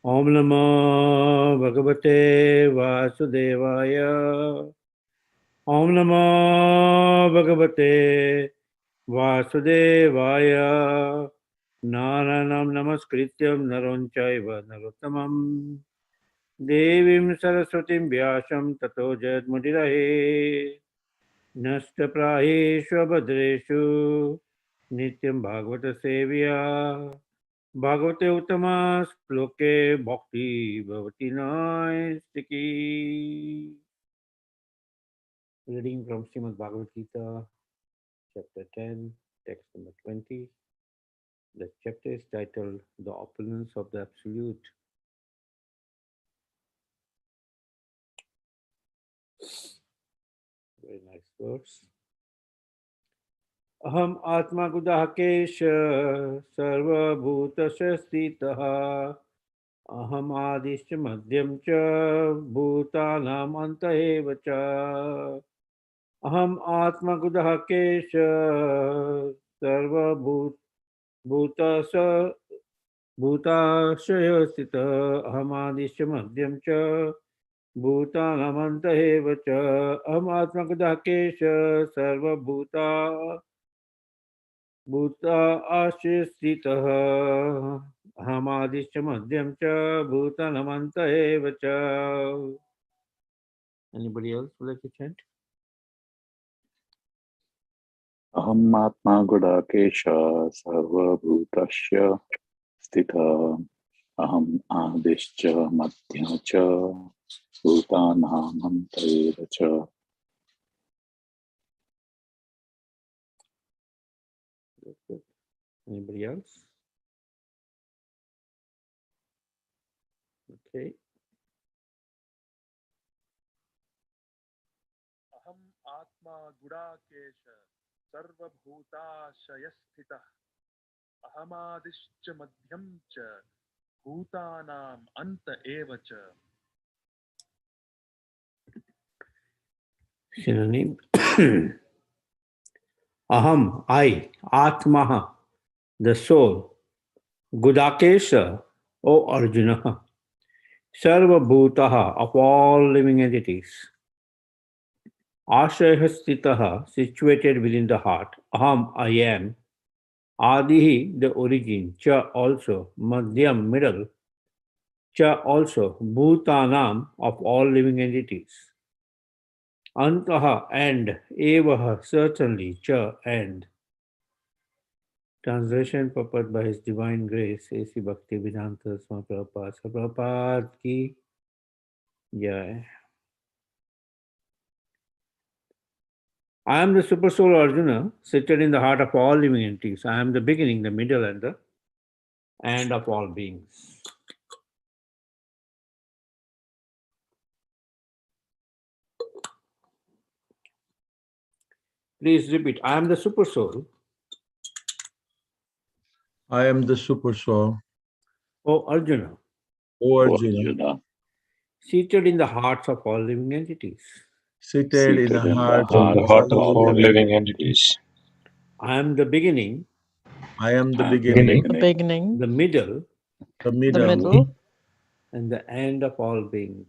Om Namo Bhagavate Vasudevaya. Om Namo Bhagavate Vasudevaya. Naranam Namaskrityam Naronchaiva Narottamam Devim Saraswatim Vyasam Tato Jayadmudirahe Nashtaprahishu Bhadreshu Nityam Bhagavata Sevya Bhagavate Uttama Sloke Bhakti Bhavati Naistiki. Reading from Srimad Bhagavad-Gita, chapter 10, text number 20. The chapter is titled The Opulence of the Absolute. Very nice verse. Aham Atma Gudahakesha Sarva Bhutasya Stitaha Aham Adishya Madhyam Cha Bhutanam Anta Eva Cha Aham Atma Gudahakesha Sarva Bhutasya Bhutashaya Aham Adishya Madhyam Cha Bhutanam Anta Eva Cha Aham Atma Gudahakesha Sarva Bhuta Ashistitah Hamadishya Madhyam Cha Bhutanamanta Eva Cha. Anybody else would like to chant? Aham Atma Gudakesha Sarva Bhutasya Stitha Aham Adishya Madhyacha Bhutanam Eva. Anybody else? Okay. Aham Atma Gudakesha Sarva Bhutashayasthita Ahamadishcha Madhyam Cha Bhutanam Anta Eva Cha. Synonym. Aham, I, Atmaha, the soul, Gudakesha, O Arjuna, Sarva Bhutaha, of all living entities, Ashayastitaha, situated within the heart, Aham, I am, Adihi, the origin, Cha also, Madhyam, middle, Cha also, Bhutanam, of all living entities, Antaha, and, Evaha, certainly, Cha, and. Translation purport by His Divine Grace, A.C. Bhaktivedanta Swami Prabhupada. Prabhupada ki jai. I am the Super Soul Arjuna, seated in the heart of all living entities. I am the beginning, the middle, and the end of all beings. Please repeat. I am the Super Soul. I am the Super Soul. O Arjuna. O Arjuna. Seated in the hearts of all living entities. Seated in the heart of all living entities. I am the beginning. I am the beginning. The middle. The middle. And the end of all beings.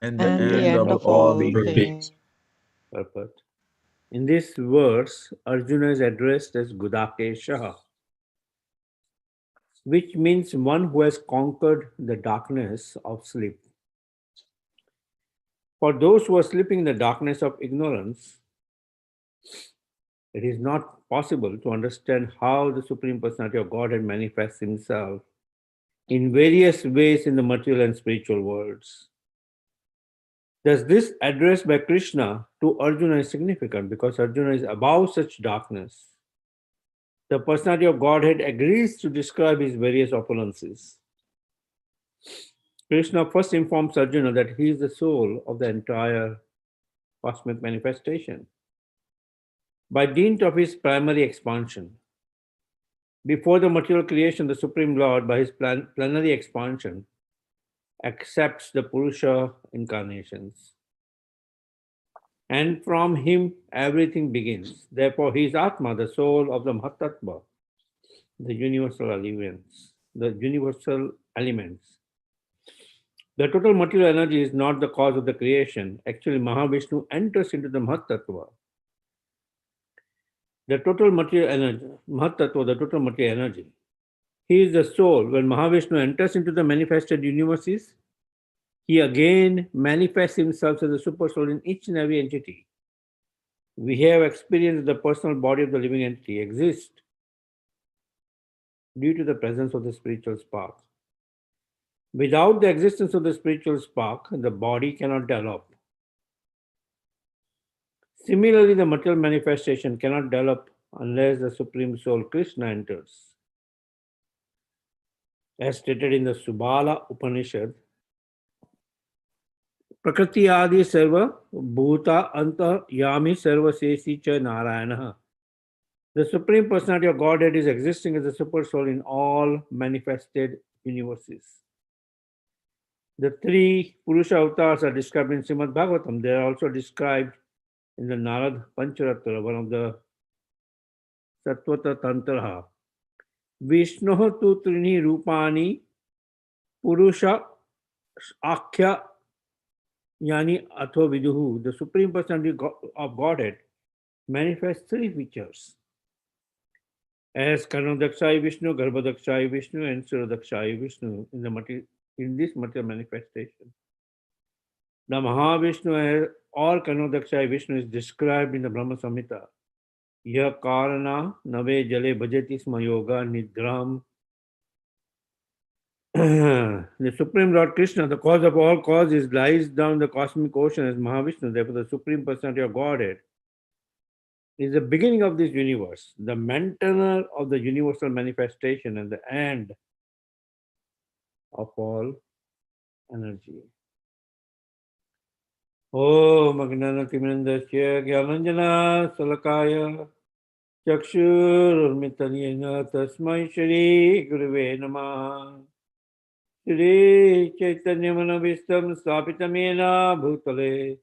And the end of all beings. Purport. In this verse, Arjuna is addressed as Gudakesha, which means one who has conquered the darkness of sleep. For those who are sleeping in the darkness of ignorance, it is not possible to understand how the Supreme Personality of Godhead manifests Himself in various ways in the material and spiritual worlds. Thus, this address by Krishna to Arjuna is significant because Arjuna is above such darkness. The Personality of Godhead agrees to describe His various opulences. Krishna first informs Arjuna that he is the soul of the entire cosmic manifestation. By dint of his primary expansion, before the material creation, the Supreme Lord, by his plenary expansion, accepts the Purusha incarnations. And from him, everything begins. Therefore, he is Atma, the soul of the Mahatattva, the universal elements, The total material energy is not the cause of the creation. Actually, Mahavishnu enters into the Mahatattva. The total material energy, Mahatattva, the total material energy. He is the soul. When Mahavishnu enters into the manifested universes, he again manifests himself as a super soul in each and every entity. We have experienced the personal body of the living entity exists due to the presence of the spiritual spark. Without the existence of the spiritual spark, the body cannot develop. Similarly, the material manifestation cannot develop unless the Supreme Soul Krishna enters. As stated in the Subala Upanishad, Prakriti Adi Sarva Bhuta Anta Yami Sarva Sesi Cha Narayana. The Supreme Personality of Godhead is existing as a super soul in all manifested universes. The three Purusha avatars are described in Srimad Bhagavatam. They are also described in the Narad Pancharatra, one of the Satvata Tantraha. Vishnu tu trini rupani Purusha Akhya Yani Atho Viduhu. The Supreme Personality of Godhead manifests three features as Karnadakshayi Vishnu, Garbhadakshayi Vishnu, and Suradakshayi Vishnu in this material manifestation. The Mahavishnu or Karnadakshayi Vishnu is described in the Brahma Samhita. Yah Karana Nave Jale Bhajati Sma Yoga Nidram. The Supreme Lord Krishna, the cause of all causes, lies down the cosmic ocean as Mahavishnu. Therefore, the Supreme Personality of Godhead is the beginning of this universe, the maintainer of the universal manifestation, and the end of all energy. Om Agnanatimindasya Gyananjana Salakaya Chakshurmitanyena Tasmai Shri Guruve Namah. Shri Chaitanya Manavistam Stapitamena Bhutale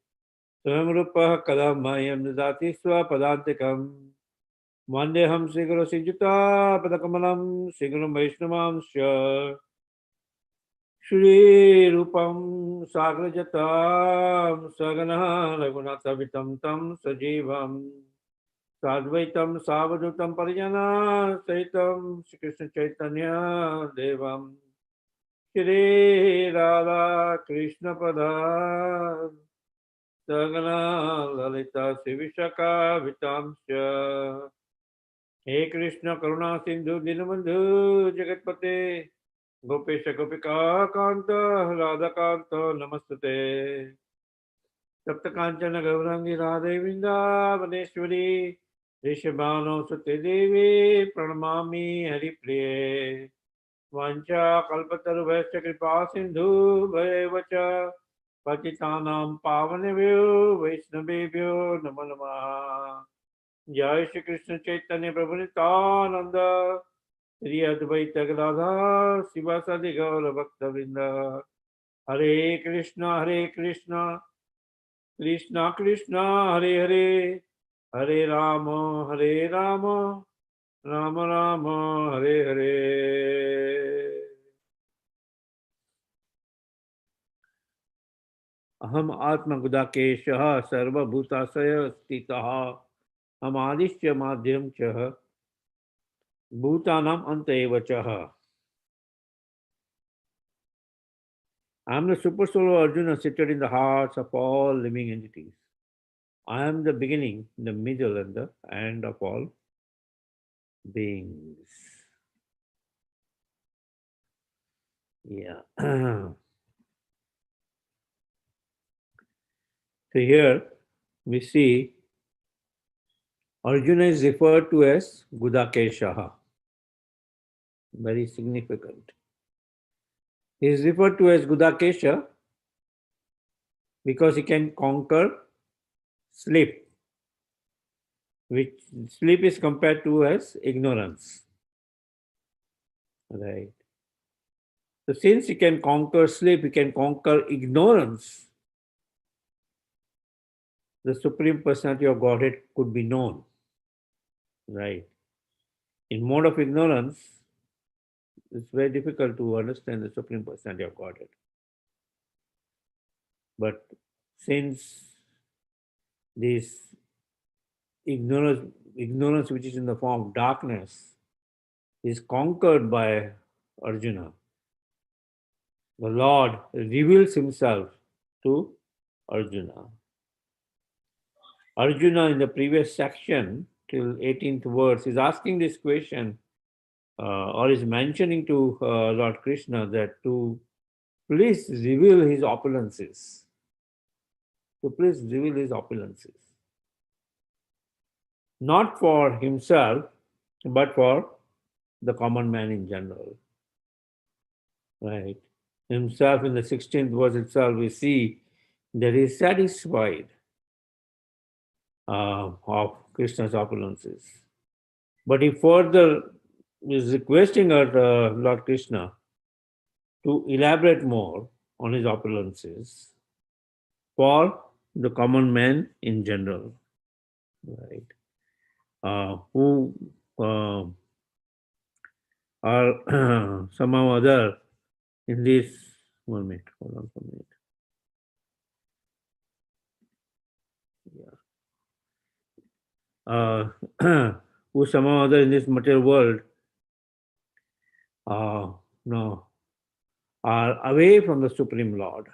Swamrupa Kadamayam Dati Swapadantikam Vandeham Siguru Sijuta Padakamalam Sigurum Vaishnavam Sya Shri Rupam Sagrajatam Sagana Raghunathavitam Tam Sajivam Sadvaitam Savadutam Parijana Saitam Shri Krishna Chaitanya Devam Shri Radha Krishna Pada Sagana Lalita Sivishaka Vitamsya. He Krishna Karuna Sindhu Dinabandhu Jagatpate Gopesha Gopika Kanta Radha Kanta Namastate Sapta Kanchana Gaurangi Radhe Vrinda Vaneshwari Rishabhano Sute Devi Pranamami Hari Priye Vancha Kalpataru Vaisya Kripa Sindhu Bhayevacha Patitanam Pavanebhyo Vaishnavebhyo Namo Namaha. Jai Shri Krishna Chaitanya Prabhu Nityananda Sri Advaita Gadadhar Sivasadi Gaura Bhakta Vrinda. Hare Krishna Krishna Krishna Hare Hare Hare Rama Rama Rama Hare Hare. Aham Atma Gudakeshah Sarva Bhutasaya Stitaha Amadishya Madhyam Chaha Bhutanam Anta Eva Chaha. I am the super soul of Arjuna seated in the hearts of all living entities. I am the beginning, the middle, and the end of all beings. Yeah. So here we see Arjuna is referred to as Gudakeshaha. Very significant. He is referred to as Gudakesha because he can conquer sleep, which sleep is compared to as ignorance. Right. So since he can conquer sleep, he can conquer ignorance, the Supreme Personality of Godhead could be known. Right. In mode of ignorance, it's very difficult to understand the Supreme Personality of Godhead. But since this ignorance which is in the form of darkness is conquered by Arjuna, the Lord reveals himself to Arjuna. Arjuna in the previous section till 18th verse is asking this question or is mentioning to Lord Krishna that to please reveal his opulences. To please reveal his opulences. Not for himself, but for the common man in general. Right? Himself in the 16th verse itself, we see that he is satisfied of Krishna's opulences. But he further is requesting Lord Krishna to elaborate more on his opulences for the common man in general, right? Who are somehow other in this. 1 minute, hold on for a minute. Yeah. Who somehow other in this material world no, are away from the Supreme Lord.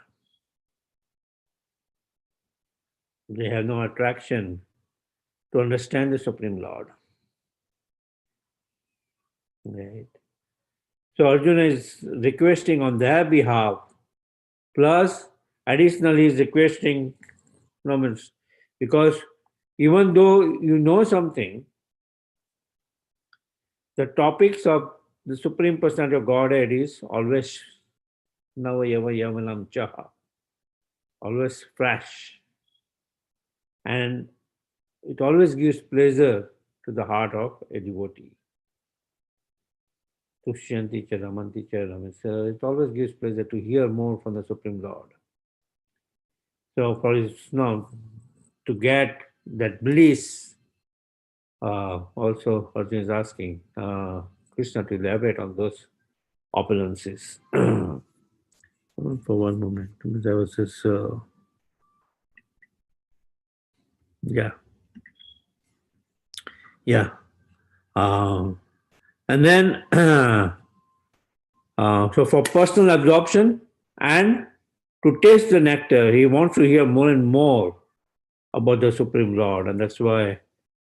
They have no attraction to understand the Supreme Lord. Right. So Arjuna is requesting on their behalf, plus additionally is requesting because even though you know something, the topics of the Supreme Personality of Godhead is always Navayava Yamalam Chaha, always fresh. And it always gives pleasure to the heart of a devotee. Tushyanti cha ramanti cha ramanti. It always gives pleasure to hear more from the Supreme Lord. So for his to get that bliss, also Arjuna is asking Krishna to elaborate on those opulences. Hold on for one moment. There was this, yeah. And then, so for personal absorption and to taste the nectar, he wants to hear more and more about the Supreme Lord, and that's why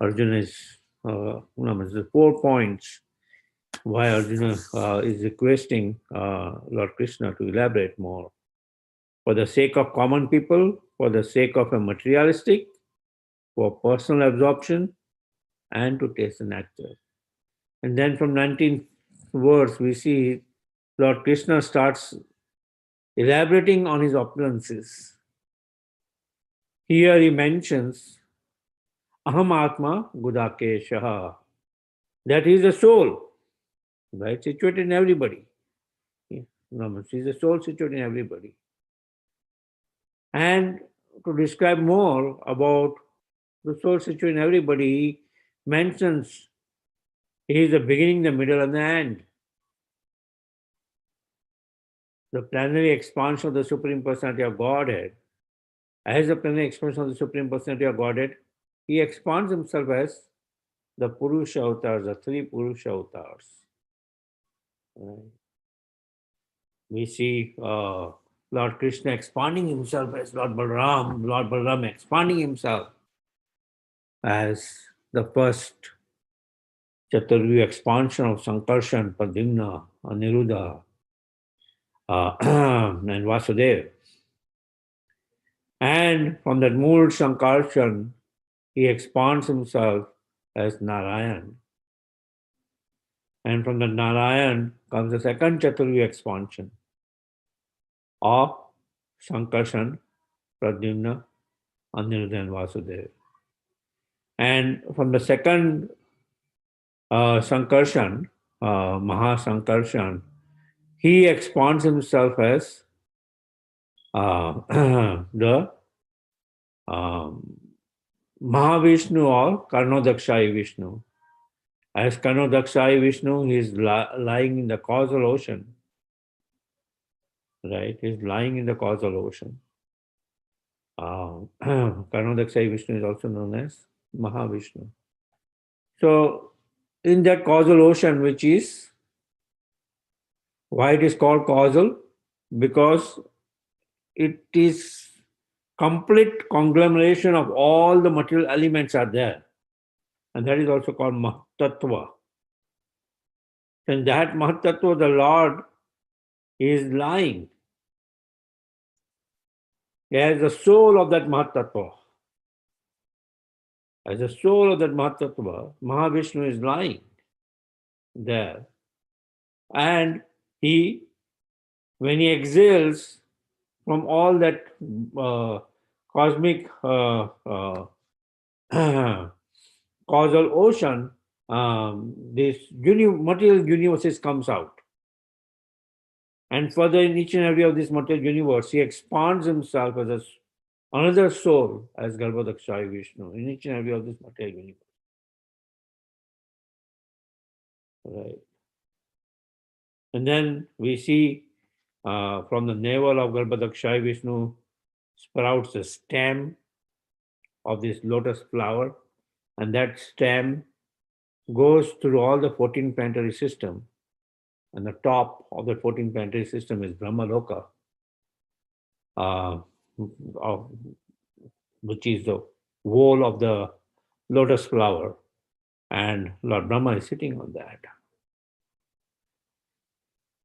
Arjuna is, the 4 points why Arjuna is requesting Lord Krishna to elaborate more. For the sake of common people, for the sake of a materialistic, for personal absorption, and to taste the nectar. And then from 19th verse, we see Lord Krishna starts elaborating on his opulences. Here he mentions Aham Atma Gudakeshaha, that he is a soul, right? Situated in everybody. He is a soul situated in everybody. And to describe more about the soul situated in everybody, he mentions he is the beginning, the middle, and the end. The plenary expansion of the Supreme Personality of Godhead. As the plenary expansion of the Supreme Personality of Godhead, he expands himself as the Purusha avatars, the 3 Purusha avatars. We see Lord Krishna expanding himself as Lord Balaram expanding himself as the first Chaturvyu expansion of Sankarshan, Pradyumna, Aniruddha, and Vasudeva. And from that Mool Sankarshan, he expands himself as Narayan. And from the Narayan comes the second Chaturvyu expansion of Sankarshan, Pradyumna, Aniruddha, and Vasudeva. And from the second Sankarshan, Mahasankarshan, he expands himself as the Mahavishnu or Karnodakshai Vishnu. As Karnodakshai Vishnu, he is lying in the causal ocean. Right? He is lying in the causal ocean. Karnodakshai Vishnu is also known as Mahavishnu. So, in that causal ocean, which is, why it is called causal? Because it is complete conglomeration of all the material elements are there. And that is also called Mahatattva. In that Mahatattva, the Lord is lying as the soul of that Mahatattva. As the soul of that Mahatattva, Mahavishnu is lying there. And he, when he exhales from all that cosmic causal ocean, this material universes comes out. And further, in each and every of this material universe, he expands himself as another soul as Garbhodakshaya Vishnu in each and every of this material universe. Right. And then we see from the navel of Garbhodakshaya Vishnu sprouts a stem of this lotus flower, and that stem goes through all the 14 planetary system, and the top of the 14 planetary system is Brahmaloka, which is the whole of the lotus flower, and Lord Brahma is sitting on that.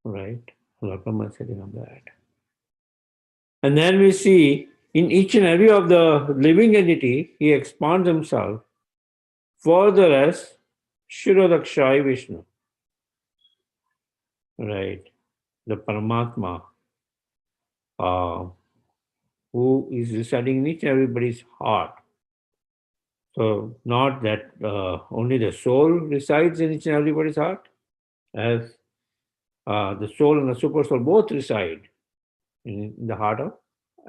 Right? Lord Brahma is sitting on that. And then we see in each and every of the living entity, he expands himself further as Shirodakshaya Vishnu. Right? The Paramatma, who is residing in each and everybody's heart. So not that only the soul resides in each and everybody's heart, as the soul and the super soul both reside in the heart of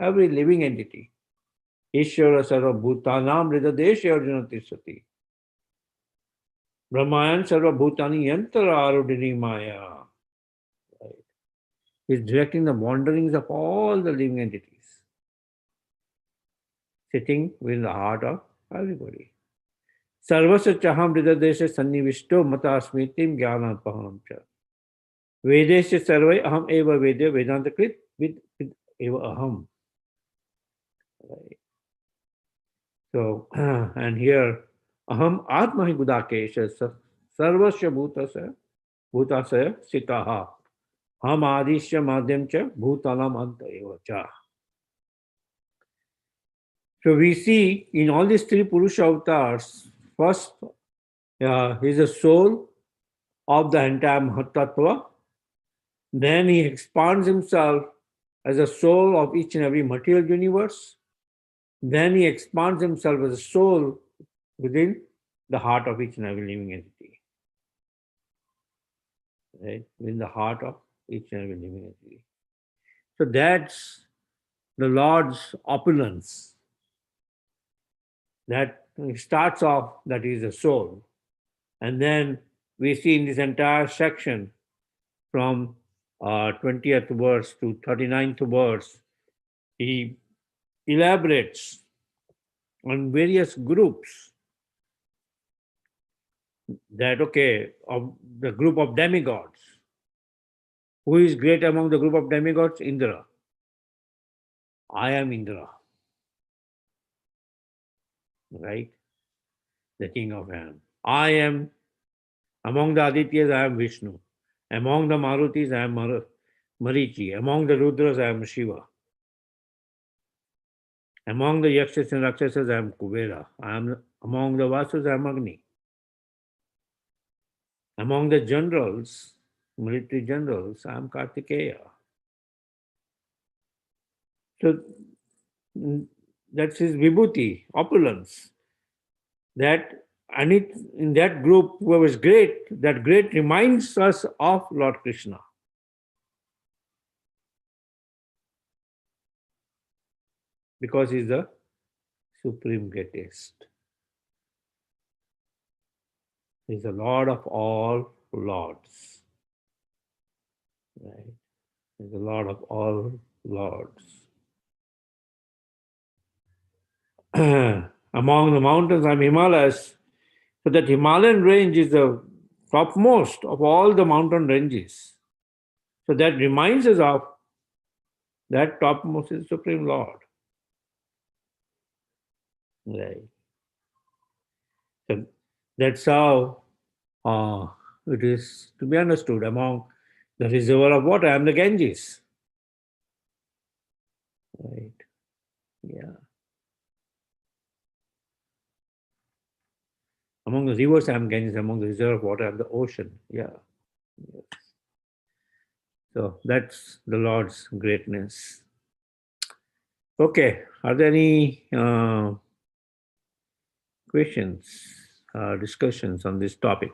every living entity. Ishvara sarva bhutanam hridadeshe arjuna tisati. Brahmayan sarva bhutani yantara arudini maya. Right. He's directing the wanderings of all the living entities, sitting within the heart of everybody. Sarvasya chaham hridadeshe sannivishto matasmitim jnanapahanam cha. Vedesya sarvai aham eva vedya vedanta krit vid eva aham. Right. So, and here, aham atma hi gudakesha sarvasya bhutasya sitaha. Ham adishya madhyam cha bhutalam anta eva cha. So we see in all these three Purusha avatars, first is the soul of the entire Mahatattva. Then he expands himself as a soul of each and every material universe. Then he expands himself as a soul within the heart of each and every living entity. Right? Within the heart of each and every living entity. So that's the Lord's opulence. That starts off, that is the soul. And then we see in this entire section from 20th verse to 39th verse, he elaborates on various groups that, okay, of the group of demigods. Who is great among the group of demigods? Indra. I am Indra. Right? The king of heaven. I am, among the Adityas, I am Vishnu. Among the Marutis, I am Marichi. Among the Rudras, I am Shiva. Among the Yakshas and Rakshasas, I am Kubera. Among the Vasus, I am Agni. Among the generals, military generals, I am Kartikeya. So that's his vibhuti, opulence. That, and in that group, whoever is great, that great reminds us of Lord Krishna. Because he is the supreme greatest. He is the Lord of all lords. Right? He is the Lord of all lords. among the mountains and Himalayas. So that Himalayan range is the topmost of all the mountain ranges. So that reminds us of that topmost is Supreme Lord. Right. So that's how it is to be understood. Among the reservoir of water, I am the Ganges. Right. Yeah. Among the rivers, I am Ganges. Among the reservoir of water, I am the ocean. Yeah. Yes. So that's the Lord's greatness. Okay. Are there any questions, discussions on this topic?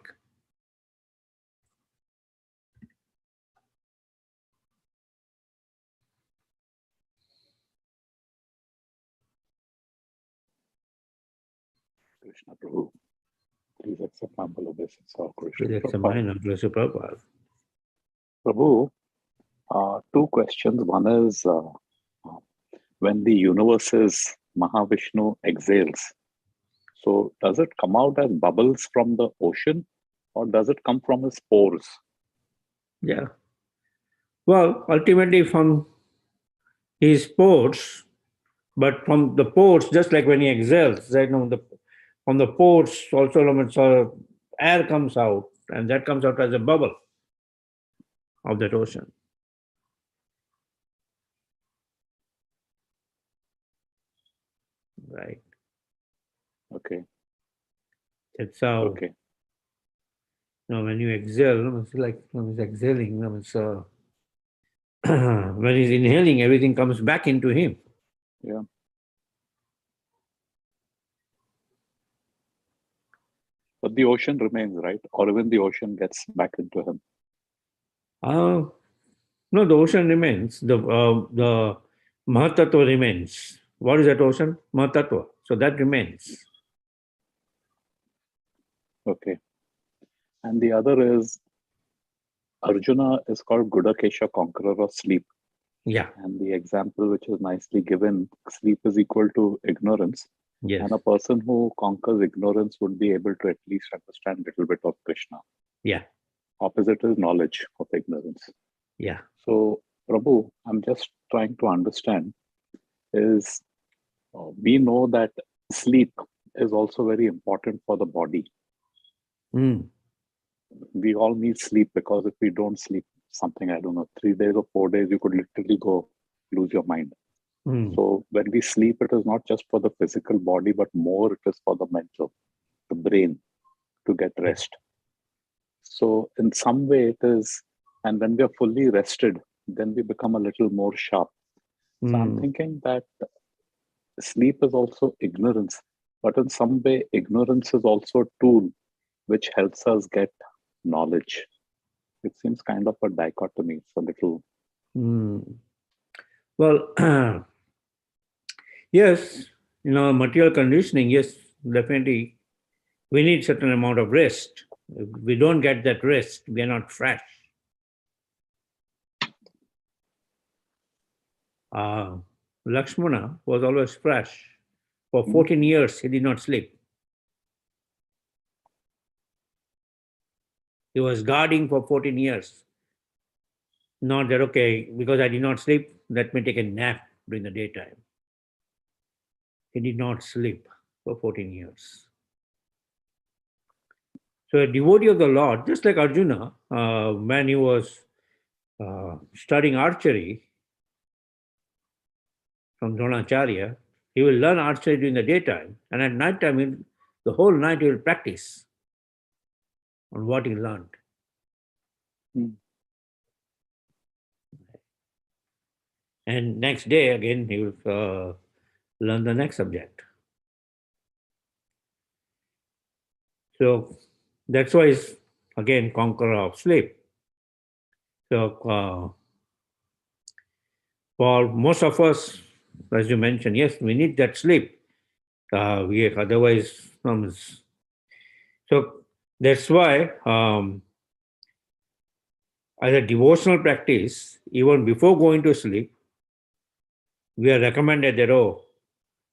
Krishna Prabhu, please accept my humble obeisance of Krishna Please accept Prabhupada. mine, Blessed Prabhupada. Prabhu, two questions. One is when the universe's Mahavishnu exhales, so does it come out as bubbles from the ocean or does it come from his pores? Yeah. Well, ultimately from his pores, but from the pores, just like when he exhales, right? From the pores also air comes out, and that comes out as a bubble of that ocean. Right. Okay. That's how. Okay. When you exhale, it's like he's exhaling. When he's inhaling, everything comes back into him. Yeah. But the ocean remains, right? Or even the ocean gets back into him. No, the ocean remains. The Mahatattva remains. What is that ocean? Mahatattva. So that remains. Okay. And the other is Arjuna is called Gudakesha, conqueror of sleep. Yeah. And the example which is nicely given, sleep is equal to ignorance. Yes. And a person who conquers ignorance would be able to at least understand a little bit of Krishna. Yeah. Opposite is knowledge of ignorance. Yeah. So, Prabhu, I'm just trying to understand is we know that sleep is also very important for the body. Mm. We all need sleep because if we don't sleep something, I don't know, 3 days or 4 days, you could literally go lose your mind. Mm. So when we sleep, it is not just for the physical body, but more it is for the mental, the brain to get rest. So in some way it is, and when we are fully rested, then we become a little more sharp. So I'm thinking that sleep is also ignorance, but in some way, ignorance is also a tool which helps us get knowledge. It seems kind of a dichotomy. It's a little. Well, yes, material conditioning, yes, definitely. We need certain amount of rest. If we don't get that rest, we are not fresh. Lakshmana was always fresh. For 14 years, he did not sleep. He was guarding for 14 years. Not that, okay, because I did not sleep, let me take a nap during the daytime. He did not sleep for 14 years. So a devotee of the Lord, just like Arjuna, when he was studying archery from Dronacharya, he will learn archery during the daytime, and at night time, the whole night he will practice on what he learned. And next day, again, he will learn the next subject. So that's why he's, again, conqueror of sleep. So for most of us, as you mentioned, yes, we need that sleep. Otherwise, so that's why as a devotional practice, even before going to sleep, we are recommended that,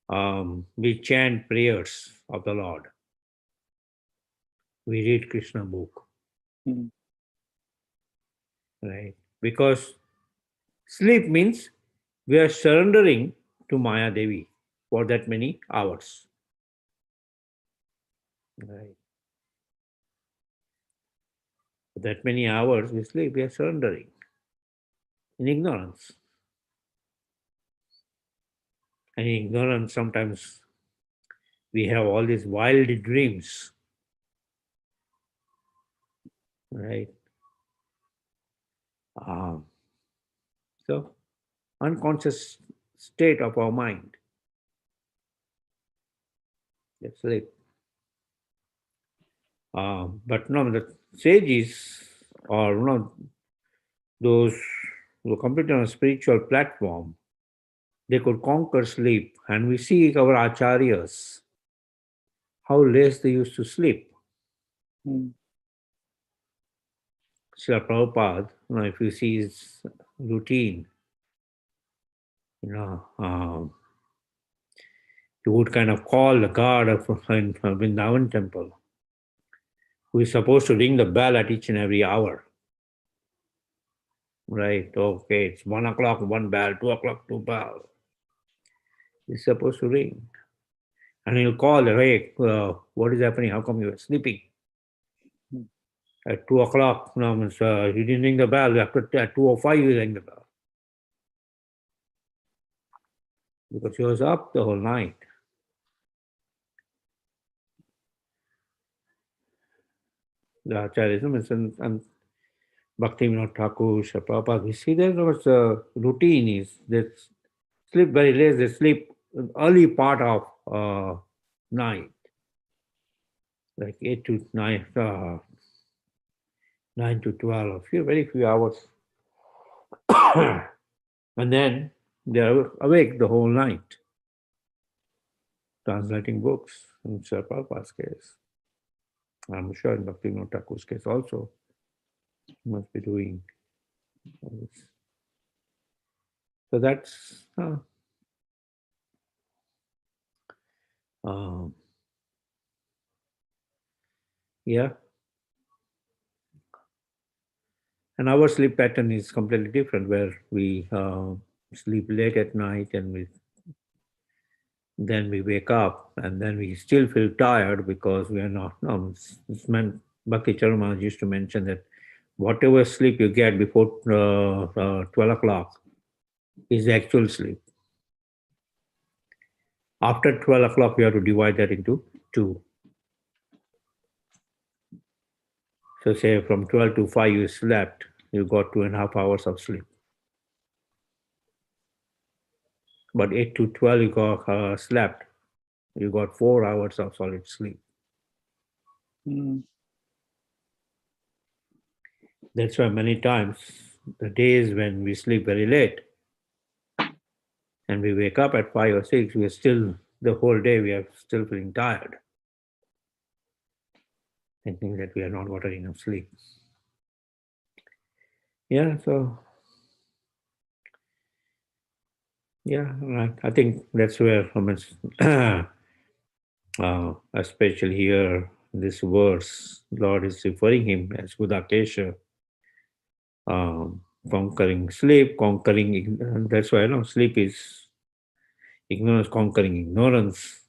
We chant prayers of the Lord. We read Krishna book. Right? Because sleep means we are surrendering to Maya Devi for that many hours. Right? For that many hours we sleep, we are surrendering in ignorance. And in ignorance, sometimes we have all these wild dreams. Right? So, unconscious state of our mind. That's sleep. But no, the sages or those who are completely on a spiritual platform, they could conquer sleep. And we see our acharyas, how less they used to sleep. Srila Prabhupada, if you see his routine, he would kind of call the guard of Vrindavan temple, who is supposed to ring the bell at each and every hour. Right, okay, it's 1 o'clock, 1 bell, 2 o'clock, 2 bell. It's supposed to ring. And he'll call, hey, what is happening? How come you are sleeping? At 2 o'clock, you didn't ring the bell. After at 2:05, you rang the bell. Because he was up the whole night. The Acharyas, and Bhakti Vinod Thakur, Prabhupada, we see there was a routine is they sleep very late, they sleep early part of night, like 8 to 9, 9 to 12, very few hours. And then they are awake the whole night, translating books in Sri Prabhupada's case. I'm sure in Bhakti Vinod Thakur's case also, he must be doing all this. So that's yeah. And our sleep pattern is completely different, where we sleep late at night and then we wake up and then we still feel tired because we are not. No, Bhakti Charan used to mention that whatever sleep you get before 12 o'clock is actual sleep. After 12 o'clock, we have to divide that into 2. So say from 12 to 5 you slept, you got 2.5 hours of sleep. But 8 to 12 you got slept, you got 4 hours of solid sleep. That's why many times the days when we sleep very late and we wake up at 5 or 6, we are still, the whole day we are still feeling tired, thinking that we are not got enough sleep. Yeah, so yeah, right. I think that's where especially here, this verse, Lord is referring him as Budakesha, conquering sleep, conquering, that's why sleep is ignorance, conquering ignorance.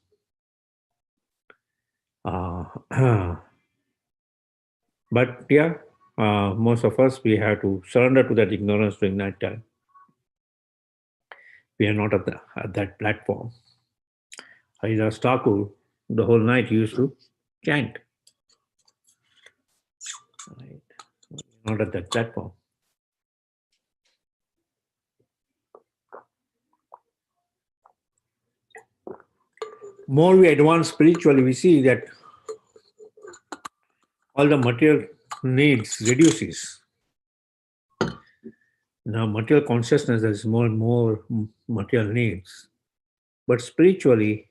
But yeah, most of us, we have to surrender to that ignorance during that time. We are not at that platform. Haridas Thakur, the whole night used to chant. Right. Not at that platform. More we advance spiritually, we see that all the material needs reduces. Now, material consciousness, there is more and more material needs. But spiritually,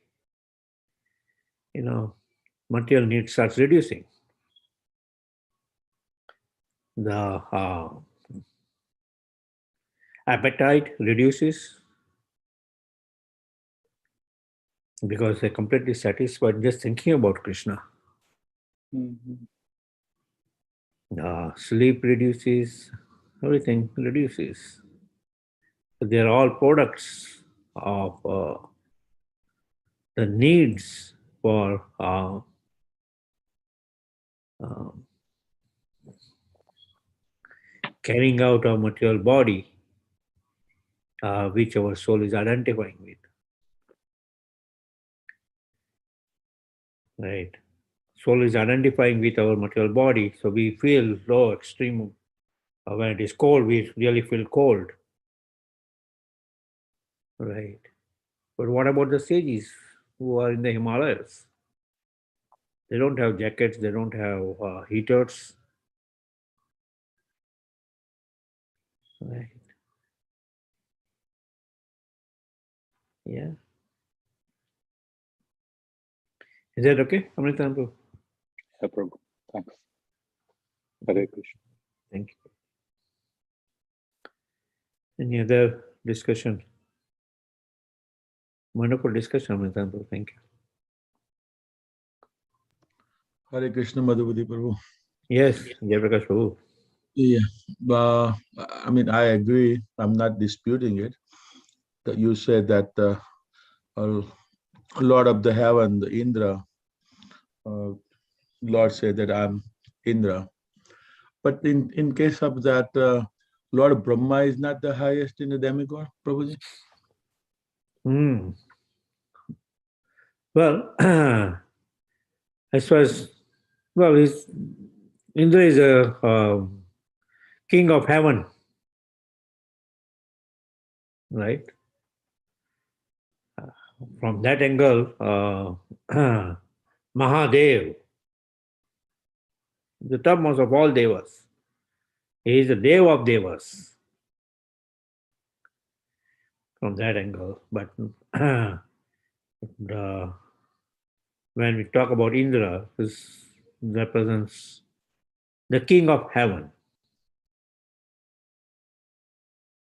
material needs starts reducing. The appetite reduces. because they're completely satisfied just thinking about Krishna. Mhm. Sleep reduces, everything reduces. They're all products of the needs for uh, carrying out our material body, which our soul is identifying with. Right? Soul is identifying with our material body, so we feel low, extreme. When it is cold, we really feel cold. Right? But what about the sages who are in the Himalayas? They don't have jackets, they don't have heaters. Right? Yeah. Is that okay, Amritanbu? Yeah, Prabhu. Thanks. Hare Krishna. Thank you. Any other discussion? Wonderful discussion, Amritanbu. Thank you. Hare Krishna Madhupathi Prabhu. Yes, Jayaprakash Prabhu. Yeah, I mean, I agree. I'm not disputing it. That you said that uh, Lord of the heaven, the Indra, uh, Lord said that I'm Indra. But in case of that, Lord Brahma is not the highest in the demigod, Prabhuji? Hmm. Well, as far as, well, Indra is a king of heaven, right? From that angle, Mahadev, the topmost of all devas, he is the Dev of devas from that angle. But the, when we talk about Indra, this represents the king of heaven.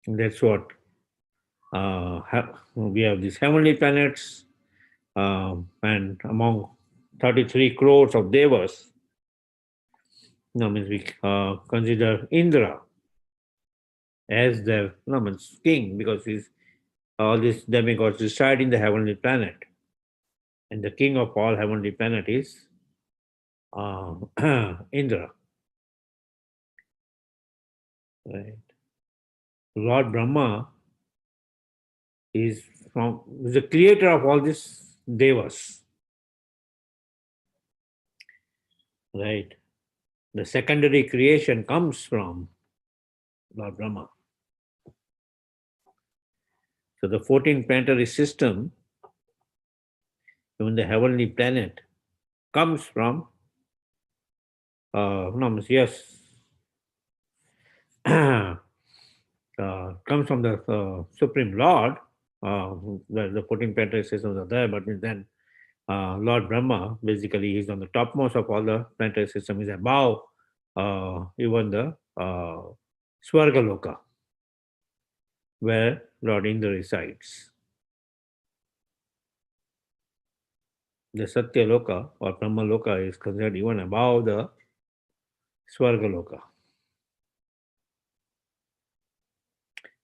And that's what we have these heavenly planets, and among 33 crores of devas, means we consider Indra as the means king, because he's all these demigods reside in the heavenly planet, and the king of all heavenly planet is Indra. Right. Lord Brahma is the creator of all these devas. Right. The secondary creation comes from Lord Brahma. So the 14 planetary system, even the heavenly planet, comes from yes, comes from the Supreme Lord. The 14 planetary systems are there, but then Lord Brahma, basically, is on the topmost of all the planetary systems, is above even the Swargaloka, where Lord Indra resides. The Satya Loka or Brahma Loka is considered even above the Swargaloka.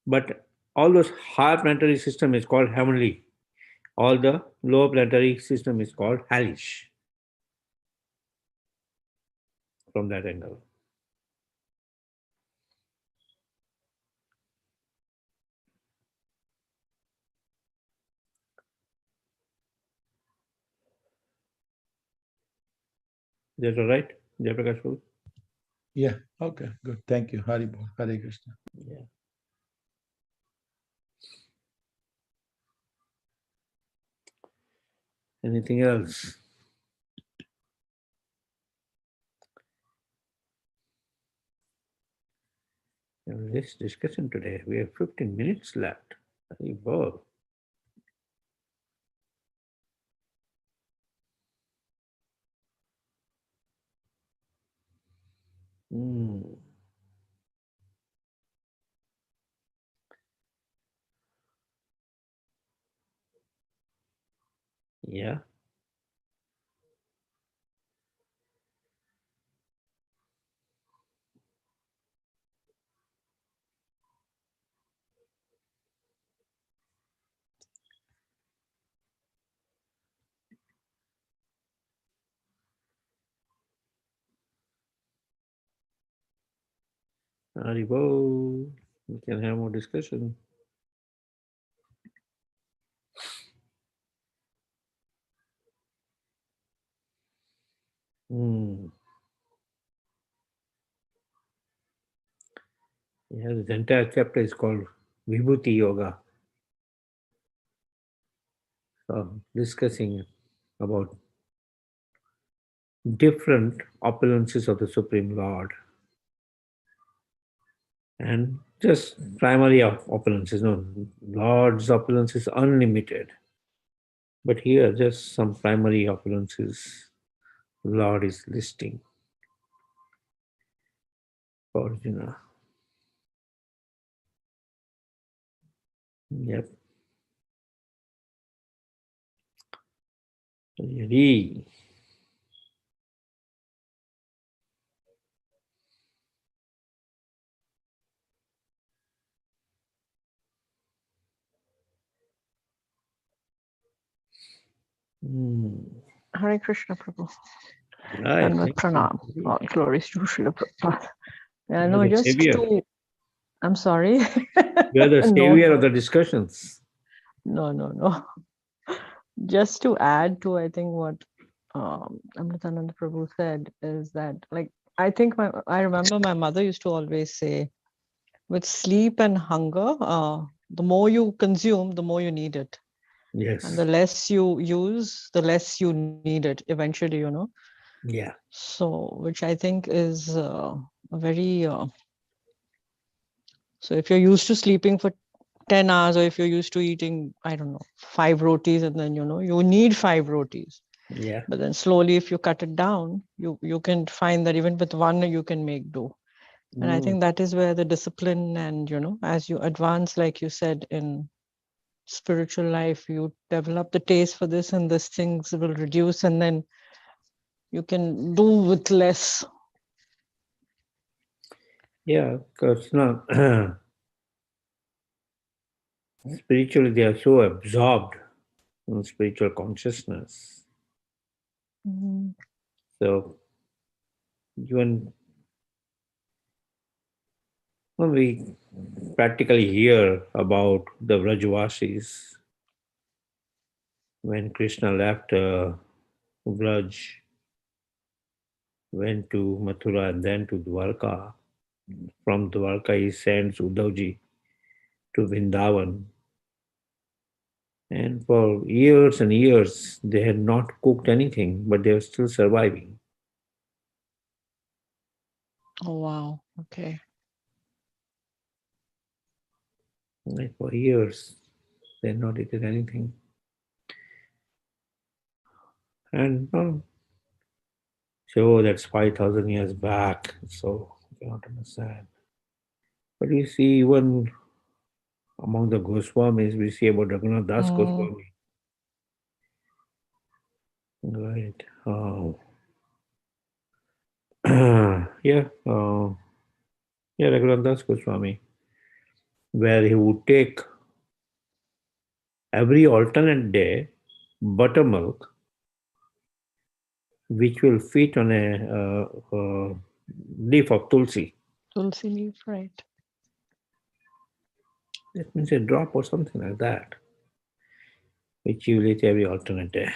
But all those high planetary system is called heavenly. All the low planetary system is called hellish from that angle. Is that all right, Jayaprakash Prabhu? Yeah, okay, good. Thank you. Hare Krishna. Yeah. Anything else? In this discussion today, we have 15 minutes left. Hari Bol. Yeah. Haribo. We can have more discussion. Hmm. Yeah, this entire chapter is called Vibhuti Yoga. So discussing about different opulences of the Supreme Lord. And just primary opulences. No, Lord's opulence is unlimited. But here, just some primary opulences Lord is listing for Arjuna. Yep. Really. Hmm. Hare Krishna Prabhu. Right. And Thank pranam. you. All glories to Srila Prabhupada. You are No, the just savior. to, I'm sorry. You are the No, savior no, of the discussions. no. Just to add to, I think what Amritananda Prabhu said is that, like, I think I remember my mother used to always say, with sleep and hunger, the more you consume, the more you need it. Yes. And the less you use, the less you need it eventually, Yeah. So, which I think is a very, so if you're used to sleeping for 10 hours, or if you're used to eating, I don't know, 5 rotis, and then, you need 5 rotis. Yeah. But then slowly, if you cut it down, you can find that even with one, you can make do. And I think that is where the discipline and, as you advance, like you said, in spiritual life, you develop the taste for this, and these things will reduce, and then you can do with less. Yeah, because now spiritually they are so absorbed in spiritual consciousness. Mhm. So even when we practically hear about the Vrajvasis, when Krishna left Vraj, went to Mathura and then to Dwarka. From Dwarka he sends Uddhavji to Vrindavan. And for years and years they had not cooked anything, but they were still surviving. Oh, wow. Okay. Like for years they had not eaten anything. And so that's 5,000 years back. So you cannot understand. But you see, even among the Goswamis, we see about Raghunath Das Goswami. Right. Yeah. Yeah, Raghunath Das Goswami, where he would take every alternate day buttermilk, which will fit on a leaf of tulsi. Tulsi leaf, right. That means a drop or something like that, which you will eat every alternate day.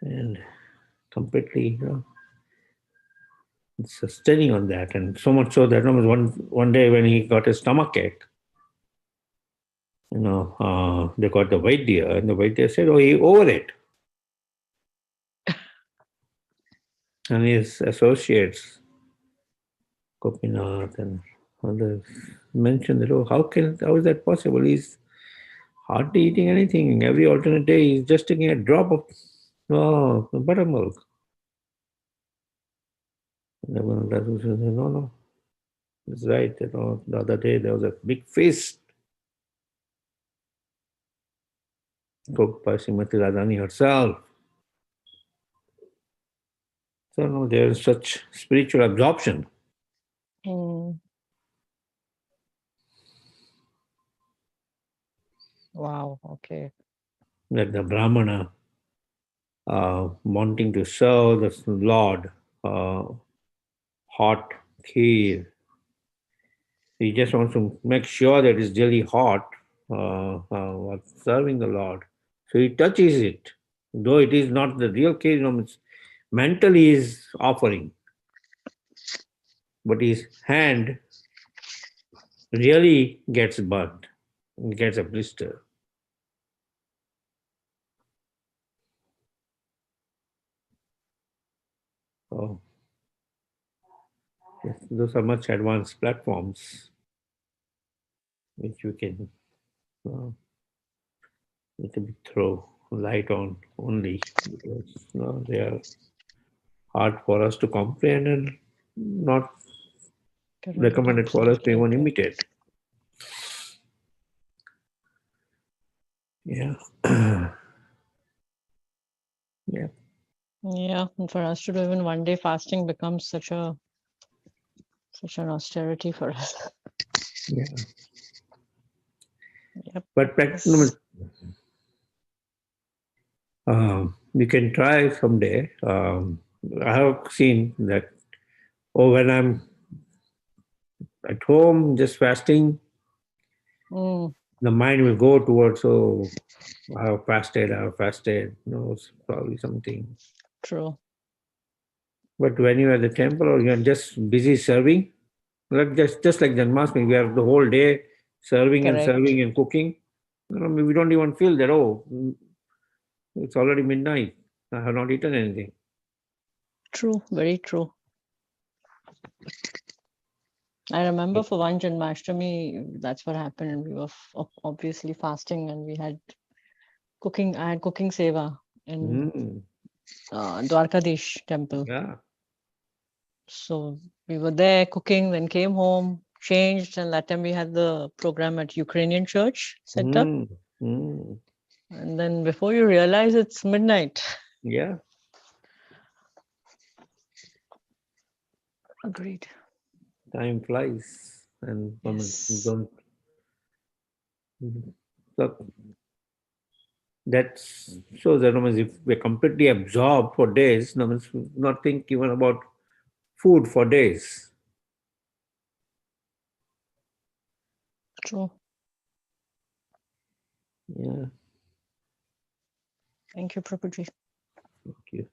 And completely, sustaining on that. And so much so that one day when he got a stomach ache, they got the Vaidya, and the Vaidya said, oh, he over it. And his associates, Gopinath and others, mentioned that, oh, how is that possible? He's hardly eating anything. Every alternate day, he's just taking a drop of buttermilk. And everyone does say, no, it's right. The other day there was a big feast. cooked by Srimati Radhani herself. So no, there is such spiritual absorption. Mm. Wow. Okay. That the Brahmana wanting to serve the Lord hot kheer. He just wants to make sure that it's really hot while serving the Lord. So he touches it, though it is not the real kheer. It's mentally is offering, but his hand really gets burnt, gets a blister. Oh, yes, those are much advanced platforms which you can little bit throw light on only because they are hard for us to comprehend and not Correct. recommended for us to Absolutely. even Okay. imitate. Yeah. Yeah. Yeah. And for us to do even one day fasting becomes such an austerity for us. Yeah. Yep. But Yes. you can try someday. I have seen that, when I'm at home just fasting, Mm. the mind will go towards, I have fasted. It's probably something. True. But when you're at the temple or you're just busy serving, like just like Janmashtami, we have the whole day serving and Correct. serving and cooking. We don't even feel that, it's already midnight. I have not eaten anything. True. Very true. I remember for one Janmashtami, that's what happened. We were obviously fasting, and we had cooking. I had cooking seva in Mm, Dwarkadish temple. yeah. So we were there cooking, then came home, changed, and that time we had the program at Ukrainian church set up. Mm, mm, And then before you realize, it's midnight. yeah. Agreed. Time flies, and Yes. don't. So that shows that if we're completely absorbed for days, not think even about food for days. True. Yeah. Thank you, Prabhuji. Thank you.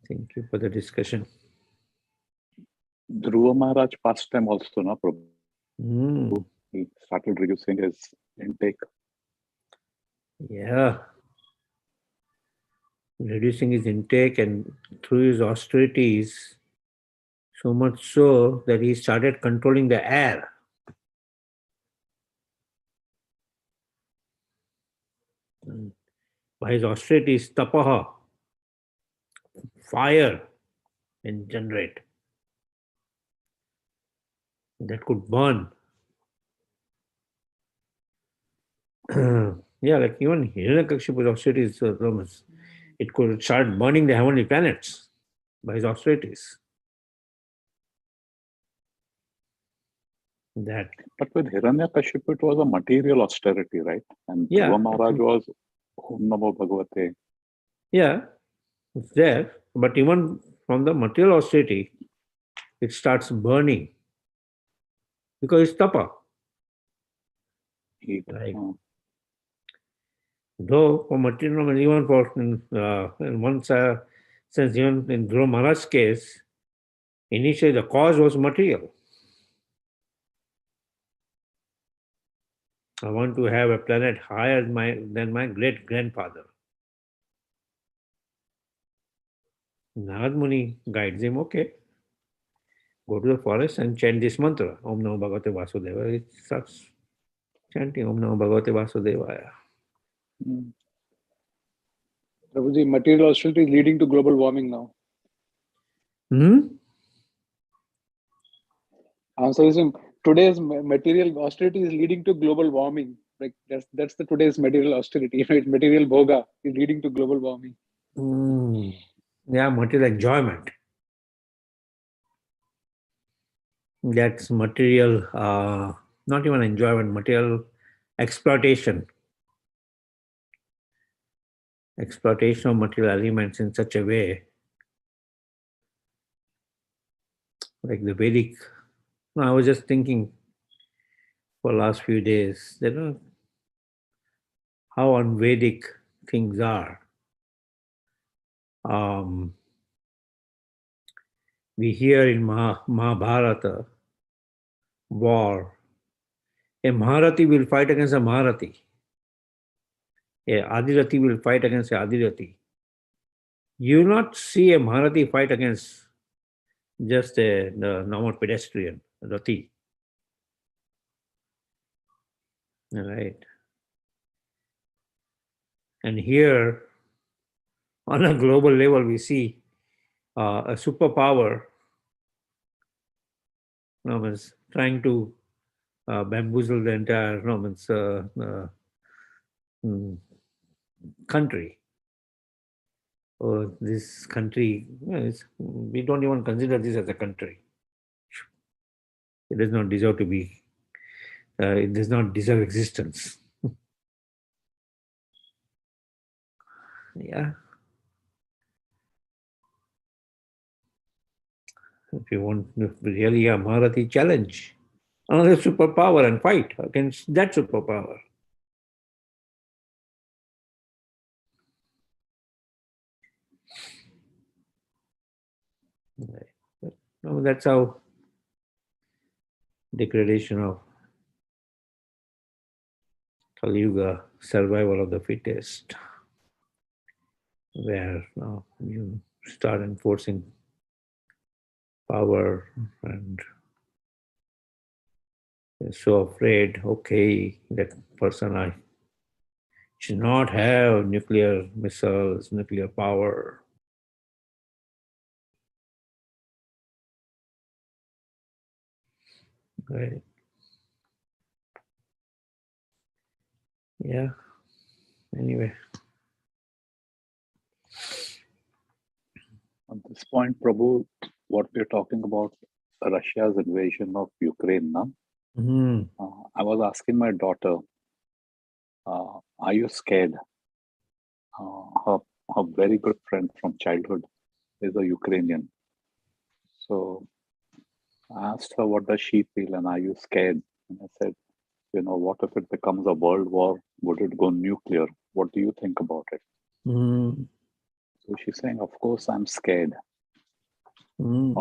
Thank you for the discussion. Dhruva Maharaj past time also, no problem. Mm, He started reducing his intake. yeah. Reducing his intake and through his austerities, so much so that he started controlling the air. By his austerities, tapaha, fire, and generate. That could burn. Yeah, like even Hiranyakashipu's austerities, it could start burning the heavenly planets by his austerities. That, But with Hiranyakashipu, it was a material austerity, right? And yeah, Dhruva Maharaj was Om Namo Bhagavate. yeah, it's there. But even from the material austerity, it starts burning because it's tapa. Heat. Right. Though for material, even for in one sense, even in Dhruva Maharaj's case, initially the cause was material. I want to have a planet higher than my great grandfather. Narad Muni guides him, okay, go to the forest and chant this mantra, Om Namo Bhagavate Vasudevaya. It starts chanting Om Namo Bhagavate Vasudevaya. Prabhuji, material austerity is leading to global warming now. Answer is today's material austerity is leading to global warming. Like that's the today's material austerity, right? Material bhoga is leading to global warming. Yeah, material enjoyment. That's material, not even enjoyment, material exploitation. Exploitation of material elements in such a way, like the Vedic. No, I was just thinking for the last few days, how un-Vedic things are. We hear in Mahabharata war, a Maharati will fight against a Maharati. A Adirathi will fight against a Adirathi. You will not see a Maharati fight against just a normal pedestrian, Rati. Right. And here, on a global level, we see a superpower is trying to bamboozle the entire country. Or this country, we don't even consider this as a country. It does not deserve to be, it does not deserve existence. Yeah. If you want really a Maharati challenge, another superpower and fight against that superpower. Right. No, that's how degradation of Kali Yuga, survival of the fittest, where you start enforcing power and you're so afraid, okay, that person I should not have nuclear missiles, nuclear power. Right. Yeah. Anyway. At this point, Prabhu, what we're talking about, Russia's invasion of Ukraine now. I was asking my daughter, are you scared? Her very good friend from childhood is a Ukrainian. So I asked her, what does she feel? And are you scared? And I said, what if it becomes a world war? Would it go nuclear? What do you think about it? So she's saying, of course, I'm scared. You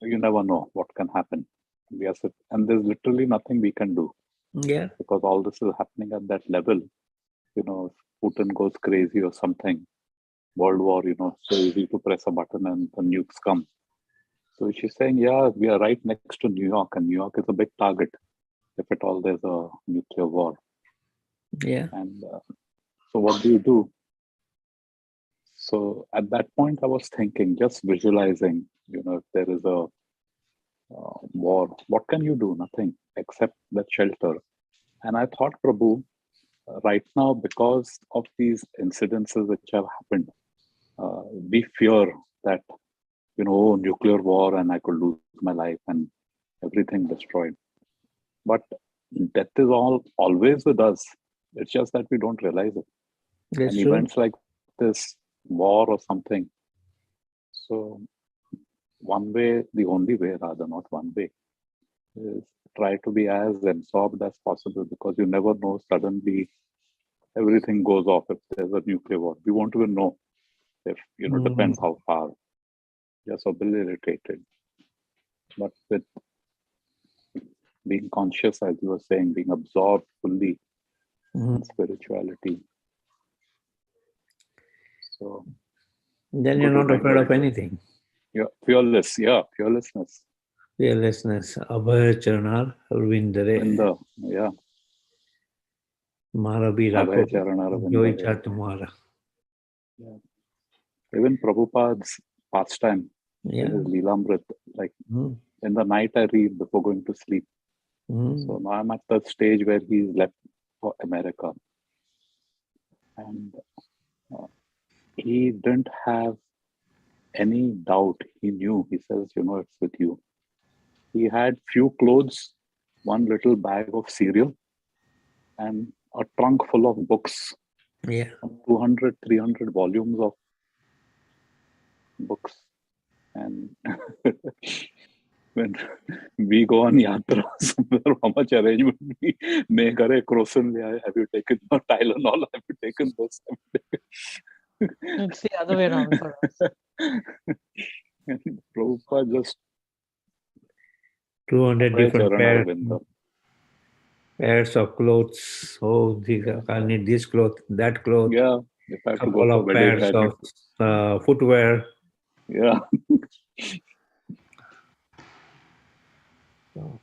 never know what can happen. And there's literally nothing we can do. Yeah. Because all this is happening at that level. If Putin goes crazy or something, world war, so easy to press a button and the nukes come. So she's saying, yeah, we are right next to New York, and New York is a big target if at all there's a nuclear war. Yeah. And so what do you do? So at that point, I was thinking, just visualizing, if there is a war, what can you do? Nothing except that shelter. And I thought, Prabhu, right now, because of these incidences which have happened, we fear that, nuclear war and I could lose my life and everything destroyed. But death is always with us. It's just that we don't realize it. That's and true. Events like this, war or something. So the only way rather, not one way, is try to be as absorbed as possible, because you never know, suddenly everything goes off if there's a nuclear war. We won't even know if, depends how far. Just obliterated. But with being conscious, as you were saying, being absorbed fully in spirituality. So then you're not afraid of anything. Yeah, fearless. Yeah, fearlessness. Fearlessness. Abhay Charanar Arvindare. Yeah. Mara bhi Abhay rakho. Charanar Jo Arvindare. ichha tumhara. Yeah. Even Prabhupada's pastime, Yeah. his Leelamrit, like in the night I read before going to sleep. So now I'm at the stage where he's left for America. And he didn't have any doubt. He knew. He says, it's with you. He had few clothes, one little bag of cereal, and a trunk full of books. Yeah. 200, 300 volumes of books. And when we go on yatra somewhere, how much arrangement we make? Croissant, have you taken your Tylenol? Have you taken this? It's the other way around for us. And Prabhupada just 200 different Charan pairs of clothes. Oh, I need this cloth, that cloth. Yeah, if I have to Couple go for of wedding, pairs of footwear. yeah. So,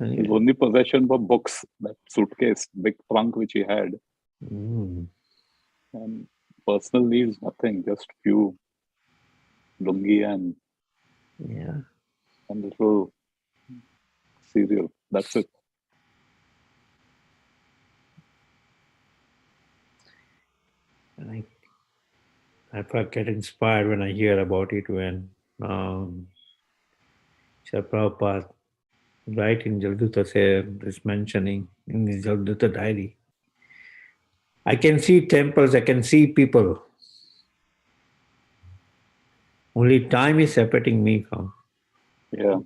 His only possession were books, that suitcase, big trunk which he had. And personal needs, nothing, just few lungi and little cereal. That's it. I get inspired when I hear about it when Srila Prabhupada right in Jaldutta is mentioning in his Jaldutta diary. I can see temples, I can see people. Only time is separating me from. Yeah.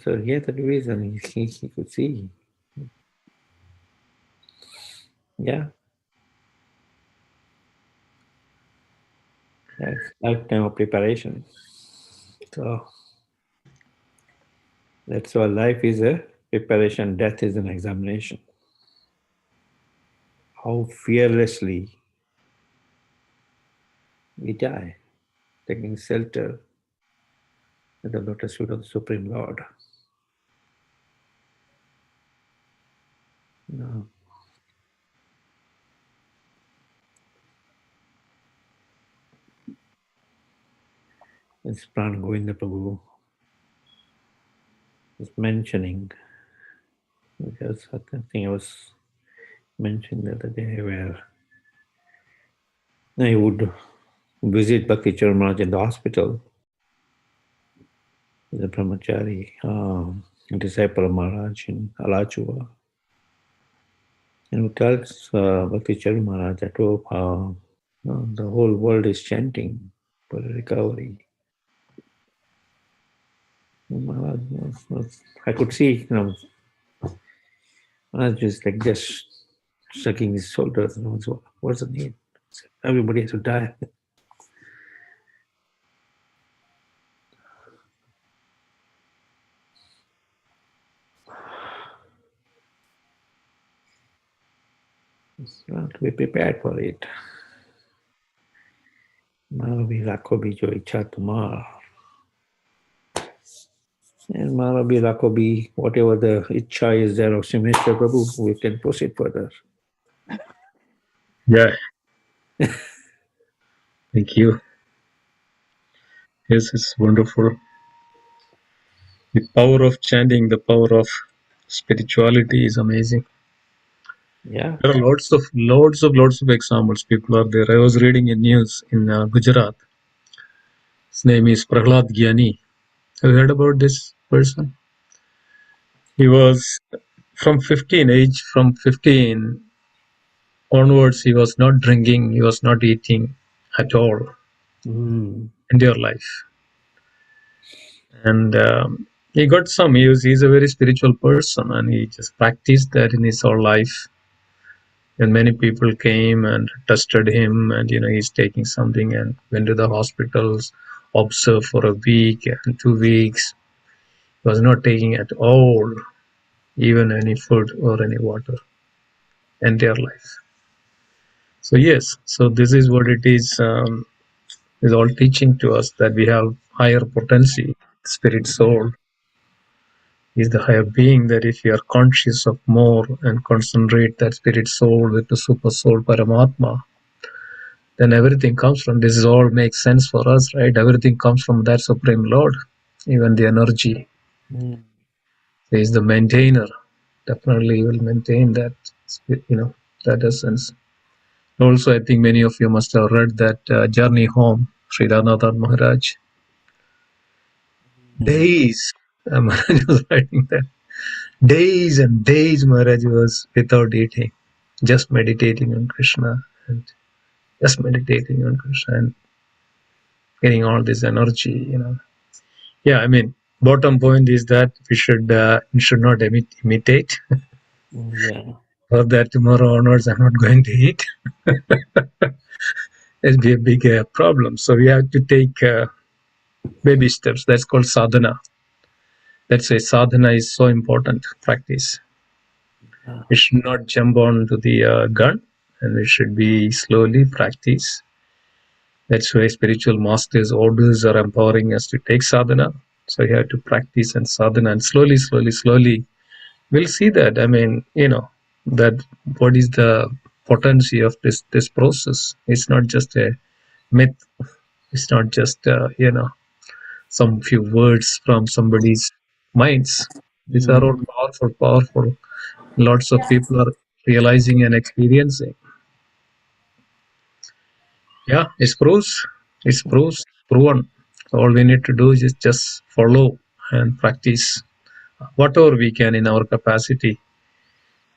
So here's the reason he could see. Yeah. That's lifetime of preparation. So that's why life is a preparation, death is an examination. How fearlessly we die, taking shelter at the lotus feet of the Supreme Lord. No. It's Pran Govinda Prabhu is mentioning, because I think I was mentioning the other day where I would visit Bhakti Charan Maharaj in the hospital. The brahmachari, disciple of Maharaj in Alachua. And who tells Bhakti Charan Maharaj that the whole world is chanting for recovery. Maharaj I could see, Maharaj just like just sucking his shoulders. So what's the need? Everybody has to die. To be prepared for it. मारो भी लाखों भी जो इच्छा तुम्हार. And मारो भी लाखों भी, whatever the ichcha is there of Mr. Prabhu, we can proceed further. Yeah. Thank you. Yes, it's wonderful. The power of chanting, the power of spirituality is amazing. Yeah. There are lots of examples. People are there. I was reading a news in Gujarat. His name is Prahlad Gyani. Have you heard about this person? He was from 15 onwards, he was not drinking, he was not eating at all in their life. And he got he's a very spiritual person, and he just practiced that in his whole life. And many people came and tested him, and he's taking something, and went to the hospitals, observed for a week and 2 weeks. He was not taking at all, even any food or any water, entire life. So yes, so this is what it is all teaching to us, that we have higher potency. Spirit soul is the higher being, that if you are conscious of more and concentrate that spirit soul with the super soul Paramatma, then everything comes from this. Is all makes sense for us, right? Everything comes from that Supreme Lord, even the energy. He is the maintainer. Definitely he will maintain that, that essence. Also, I think many of you must have read that Journey Home, Sri Ranathan Maharaj. Days, Maharaj was writing that. Days and days Maharaj was without eating, just meditating on Krishna and just meditating on Krishna and getting all this energy, Yeah, I mean, bottom point is that we should not imitate, Yeah. or that tomorrow onwards I'm not going to eat. It'll be a big problem. So we have to take baby steps. That's called sadhana. That's why sadhana is so important practice. We should not jump onto the gun, and we should be slowly practice. That's why spiritual masters' orders are empowering us to take sadhana. So you have to practice and sadhana, and slowly, we'll see that. I mean, that what is the potency of this process? It's not just a myth. It's not just some few words from somebody's minds. These are all powerful. Lots of people are realizing and experiencing. Yeah, it's proven. All we need to do is just follow and practice whatever we can in our capacity.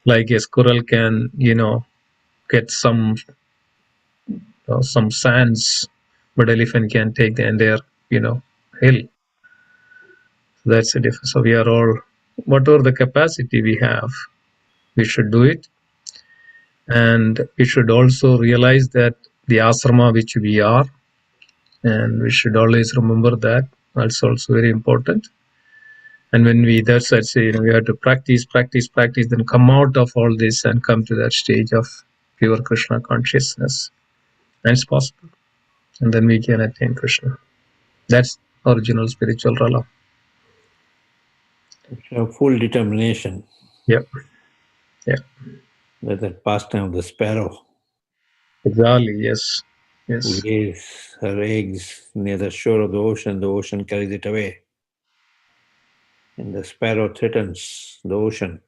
Like a squirrel can, get some sands, but elephant can take the entire, hill. That's the difference. So we are all, whatever the capacity we have, we should do it. And we should also realize that the asrama which we are, and we should always remember that. That's also very important. And when that's I say, we have to practice, then come out of all this and come to that stage of pure Krishna consciousness. And it's possible. And then we can attain Krishna. That's original spiritual realm. Full determination. Yep. Yeah. That's the pastime of the sparrow. Exactly. Yes. Who lays her eggs near the shore of the ocean carries it away. And the sparrow threatens the ocean.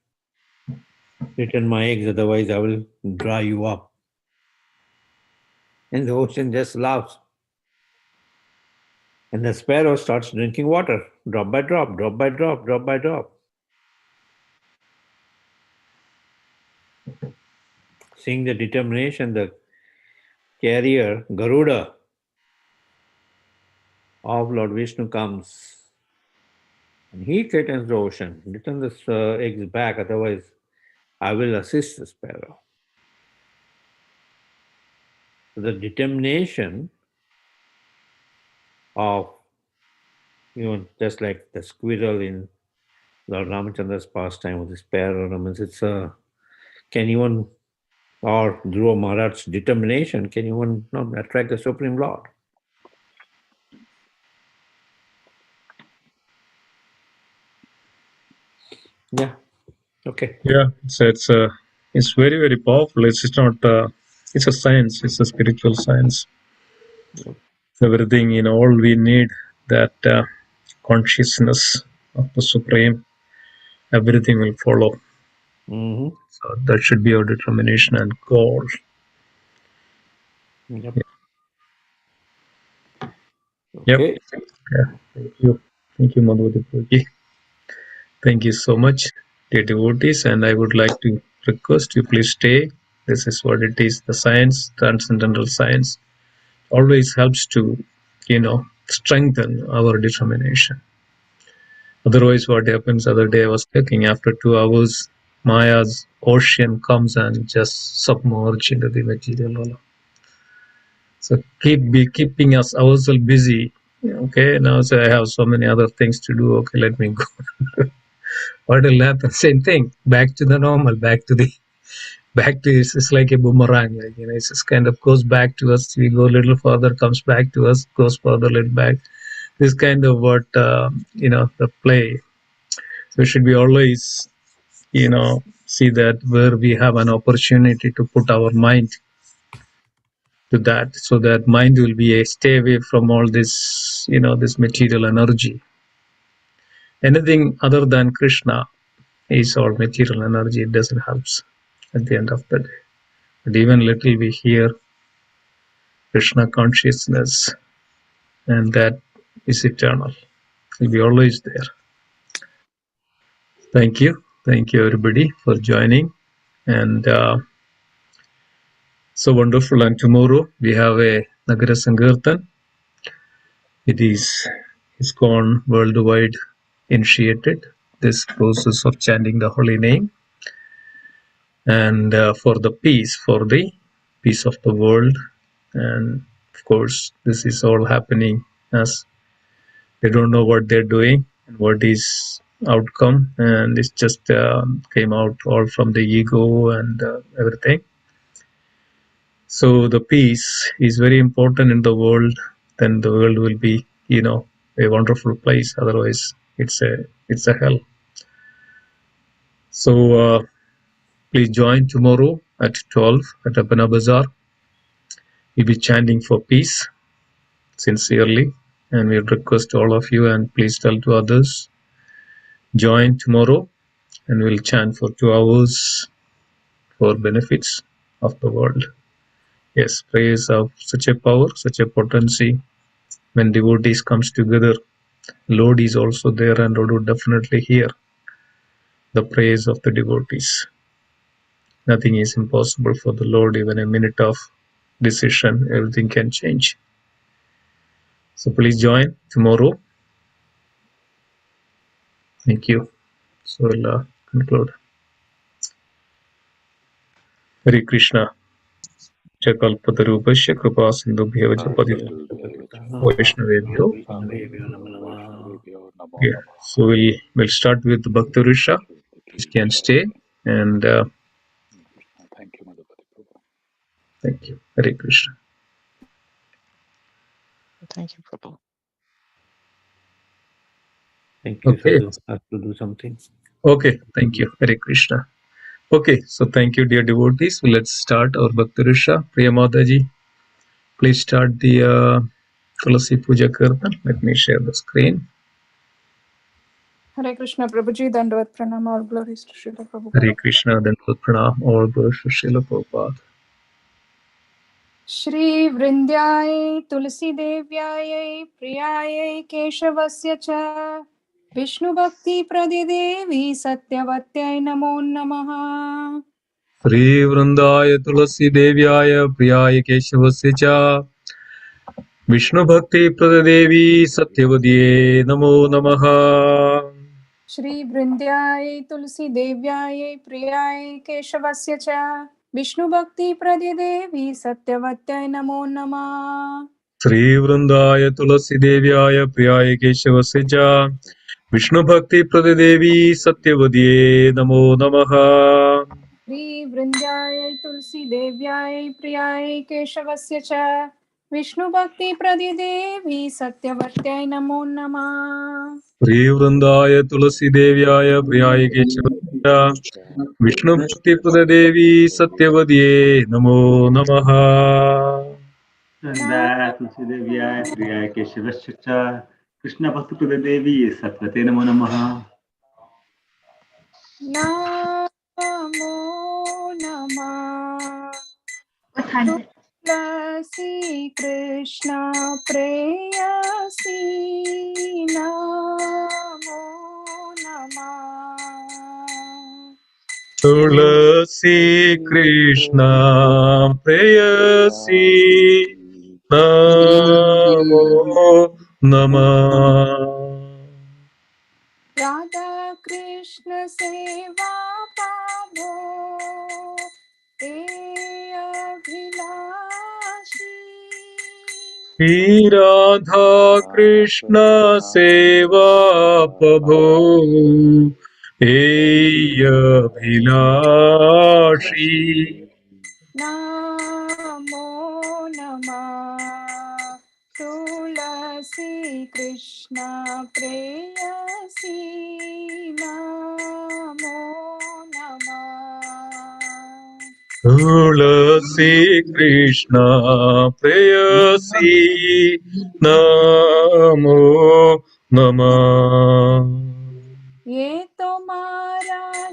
Return my eggs, otherwise I will dry you up. And the ocean just laughs. And the sparrow starts drinking water, drop by drop, drop by drop, drop by drop. Seeing the determination, the carrier, Garuda, of Lord Vishnu comes. And he threatens the ocean, return the eggs back, otherwise I will assist the sparrow. So the determination of, just like the squirrel in Lord Ramachandra's pastime with the sparrow, it's can even, or Dhruva Maharaj's determination, can even attract the Supreme Lord. Yeah. Okay. Yeah. It's very, very powerful. It's not. It's a science. It's a spiritual science. Yep. Everything, all we need that consciousness of the Supreme. Everything will follow. Mm-hmm. So that should be our determination and goal. Yep. Yeah. Okay. Yeah. Thank you, Madhupathi. Thank you so much, dear devotees. And I would like to request you please stay. This is what it is. The science, transcendental science, always helps to, strengthen our determination. Otherwise, what happens? Other day I was checking, after 2 hours, Maya's ocean comes and just submerge into the material world. So keeping ourselves busy. Okay, now so I have so many other things to do. Okay, let me go. What will happen? Same thing. Back to the normal. Back to it's like a boomerang. Like, it just kind of goes back to us. We go a little further, comes back to us, goes further, a little back. This kind of what the play. So we should be always, see that where we have an opportunity to put our mind to that, so that mind will be stay away from all this, this material energy. Anything other than Krishna is all material energy. It doesn't help at the end of the day. But even little we hear Krishna consciousness, and that is eternal. It will be always there. Thank you everybody for joining, and so wonderful. And tomorrow we have a Nagara Sankirtan. It is ISKCON worldwide initiated this process of chanting the holy name, and for the peace of the world. And of course, this is all happening as they don't know what they're doing and what is outcome, and it's just came out all from the ego and everything. So the peace is very important in the world. Then the world will be, a wonderful place. Otherwise, it's a hell. So please join tomorrow at 12 at Abhana Bazaar. We'll be chanting for peace sincerely, and we'll request all of you, and please tell to others, join tomorrow, and we'll chant for 2 hours for benefits of the world. Yes, praise of such a power, such a potency. When devotees comes together, Lord is also there, and Lord would definitely hear the praise of the devotees. Nothing is impossible for the Lord. Even a minute of decision, everything can change. So please join tomorrow. Thank you. So we'll conclude. Hare Krishna. Chakalpatarupasya kripa sindhubhyo च पतितं वैष्णवेभ्यो. Yeah. So we'll start with the Bhakti Risha. Please can stay, and Thank you, Madhupati Prabhu. thank you. Hare Krishna. Thank you, Prabhu. Thank you, Okay. Sadhu. I have to do something. Okay. Thank you. Hare Krishna. Okay. So thank you, dear devotees. Let's start our Bhakti Risha. Priya Mataji, please start the Tulasi Puja Kirtan. Let me share the screen. Hare Krishna, Prabhuji, Dandavat Pranam, all glories to Srila Prabhupada. Hare Krishna. Then Pranam. All glories to Srila Prabhupada. Shri Vrindyai Tulsi Devyai Priyai Keshavasya Cha Vishnu Bhakti Pradidevi Satyavatyai Namo Namaha. Shri Vrindaya Tulasi Devyaya Priyaya Keshavasya Cha Vishnu Bhakti Pradadevi Satyavadye Namo Namaha. Shri Vrindyai Tulsi Devyai Priyai Keshavasya Cha Vishnu Bhakti Pradidevi Satyavatyai Namo Namaha. Shri Vrindaya Tulasi Devyaya Priyaya Keshavasya Cha Vishnu Bhakti Pradadevi Satyavadye Namo Namaha. Shri Vrindyai Tulsi Devyai Priyai Keshavasya Cha Vishnu Bhakti Pradidevi Satyavatyai Namo Namah. Shri Vrindaya Tulasi Devyaya Priyaya Keshavasya Cha Vishnu Bhakti Pradadevi Satyavadye Namo Namaha. Nanda Tulsi Devyaya Priyaya Keshavasya Krishna Bhakti Prada Devi Satvate Namo Namaha. Namo Namah. Tulsi Krishna Preyasi Namo Namah. Tulasi Krishna Preyasi Namo Namah. Radha Krishna Seva Pavo Te Abhilashi. Shri Radha Krishna Seva Prabhu Abhilashi. Namo Namah Tulasi Krishna Preyasi Namo Namah. Tulasi Krishna Preyasi Namo Namah. Ye tomara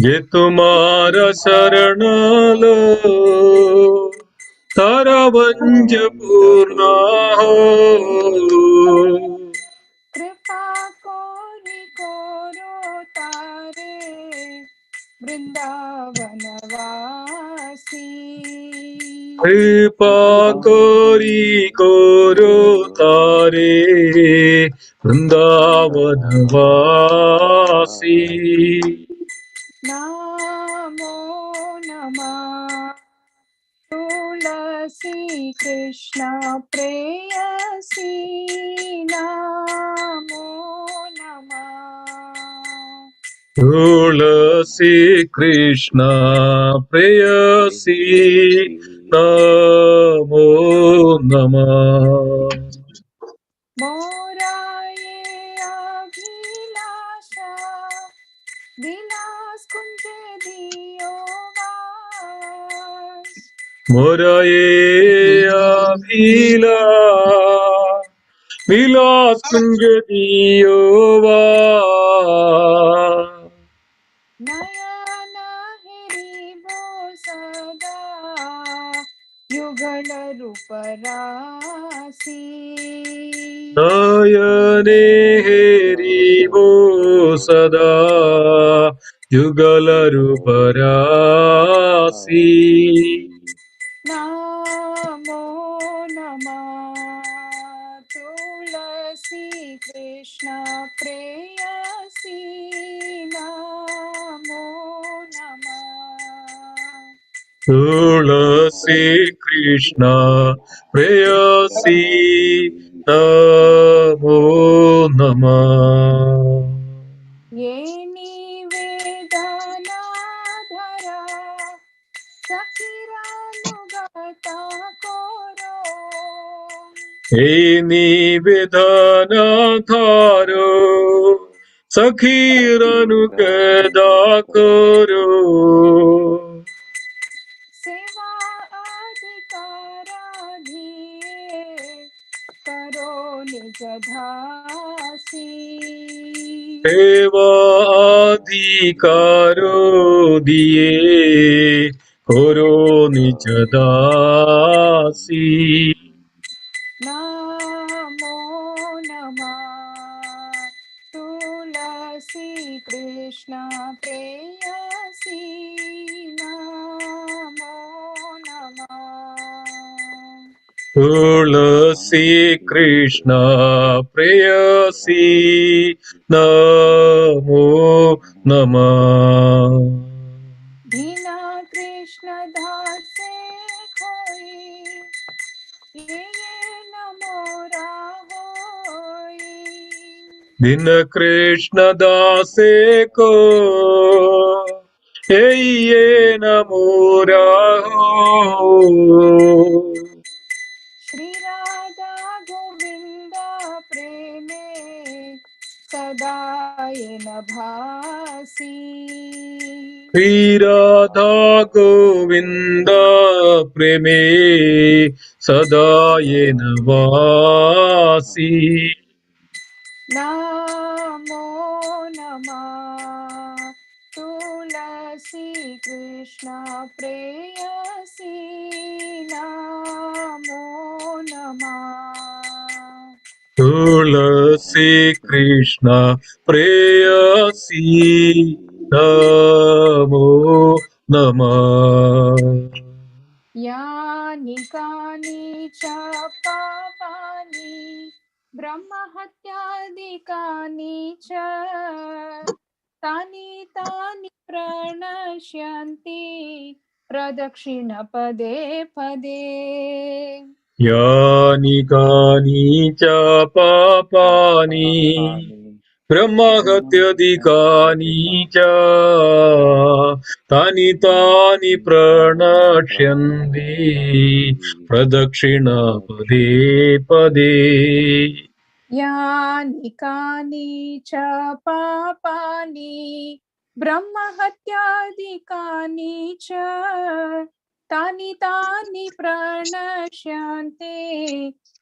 ये तुम्हारा शरणलो तारा वंज पूर्ण हो कृपा कोरो तारे वृंदावन वासी कृपा कोरी कोरो तारे वृंदावनवासी नमो नमः तुलसी कृष्ण प्रेयसी नमो नमः तुलसी कृष्ण प्रेयसी नमो नमः मोराये अभिलाषा विलास कुंज दियो वास मोरा ये विलास कुंज दियो नयन हिरिबो सदा युगल रूप रासी नयने हेरिबो सदा युगल रूपरासी नमो नमः तुलसी कृष्ण प्रेयसी नमो नमः तुलसी कृष्ण प्रेयसी नमो नमः ये निवेदना धरा सखीरानुगता कोरो हे निवेदन थारो सखीरनुगदा करो सेवा अधिकारा दिए करो निज धासी सेवाधिकारो दिए करो निज दासी नमो नमः तुलसी कृष्ण प्रेयसी नमो नमः तुलसी कृष्ण प्रेयसी नमो नमः दीना कृष्ण दासे खोई ये नमो राहोई दिन कृष्ण दासे को ये नमोरा हो श्री राधा गोविंद प्रेमे सदा ये न भासी श्री राधा गोविंद प्रेमे सदा ये नवासी नमो नमः तुलसी कृष्ण प्रेयसी नमो नमः तुलसी कृष्ण प्रेयसी नमो नमः यानि कानि च पापानि ब्रह्महत्यादिकानि च तानि प्रणश्यन्ति प्रदक्षिणपदे पदे यानि कानि च पापानि ब्रह्महत्यादिकानि च तानि प्रणश्यन्ति प्रदक्षिणपदे पदे यानि कानि च पापानि ब्रह्महत्यादिकानि च तानि प्रणश्यन्ते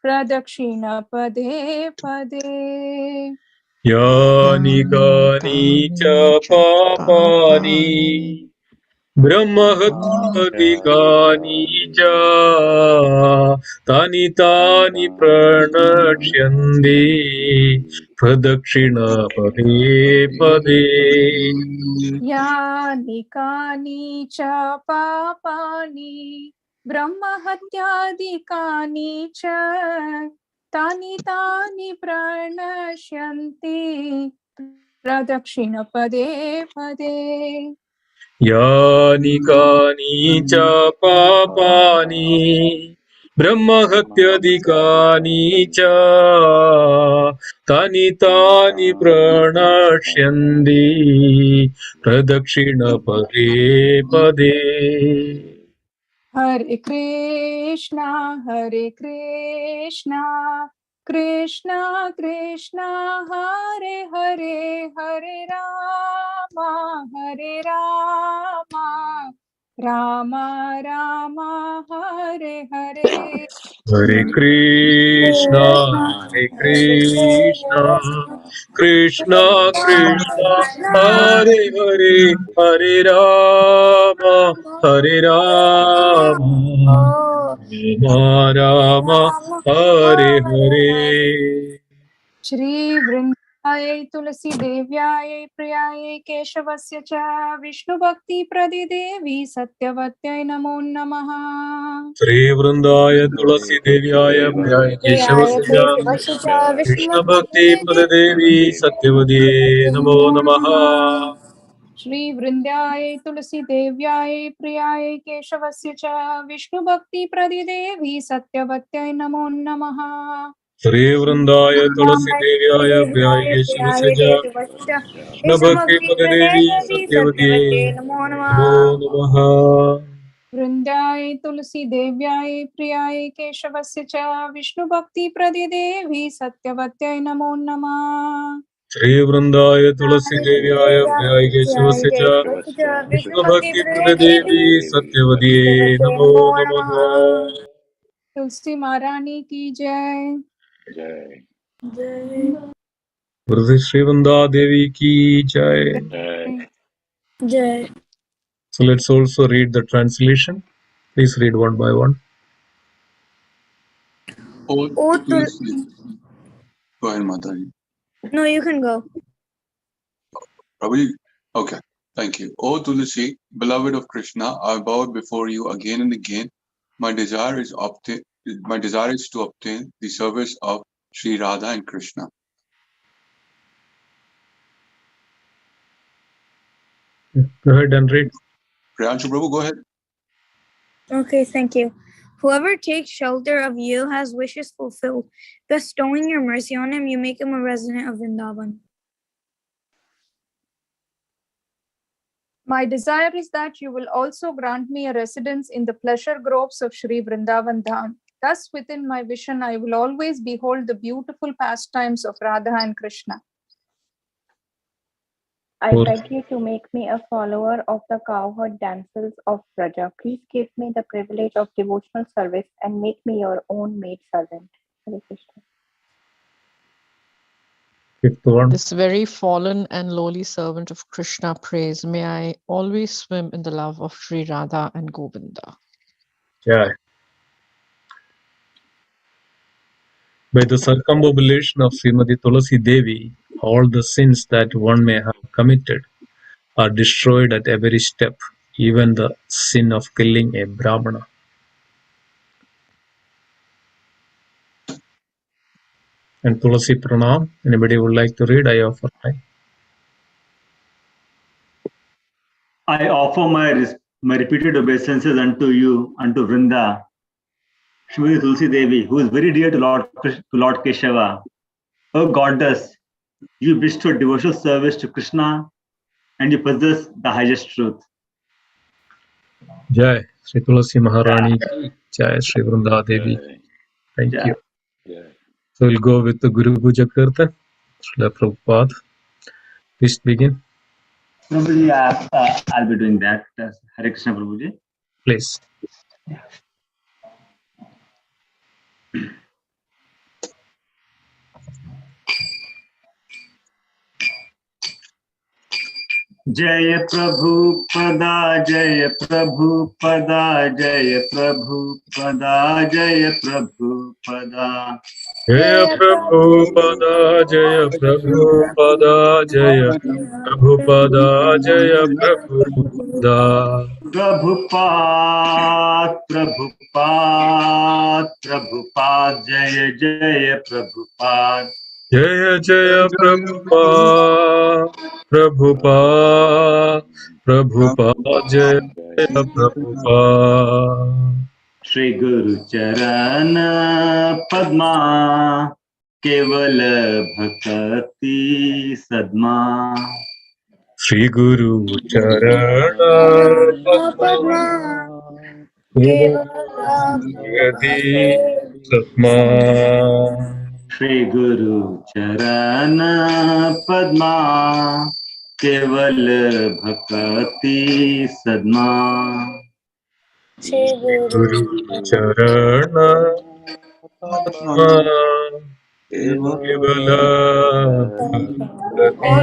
प्रदक्षिणपदे पदे यानि कानि च पापानि ब्रह्महत्यादिकानि च तानि तानि प्रणश्यन्ति प्रदक्षिणपदे पदे यानि कानि च पापानि ब्रह्महत्यादिकानि च तानि तानि प्रणश्यन्ति प्रदक्षिणपदे पदे यानि कानि च पापानि ब्रह्महत्यादिकानि च तानि तानि प्रणश्यन्ति प्रदक्षिणपदे पदे Hare Krishna, Hare Krishna, Krishna Krishna, Hare Hare, Hare Rama, Hare Rama, Rama Rama, Hare Hare. Hare Krishna, Hare Krishna, Krishna Krishna, Hare Hare, Hare Rama, Hare Rama, Rama Rama, Hare Hare. Shri Vrindaye Tulsi Devyaye Priyaye Keshavasya cha Vishnu Bhakti Pradidevi Satyavatyai Namo Namaha. Shri Vrindaya Tulasi Devyaya Priyaya Priyaye Keshavasya Keshavasya cha Vishnu Krishna Bhakti Bhakti Padadevi Satyavadi Namo Namaha. Shri Vrindaye Tulsi Devyaye Priyaye Keshavasya cha Vishnu Bhakti Pradidevi Satyavatyai Namo Namaha. Shri Vrindaya Tulasi Devyaya Priyaya Keshavasya Krishna Bhakti Padadevi Satyavadi Namo Namaha. Vrindaye Tulsi Devyaye Priyaye Keshavasya cha Vishnu Bhakti Pradidevi Satyavatyai Namo Namah. Shri Vrindaya Tulasi Devyaya Priyaya Keshavasya Krishna Bhakti Padadevi Satyavadi Namo Namaha. Tulsi Maharani ki jai. Jai. Gurudev Shri Vrunda Devi ki jai. Jai. Jai. So let's also read the translation. Please read one by one. Oh, Tulsi. Go ahead, Mataji. No, you can go. Prabhuji? Okay, thank you. O Tulsi, beloved of Krishna, I bow before you again and again. My desire is to obtain the service of Sri Radha and Krishna. Go ahead and read. Priyanshu Prabhu, go ahead. Okay, thank you. Whoever takes shelter of you has wishes fulfilled. Bestowing your mercy on him, you make him a resident of Vrindavan. My desire is that you will also grant me a residence in the pleasure groves of Shri Vrindavan Dham. Thus, within my vision, I will always behold the beautiful pastimes of Radha and Krishna. I beg you to make me a follower of the cowherd damsels of Braja. Please give me the privilege of devotional service and make me your own maid servant. Hare Krishna. Fifth one. This very fallen and lowly servant of Krishna prays, may I always swim in the love of Sri Radha and Govinda. Jai. By the circumambulation of Srimati Tulasi Devi, all the sins that one may have committed are destroyed at every step, even the sin of killing a Brahmana. And Tulasi Pranam, anybody would like to read? I offer I offer my repeated obeisances unto you, unto Vrinda, Shrimati Tulsi Devi, who is very dear to Lord Keshava. O goddess, you bestow devotional service to Krishna and you possess the highest truth. Jai. Sri Tulasi Maharani ki Jai. Sri Vrunda Devi. Thank Jai. you. So we'll go with the Guru Puja Kirtan. Srila Prabhupada. Please begin. Prabhuji, I'll be doing that. Hare Krishna Prabhuji. Please. जय प्रभुपदा जय प्रभुपदा जय प्रभुपदा जय प्रभुपदा जय प्रभुपदा जय प्रभुपदा जय प्रभुपदा जय प्रभुपदा प्रभुपाद प्रभुपाद प्रभुपाद जय जय प्रभुपाद जय जय प्रभुपाद प्रभुपाद प्रभुपाद जय जय प्रभुपाद श्री गुरु चरण पद्मा केवल भक्ति सद्मा श्री गुरु चरण पद्मा यदि सत्मा श्री गुरु चरण पद्मा केवल भक्ति सद्मा श्री गुरु चरण पद्मा केवल भक्ति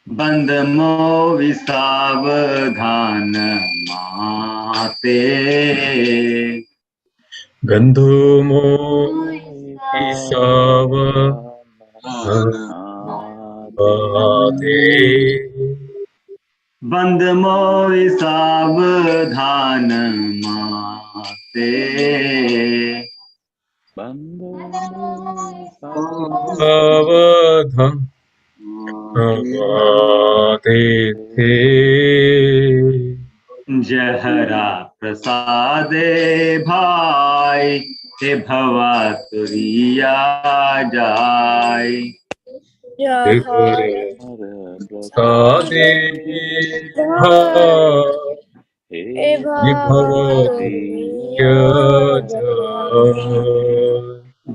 बंद मोहि सावधान माते गंधो मोहि सावधाते बंद मोहि सावधान माते सावधाते थे जहरा प्रसादे भाई हे भवा तुरिया जाय सादे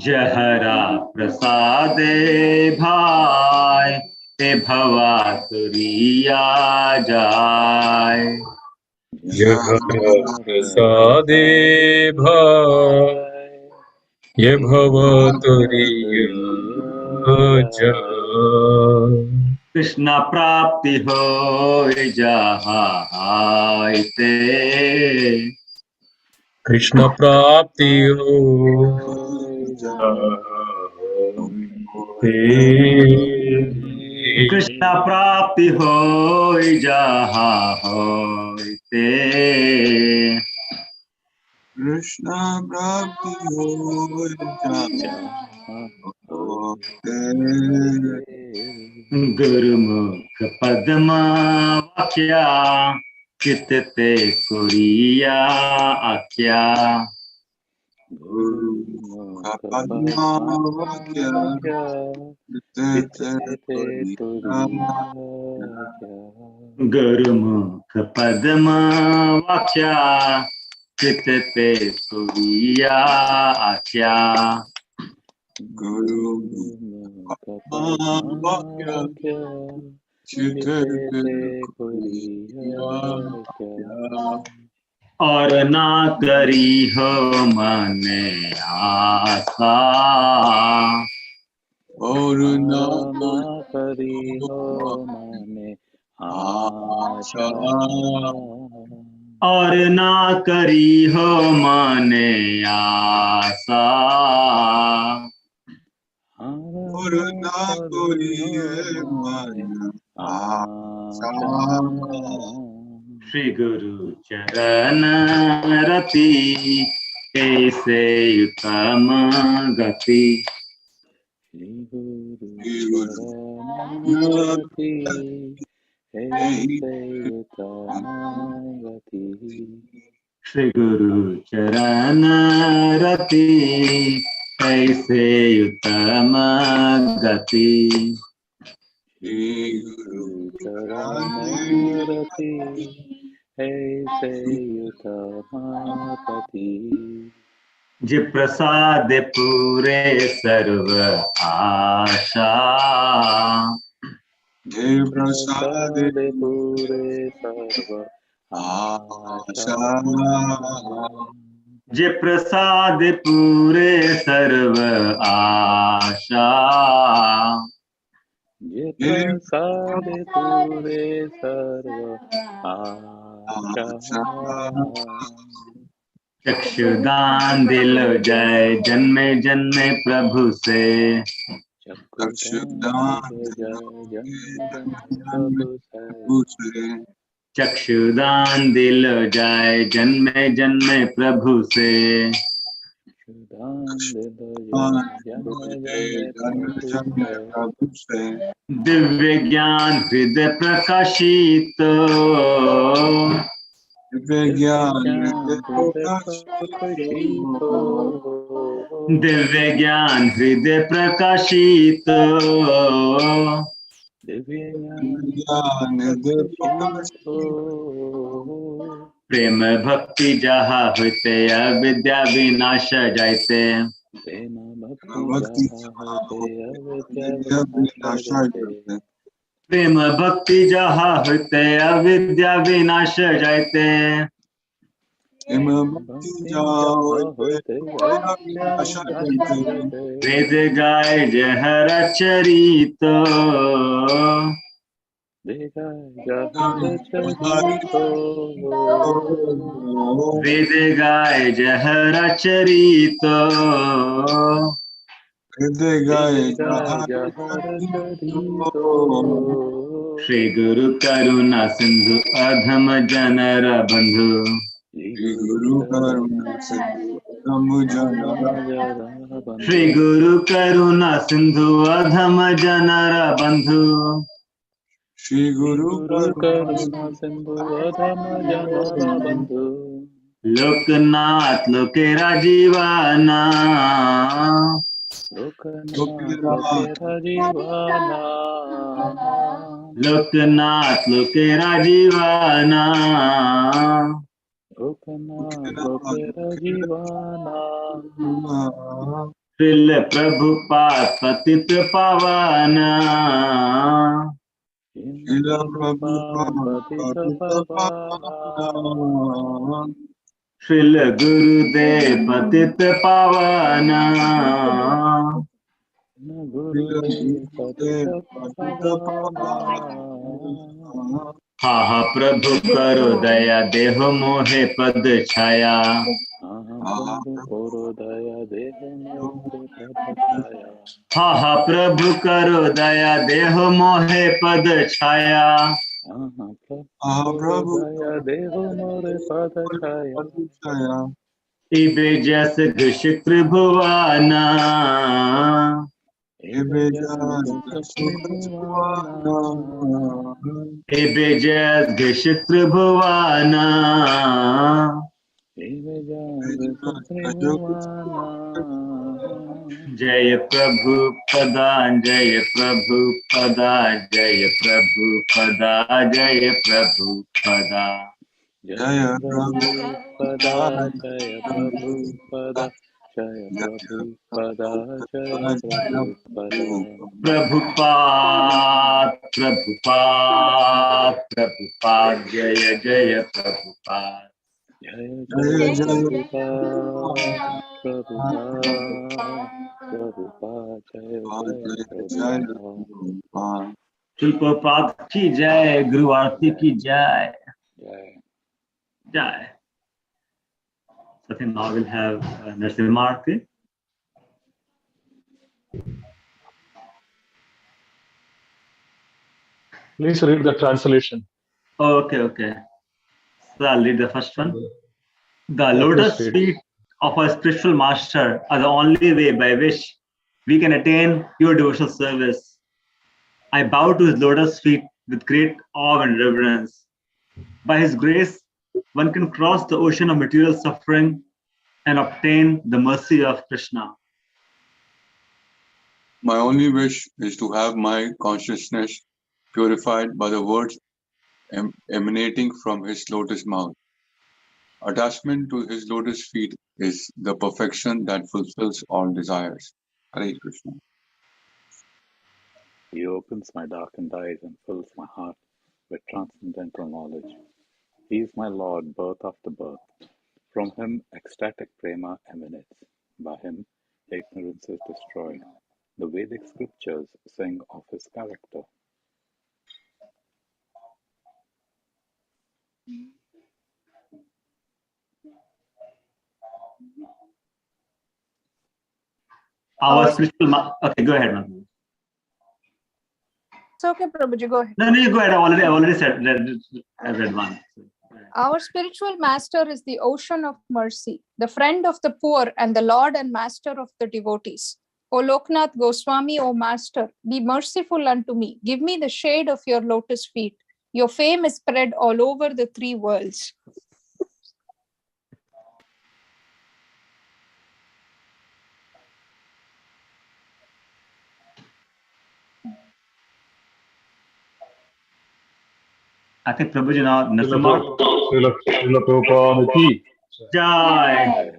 जहरा प्रसादे भाई हे भवा तुरिया जाय प्रसादे भाई ये भवतुरिय कृष्ण प्राप्ति हो जहाते कृष्ण प्राप्ति हो कृष्ण प्राप्ति हो जहाते कृष्ण प्राप्ति हो गुरुमुख पद्मा वाक्या चित ते कुरिया आख्या गुरुमुख पद्मा वाक्या चित ते कुरिया आख्या गुरु और ना करी हो मने आशा और ना और ना करी हो मने आशा और ना कोई मन आशा श्री गुरु चरण रति ऐसे उत्तम गति श्री गुरु चरण रति ऐसे उत्तम गति जी प्रसाद पूरे सर्व आशा जय प्रसाद आशा जी प्रसाद पूरे सर्व आशा ये प्रसादे पूरे सर्व आशा। चक्षुदान दिल जय जन्मे जन्मे प्रभु से। चक्षुदान दिल जय जन्मे जन्मे प्रभु से। चक्षुदान दिल जाय जन्मे जन्मे प्रभु से। दिव्य ज्ञान हृदय प्रकाशित। दिव्य ज्ञान दिव्य ज्ञान हृदय प्रकाशित। दिव्य ज्ञान हृदय प्रकाशित। प्रेम भक्ति जहाँ होते अविद्या विनाश जाते। प्रेम भक्ति जहाँ होते अविद्या विनाश जाते। प्रेम भक्ति जहाँ होते अविद्या विनाश जाते। प्रेम भक्ति जहाँ होते अविद्या विनाश जाते। वेद गाय जहर चरित। वेद गाय जहर चरित। वेद गाय जहर चरित। श्री गुरु करुणा सिंधु अधम जनर बंधु। श्री गुरु करुणा सिंधु अधम जनर बंधु। श्री गुरु करुणा सिंधु अधम जनर बंधु। श्री गुरु करुणा सिंधु अधम जनर बंधु। लोकनाथ लोकेरा जीवाना। लोकनाथ लोकेरा जीवाना। लोकनाथ लोकेरा जीवाना। लोकनाथ लोकेरा जीवाना। श्रील प्रभुपाद पतित पावना। श्रील प्रभुपाद पतित पावना। श्रील गुरुदेव पतित पावना। गुरुदेव पतित पावना। हा प्रभु करो दया देह मोहे पद छाया। प्रभु करो दया देह मोहे पद छाया। हा प्रभु करो दया देह मोहे पद छाया। प्रभु दया देह मोरे पद छाया। इबे जस घृष त्रिभुवाना। इबे जस घृष त्रिभुवाना। जय प्रभु पदा जय प्रभु पदा जय प्रभु पदा जय प्रभु पदा। जय प्रभु पदा जय प्रभु पदा जय प्रभु पदा जय प्रभु पदा। प्रभुपाद प्रभुपाद प्रभुपाद जय जय प्रभुपाद। जय जय प्रभुपाद प्रभुपाद प्रभुपाद जय जय प्रभुपाद। शिल्पपाद की जय। गुरु आरती की जय। जय जय। So I think now we'll have Narasimha Arti. Please read the translation. Okay. So I'll read the first one. The lotus feet of our spiritual master are the only way by which we can attain pure devotional service. I bow to his lotus feet with great awe and reverence. By his grace, one can cross the ocean of material suffering and obtain the mercy of Krishna. My only wish is to have my consciousness purified by the words emanating from his lotus mouth. Attachment to his lotus feet is the perfection that fulfills all desires. Hare Krishna. He opens my darkened eyes and fills my heart with transcendental knowledge. He is my Lord, birth after birth. From him, ecstatic prema emanates. By him, ignorance is destroyed. the Vedic scriptures sing of his character. Our spiritual okay, go ahead, Madhu. It's okay, Prabhuji, go ahead. No, you go ahead. I already said. I read one. Our spiritual master is the ocean of mercy, the friend of the poor and the lord and master of the devotees. O Loknath Goswami, O master, be merciful unto me. Give me the shade of your lotus feet. Your fame is spread all over the three worlds. I think Prabhuji now. Srila Prabhupada ki Jai.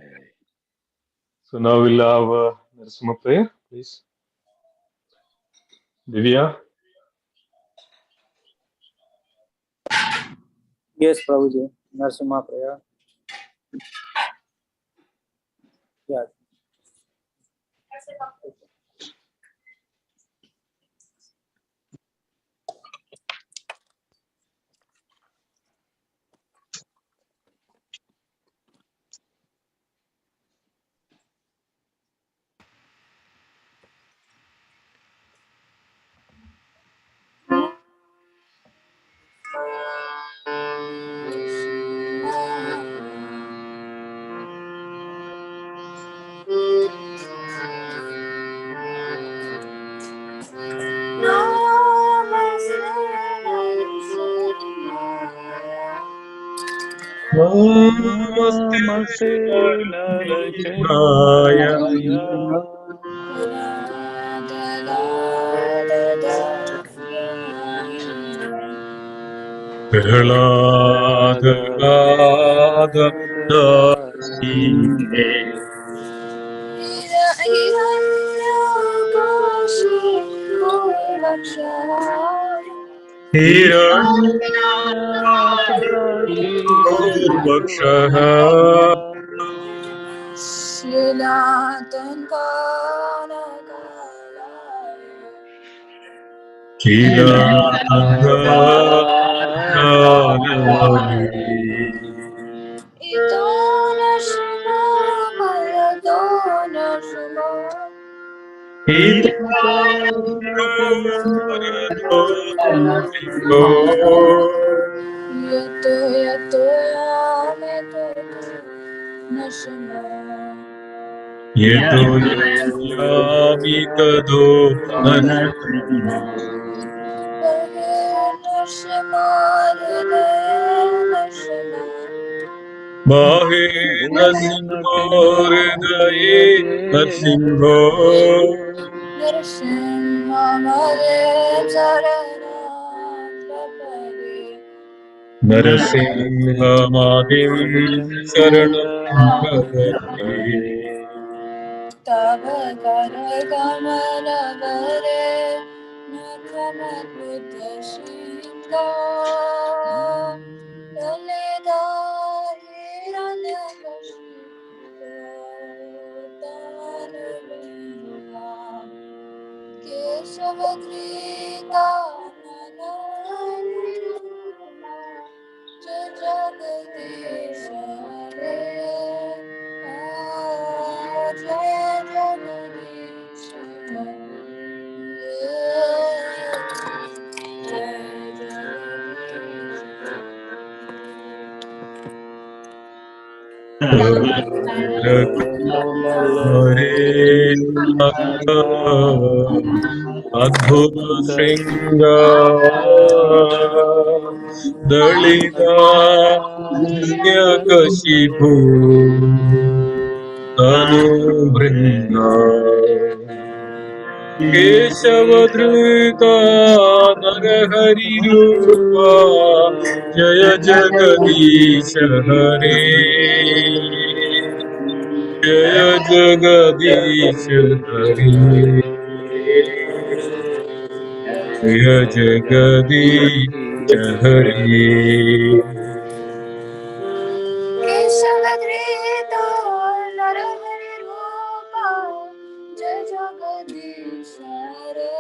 So now we'll have Narasimha prayer, please. Divya. Yes, Prabhuji. Narasimha prayer. Yeah. Namaste Narayana Prahlada Gada Dasine Hiranyakashipurbakshah Yeto yami tado Mahe Nasimhoridaye Narsingho Narasimhamadin Sharanam Prapadye Hare Adbhut Shringa Dalita Nyakashipu Tanu Bringa Keshavadruta Narahari Rupa Jaya Jagadisha Hare Jaya Jagadisha Hare Jaya Jagadisha Hare Jai Jagadish Hare,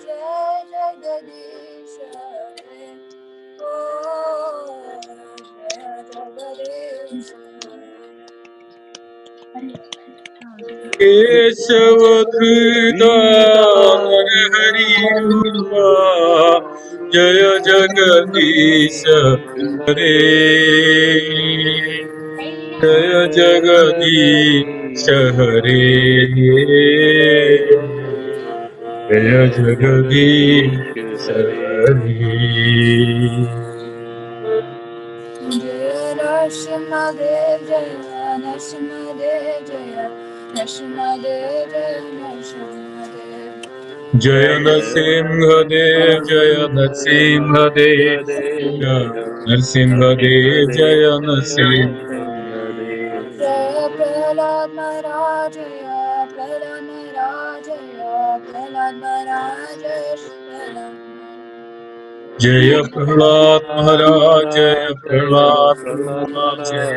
Jai Jagadish Hare, Oh, Jai Jagadish Hare. केशवधृता Narhari रूपा जय जगदीश हरे जय जगदीश हरे जय जगदीश हरे Jaya Narasimhadev Jaya Narasimhadev Jaya Narasimhadev Jaya Narasimhadev जय नरसिंहदेव जय नरसिंहदेव जय नरसिंहदेव जय Narasimhadeva Jaya Prahlad Maharaj Jaya Prahlad Maharaj Jaya Prahlad Maharaj Jaya Prahlad जय प्रहलाद महाराज जय प्रहलाद महाराज जय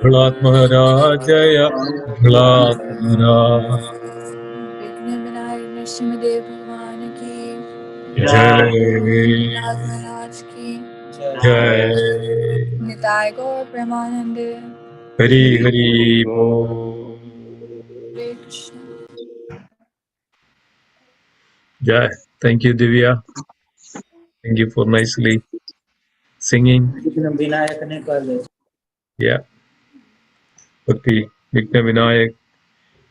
प्रहलाद महाराज जय प्रहलाद महाराज Vighna Vinayak Narasimhadev Bhagwan ki जय Prahlad Maharaj ki जय Nitai Gaur Premanande Hari Hari बोल Hare Krishna. जय thank you Divya thank you for nicely singing Vinayak ने कर दे yeah भक्ति विघ्न विनायक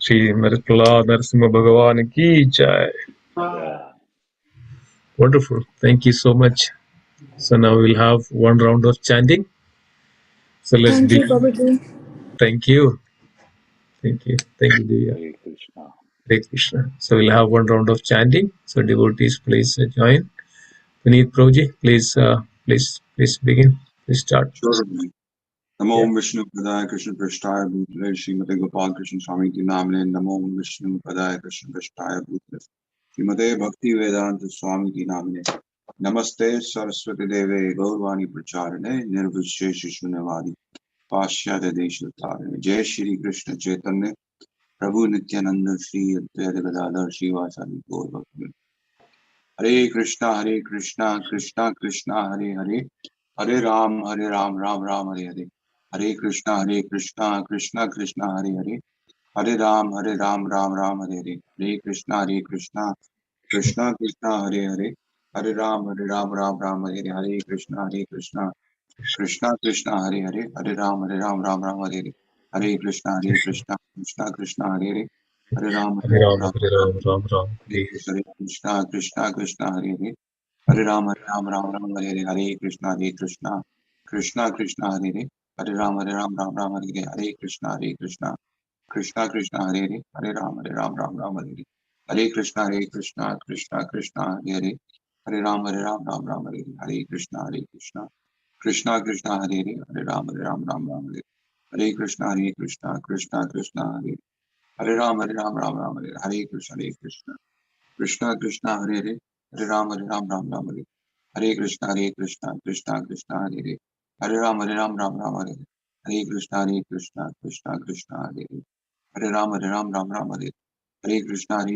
श्री प्रहलाद नरसिंह भगवान की जय wonderful thank you so much so now we'll have one round of chanting so let's Thank you, begin Babaji. thank you Divya Hare Krishna. Hare Krishna so we'll have one round of chanting so devotees please join Puneet Prabhuji please begin please start Sure. Namo Vishnu Padaya Krishna Prasthaya Bhutale Srimate Gopal Krishna Swami Ti Namne Namo Vishnu Padaya Krishna Prasthaya Bhutale Srimate Bhakti Vedanta Swami Ti Namne Namaste Saraswati Deve Gaurvani Pracharane Nirvishesha Shunyavadi Pashyada Deshatarane Jai Shri Krishna Chaitanya Prabhu Nityananda Shri Advaita Gadadhar Shivasadi Gaur Bhakti Hare Krishna Krishna Krishna Hare Hare Hare Ram Ram Ram Hare Hare Hare Krishna Krishna Krishna Hare Hare Hare Ram Ram Ram Hare Hare Hare Krishna Krishna Krishna Hare Hare Hare Ram Ram Ram Hare Hare Hare Krishna Krishna Krishna Hare Hare Hare Ram Ram Hare Hare Hare Krishna Krishna Krishna Hare Hare Hare Ram Hare Ram Ram Hare Ram Ram Ram Hare Hare Krishna Krishna Hare Hare Hare Ram Ram Hare Hare Hare Krishna Krishna Krishna Hare Hare Hare Ram Ram Hare Hare Hare Krishna Krishna Krishna Hare Hare Hare Ram Ram Hare Hare Hare Krishna Krishna Krishna Hare Hare Hare Ram Ram Hare Hare Hare Krishna Krishna Krishna Hare Hare Hare Ram Ram Hare Hare Hare Krishna Krishna Krishna Hare Hare Ram Ram Hare Hare Hare Krishna Krishna Krishna Hare Hare Hare Ram Ram Hare Hare Krishna Krishna Krishna Hare Hare Hare Ram Ram Hare Hare Krishna Krishna Krishna Hare Hare Hare Ram Ram Hare Hare Krishna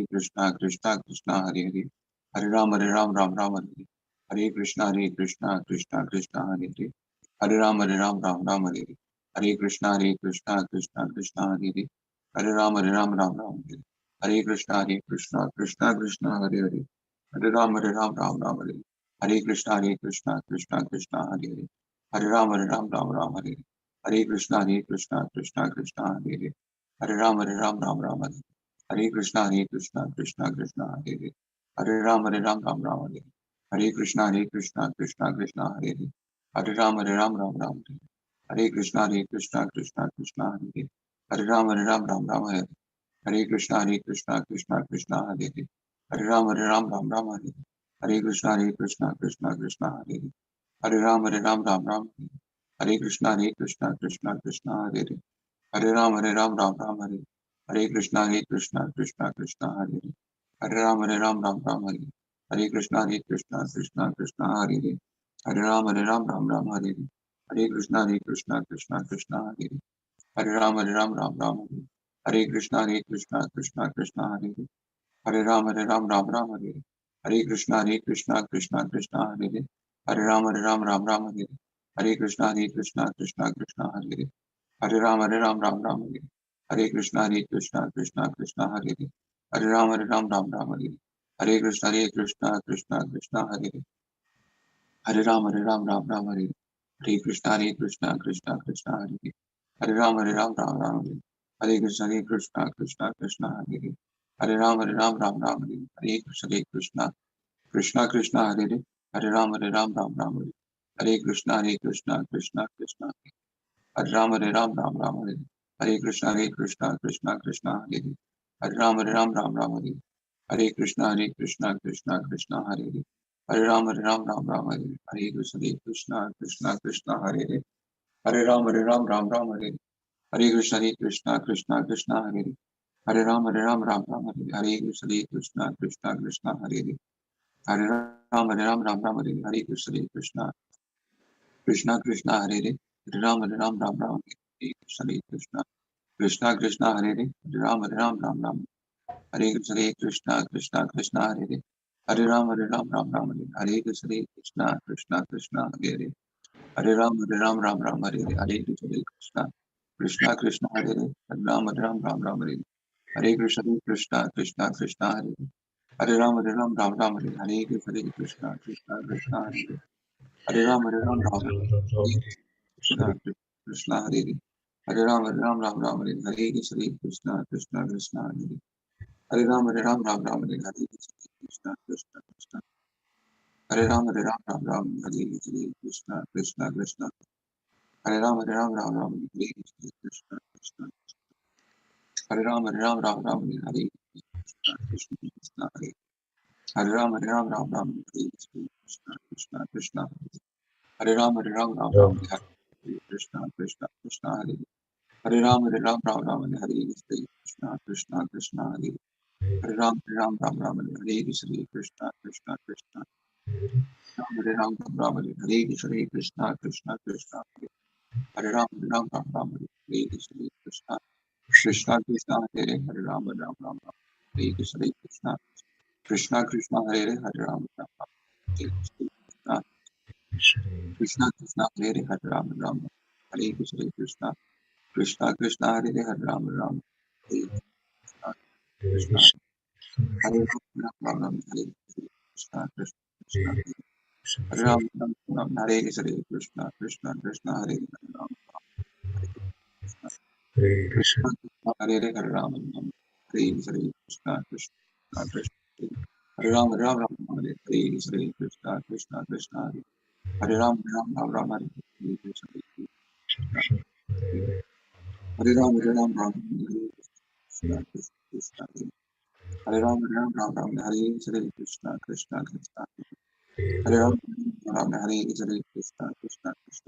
Krishna Krishna Hare Hare Hare Ram Ram Hare Hare Krishna Krishna Krishna Hare Hare Hare Ram Ram Hare Hare Krishna Krishna Krishna Hare Hare Hare Ram Ram Hare Hare Krishna Krishna Krishna Hare Hare Hare Ram Ram Hare Hare Krishna Krishna Krishna Hare Hare Hare Ram Ram Hare Hare Krishna Krishna Krishna Hare Hare Hare Ram Ram Hare Hare Krishna Krishna Krishna Hare Hare Hare Ram Ram Hare Hare Krishna Krishna Krishna Hare Hare Hare Ram Ram Hare Hare Krishna Krishna Krishna Hare Hare Hare Ram Ram Hare Hare Krishna Krishna Krishna Hare Hare Hare Ram Ram Hare Hare Krishna Krishna Krishna Hare Hare Hare Ram Ram Hare Hare Krishna Krishna Krishna Hare Hare Hare Ram Ram Hare Hare Krishna Krishna Krishna Hare Hare Hare Ram Ram Hare Hare Krishna Krishna Krishna Hare Hare Hare Ram Ram Hare Hare Krishna Krishna Krishna Hare Hare Hare Ram Hare Hare Krishna, Krishna Krishna, Hare Hare. Hare Ram, Ram Ram, Hare Hare. Hare Krishna, Krishna Krishna, Hare Hare. Hare Ram, Ram Hare Hare. Hare Krishna, Krishna Krishna, Hare Hare. Hare Ram, Ram Hare Hare. Hare Krishna, Krishna Hare Hare. Hare Ram, Ram Hare Hare. Hare Krishna, Krishna Hare Hare. Hare Ram, Ram Hare Hare. Hare Krishna, Krishna Hare Hare. Hare Ram, Ram Hare Hare. Hare Krishna, Krishna Hare Hare. Hare Ram, Ram Hare Hare. Hare Krishna, Krishna Hare Hare. Hare Ram, Ram Hare. Hare Krishna, Krishna Hare. Hare Ram, Ram Hare Hare. Hare Krishna, Krishna Hare Hare. Hare Ram, Ram Hare Hare. Hare Krishna, Krishna Hare Hare. Hare Ram, Ram Hare Hare. Hare Krishna, Krishna Hare Hare. Hare Ram, Ram Hare Hare. Hare Krishna, Krishna Hare Hare. Hare Ram, Ram Hare Hare. Hare Krishna, Krishna Hare Hare. Hare Ram, Ram Hare Hare. Hare Krishna, Hare Hare. Hare Ram, Ram Hare Hare. Krishna Hare Hare. Hare Ram, Ram. Hare Krishna, Krishna Hare Hare. Hare Ram, Ram Hare. Hare Krishna, Krishna Hare Hare. Hare Ram, Ram Hare Hare. Hare Krishna Hare Hare. Hare Ram, Ram Hare Hare. Hare Krishna, Krishna Hare Hare. Hare Ram, Ram Hare. Hare Krishna, Krishna Hare Hare. Hare Ram, Ram Hare. Krishna, Krishna Hare Hare. Hare Ram, Ram Hare. Hare Krishna, Krishna Hare Hare. Hare Ram, Ram Hare. Hare Krishna, Krishna. Hare Ram, Ram Hare. Hare Krishna. Hare Ram, Ram Hare. Krishna, Krishna. Hare Ram, Ram Hare. Krishna, Hare. Hare Ram, Ram Hare. Krishna. Hare Ram, Ram Hare. Krishna, Hare. Hare Ram, Ram Hare. Krishna, Hare. Hare Ram, Ram Hare. Krishna. Hare Ram, Ram Hare. Krishna, Krishna. Hare Ram, Ram Hare. Krishna. Krishna Hare. Hare Ram, Hare. Krishna. Krishna Hare. Hare Ram, Hare. Krishna Hare. Hare Ram, Hare. Krishna. Krishna Hare. Hare Ram, Hare. Krishna. Hare Ram, Hare. Krishna. Krishna. Hare Ram, Hare. Krishna. Krishna Hare. Hare Ram, Krishna. Krishna Hare. Hare Ram, Hare. Krishna. Krishna. Hare Ram, Hare. Krishna. Krishna. Hare Ram, Hare. Krishna. Hare Ram, Hare. Krishna. Hare Ram, Hare. Krishna. Krishna. Hare Ram, Hare. Krishna. Hare Ram, Hare. Krishna. Hare Ram, Hare. Krishna. Hare Ram, Hare. Krishna. Hare Ram, Hare. Krishna. Hare Ram, Hare. Krishna. Hare Ram, Hare Ram, Krishna. Hare Krishna, Krishna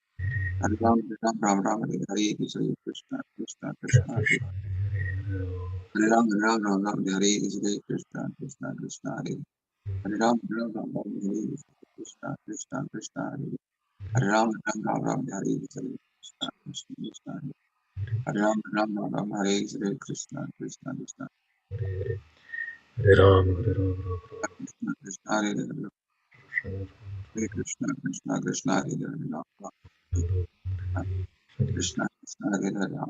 Hare Ram, Krishna Hare Ram, Hare Hare Krishna, Hare Krishna, Krishna Hare Hare Ram, Hare Krishna Hare. Hare Ram, Ram Hare. Krishna, Krishna Hare. Hare Ram, Ram Hare. Krishna, Krishna Hare. Hare Ram, Ram Hare. Krishna, Krishna. Hare Ram, Ram Hare. Krishna, Hare Krishna. Krishna, Hare Krishna, Hare Ram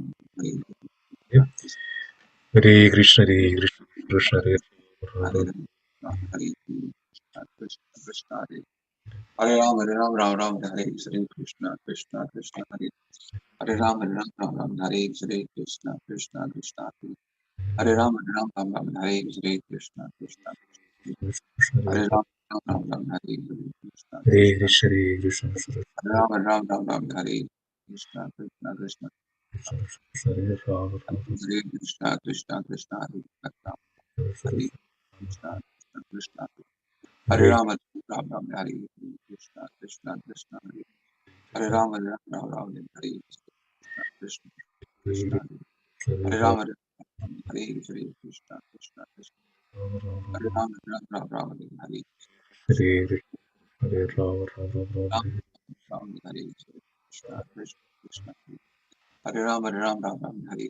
Hare. Krishna, Krishna. Hare Ram, Hare Krishna, Hare Hare Krishna, Krishna. Hare Hare Rama, Ram, Hare Krishna, Krishna, Hare. Hare Rama, Ram, Hare Krishna, Krishna. Hare Rama, Hare Krishna, Krishna. Hare Rama, Ram, Hare Hare Hare Ram, Ram, Hare Ram, Hare Krishna, Krishna. Hare Rama, Ram, Hare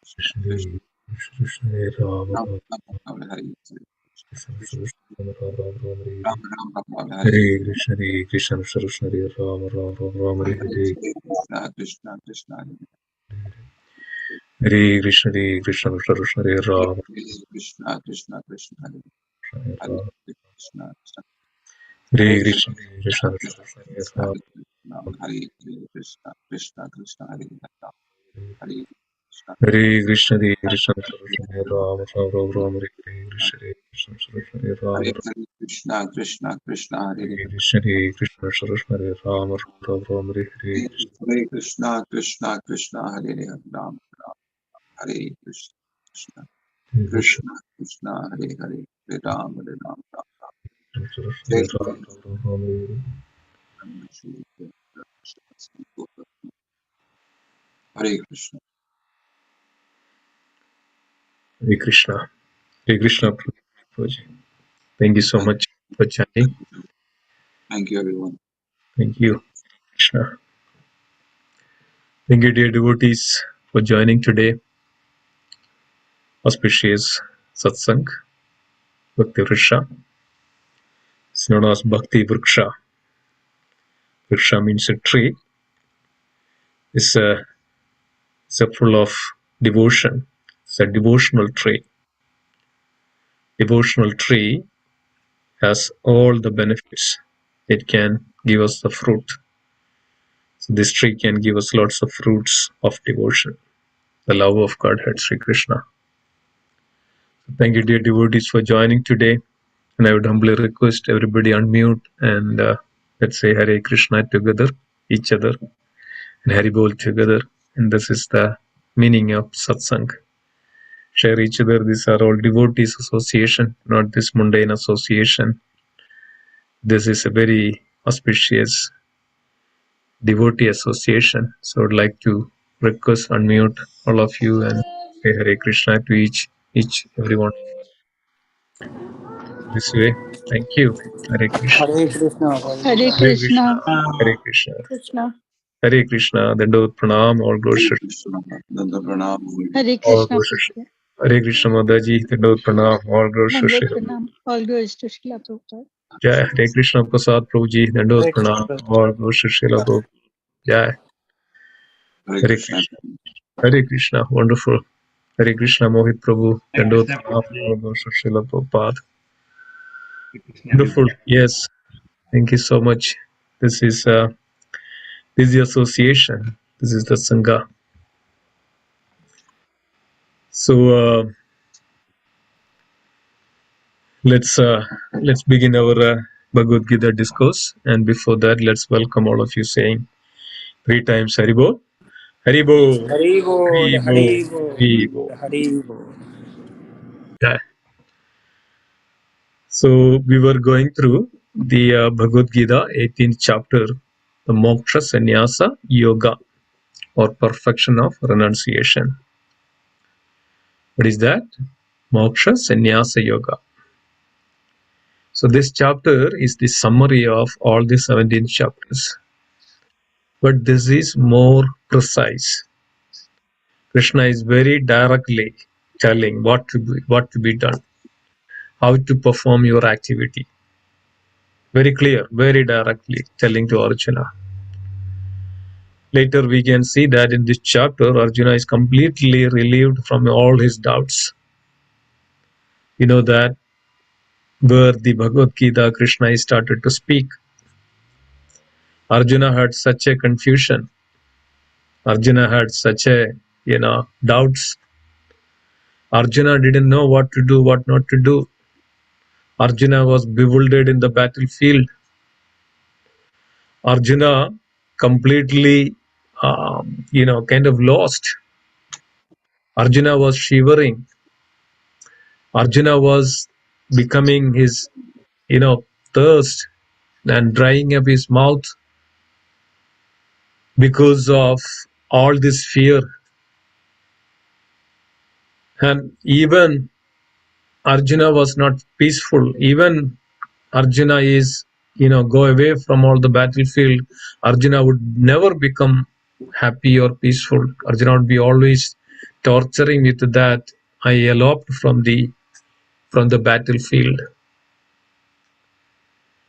Shri Krishna Hare Rama Ram Rama Ram Hare Hare. Krishna Krishna Rama Rama Hare Ram Hare. Ram Hare Hare Hare. Krishna Krishna Hare Rama Rama Rama Hare Hare. Krishna Krishna Krishna Hare Hare Krishna Krishna Hare Rama Krishna Krishna Krishna Hare Hare Hare Rama. Krishna Krishna Hare Krishna Krishna Krishna Hare Krishna Rama. Hare Krishna Krishna Krishna Hare Hare Krishna Hare Krishna Hare Rama Rama Hare Krishna Hare Hare Rama. Krishna Krishna Krishna Hare Hare Krishna Hare Rama Rama Hare Krishna. Hare Krishna Krishna Krishna Hare Ram Hare Krishna Krishna Krishna Hare Hare Hare Ram Ram Hare Hare Krishna. Hare Krishna. Hare Krishna. Prabhuji. Thank you so much for chatting. Thank you, everyone. Thank you, Krishna. Thank you, dear devotees, for joining today. Auspicious satsang, Bhakti Vriksha. It's known as Bhakti Vriksha. Vriksha means a tree. It's a full of devotion. It's a devotional tree. Devotional tree has all the benefits. It can give us the fruit. So this tree can give us lots of fruits of devotion, the love of Godhead, Sri Krishna. Thank you, dear devotees, for joining today. And I would humbly request everybody unmute and let's say Hare Krishna together, each other, and Hari Bol together. And this is the meaning of satsang. Share each other. These are all devotees association, not this mundane association. This is a very auspicious devotee association. So I would like to request unmute all of you and say Hare Krishna to each everyone this way. Thank you. Hare Krishna. Hare Krishna. Hare Hare Krishna. Krishna. Hare Krishna. Krishna. Hare Krishna. Dandavot pranam. All glories Hare to Krishna. Nanda Pranam. Hare all Krishna. glories to Hare Krishna Mataji. Dandavot pranam. All glories to Dandavat Shri pranam. All goes to Srila Prabhupada. Jai. Hare Krishna Prasad Prabhuji. Dandavot Hare Krishna. pranam. All glories to Srila Prabhupada. Jai. Hare Hare Krishna. Krishna. Hare Krishna. Wonderful. Hare Krishna Mohit Prabhu. Dandavot pranam. All glories to Srila Prabhupada. Wonderful. Yes. Thank you so much. This is the association. This is the Sangha. So let's begin our Bhagavad-Gita discourse. And before that, let's welcome all of you saying 3 times Haribo. Haribo. Hari Bol. Haribo. Hari Bol. Haribo. Hari Bol. Yeah. So we were going through the Bhagavad-Gita 18th chapter, the Moksha Sannyasa Yoga, or perfection of renunciation. What is that? Moksha Sannyasa Yoga. So this chapter is the summary of all the 17 chapters. But this is more precise. Krishna is very directly telling what to be done, how to perform your activity. Very clear, very directly telling to Arjuna. Later we can see that in this chapter, Arjuna is completely relieved from all his doubts. You know that where the Bhagavad Gita, Krishna is started to speak. Arjuna had such a confusion. Arjuna had such a, doubts. Arjuna didn't know what to do, what not to do. Arjuna was bewildered in the battlefield. Arjuna completely, kind of lost. Arjuna was shivering. Arjuna was becoming his, thirst and drying up his mouth because of all this fear. And even Arjuna was not peaceful. Even Arjuna is, go away from all the battlefield. Arjuna would never become happy or peaceful. Arjuna would be always torturing me to that, I eloped from the battlefield.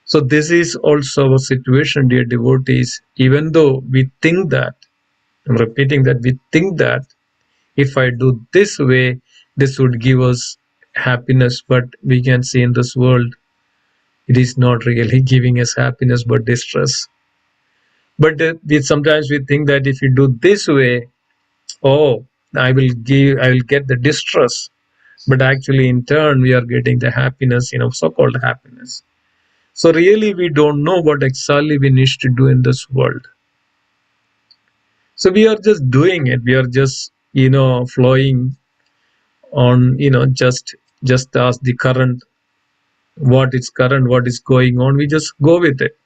So this is also a situation, dear devotees. Even though we think that, I'm repeating that, we think that if I do this way, this would give us happiness, but we can see in this world, it is not really giving us happiness, but distress. But sometimes we think that if you do this way, oh, I will get the distress. But actually, in turn, we are getting the happiness, so-called happiness. So really, we don't know what exactly we need to do in this world. So we are just doing it. We are just, flowing on, just as the current, what is going on. We just go with it.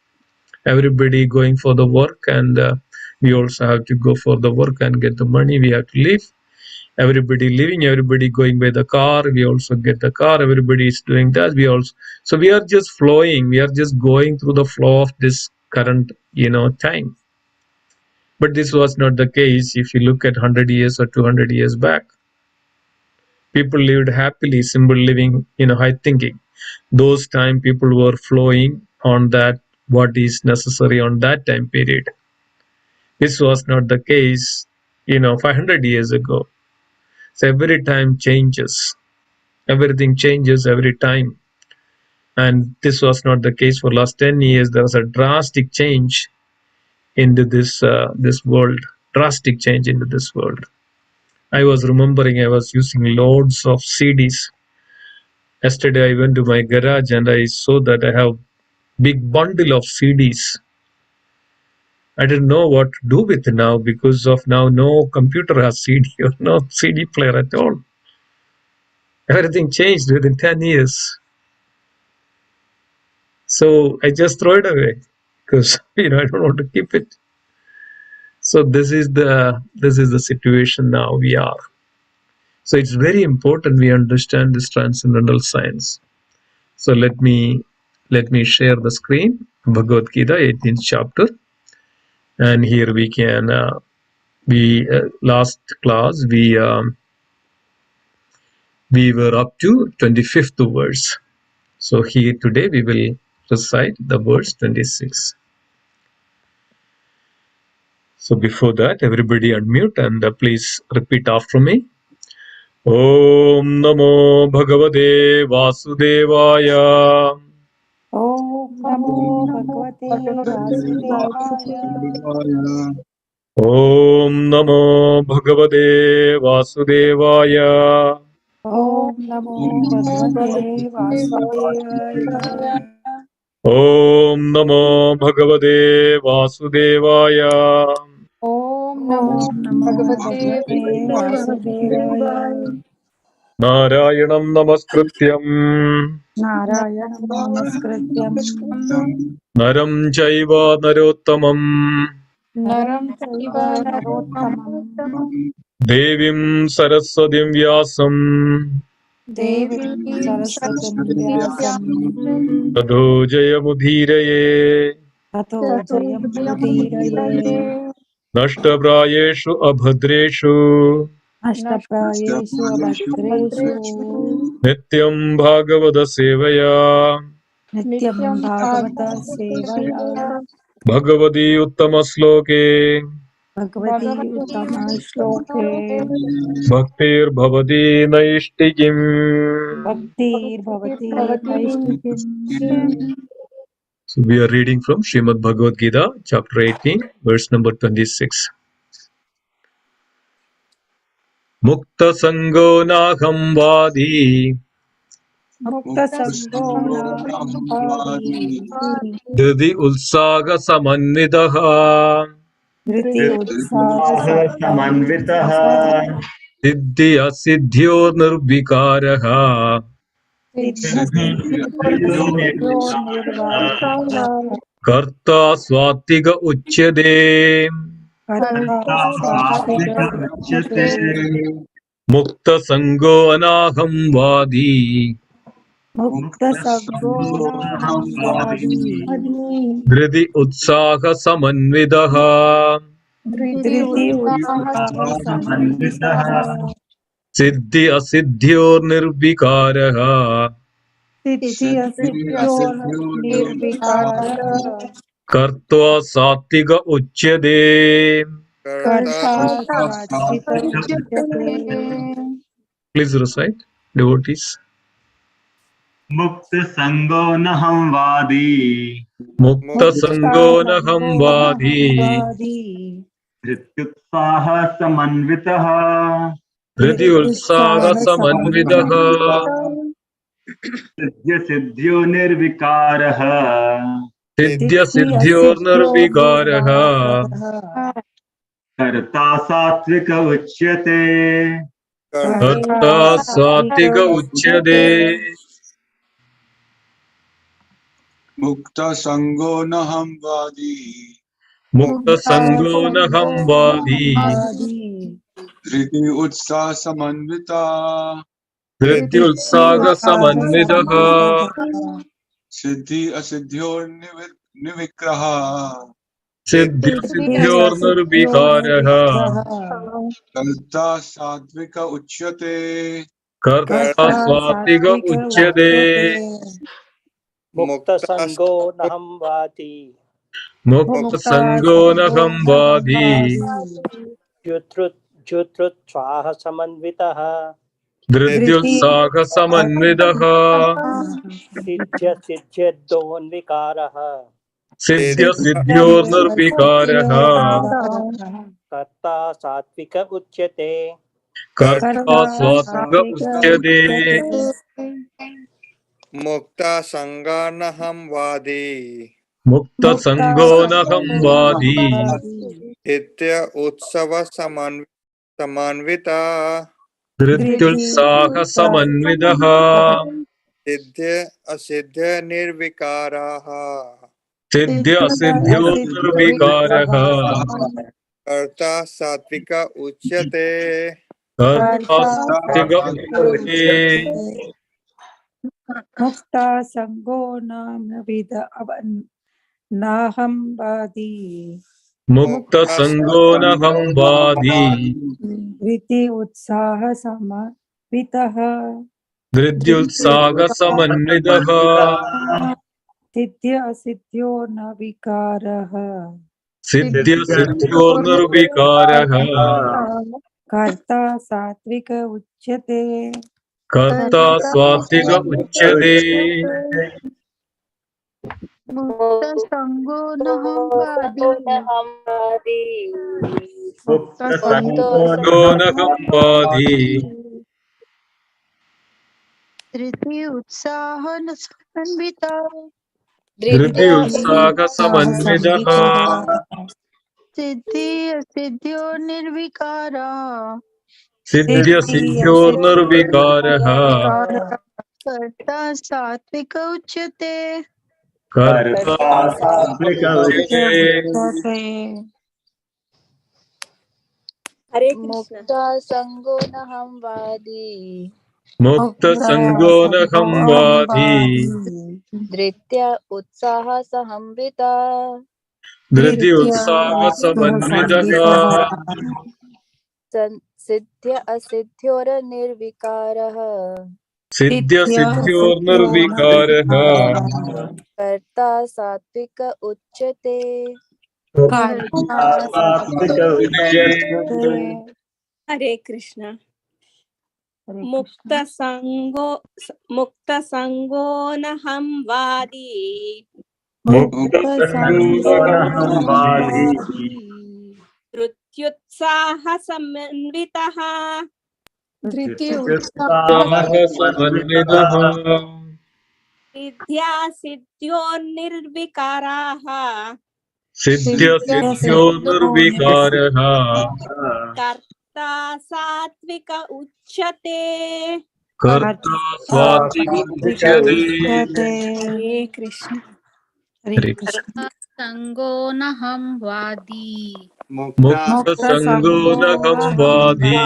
Everybody going for the work, and we also have to go for the work and get the money. We have to live. Everybody living, everybody going by the car. We also get the car. Everybody is doing that. So we are just flowing. We are just going through the flow of this current, time. But this was not the case. If you look at 100 years or 200 years back, people lived happily, simple living, high thinking. Those time people were flowing on that, what is necessary on that time period. This was not the case, 500 years ago. So every time changes. Everything changes every time. And this was not the case for last 10 years. There was a drastic change into this world. Drastic change into this world. I was remembering I was using loads of CDs. Yesterday I went to my garage and I saw that I have big bundle of CDs. I didn't know what to do with it now, because of now no computer has CD or no CD player at all. Everything changed within 10 years. So I just throw it away because I don't want to keep it. So this is the situation now we are. So it's very important we understand this transcendental science. So let me share the screen. Bhagavad-Gita 18th chapter, and here we can last class we were up to 25th verse. So here today we will recite the verse 26. So before that, everybody unmute and please repeat after me. Om Namo Bhagavate Vasudevaya. Om Namo Bhagavate Vasudevaya. Om Namo Bhagavate Vasudevaya. Om Namo Bhagavate Vasudevaya. Om Namo Bhagavate Vasudevaya. Om Namo Bhagavate Vasudevaya. Narayanam Namaskrityam Narayanam Namaskrityam Naram Chaiva Narottamam Naram Chaiva Chaiva Narottamam Devim Saraswatim Vyasam Devim Saraswatam Vyasam Tadho Jayamudhiraye Tato Jayam Udiraye Nashtaprayeshu Abhadreshu Ashtaprayeshu Abhadreshu Nityam Bhagavata Sevaya Nityam Bhagavata Sevaya Bhagavati Uttama Sloke Bhagavati Uttama Shloke Bhaktir Bhavati Naishtikim. Bhaktir Bhavati Naishtikim. So we are reading from Srimad Bhagavad-Gita, chapter 18, verse number 26. Mukta Sango Naham Vadi Mukta Sango Naham Didi Ulsaga Samanvidaha Dhriti Utsaha Samanvitaha Siddhya Siddhyo Nirvikaraha Karta Swatiga Uchyade Mukta Sango Anaham Vadi Mukta Sango Naham Vadi Dhriti Utsaha Samanvidaha Dhriti Utsaha Samanvitaha Siddhi असिद्ध्योर् निर्विकारः Siddhi asityo nirvikarah. कर्त्वा सात्विक उच्यते Karta satvika uchyate. Please recite, devotees. मुक्त संगो न हम वादी मुक्त संगो न हम वादी धृत्युत्साह समन्वितः हृदि उत्साह समन्वितः सिद्ध्य सिद्ध्यो निर्विकारः सिद्ध्य सिद्ध्योर् निर्विकारः कर्ता सात्विक उच्यते कर्ता सात्विक उच्यते मुक्त संगो न हम वादी मुक्त संगो न हम वादी धृति उत्साह समन्विता हृदि उत्साह समन्वितः सिद्धि असिद्ध्योर निविग्रह सिद्ध्य सिद्ध्योर् निर्विकारः कर्ता सात्विक उच्यते कर्ता सात्विक उच्यते मुक्त संगो नहम वादी मुक्त संगो न हम वादी जुत्रुत्साह समन्वितः धृत्युत्साह समन्वितः सिद्ध्य सिद्ध्यद्योन्विकारः सिद्ध्य सिद्ध्योर् निर्विकारः कर्ता सात्विक उच्यते कर्ता सात्विक उच्यते मुक्ता संगा न हम वादी मुक्त संगो न हम वादी नित्य उत्सव समन्विता धृत्युत्साह समन्वितः सिद्ध्य असिद्ध्य निर्विकाराः सिद्ध्य सिद्ध्योर् निर्विकारः कर्ता सात्विक उच्यते कर्ता सात्विक उच्यते Mukta sango nam vida naham vadi. मुक्त संगो न हम वादी Vriti utsaha samavitaha. धृत्युत्साह समन्वितः Siddhya asiddhyo navikaraha. सिद्ध्य सिद्ध्योर् निर्विकारः Karta satvika uchyate. कर्ता सात्विक उच्यते मुक्त संगो न हम वादी मुक्त संगो संगो न हम वादी धृति उत्साह न समन्विता हृदि उत्साह समन्वितः सिद्धि असिद्ध्यो निर्विकारा सिद्ध्य सिद्ध्योर् निर्विकारः कर्ता सात्विक उच्यते कर्ता सात्विक उच्यते मुक्त संगो न हम वादी मुक्त संगो न हम वादी धृत्य उत्साह सहंविता धृति उत्साह समन्वितः सिद्ध्य असिद्ध्योर निर्विकारः सिद्ध्य सिद्ध्योर् निर्विकारः कर्ता सात्विक उच्यते हरे कृष्णा मुक्त संगो न हम वादी मुक्त संगो न हम वादी धृत्युत्साह समन्वितः उत्साह समन्वितः सिद्ध्या सिद्ध्योर्निर्विकाराः सिद्ध्य सिद्ध्योर् निर्विकारः कर्ता सात्विक उच्यते कर्ता सात्विक उच्यते हरे कृष्ण हरे कृष्ण संगो न हम वादी मुक्त संगो न हम वादी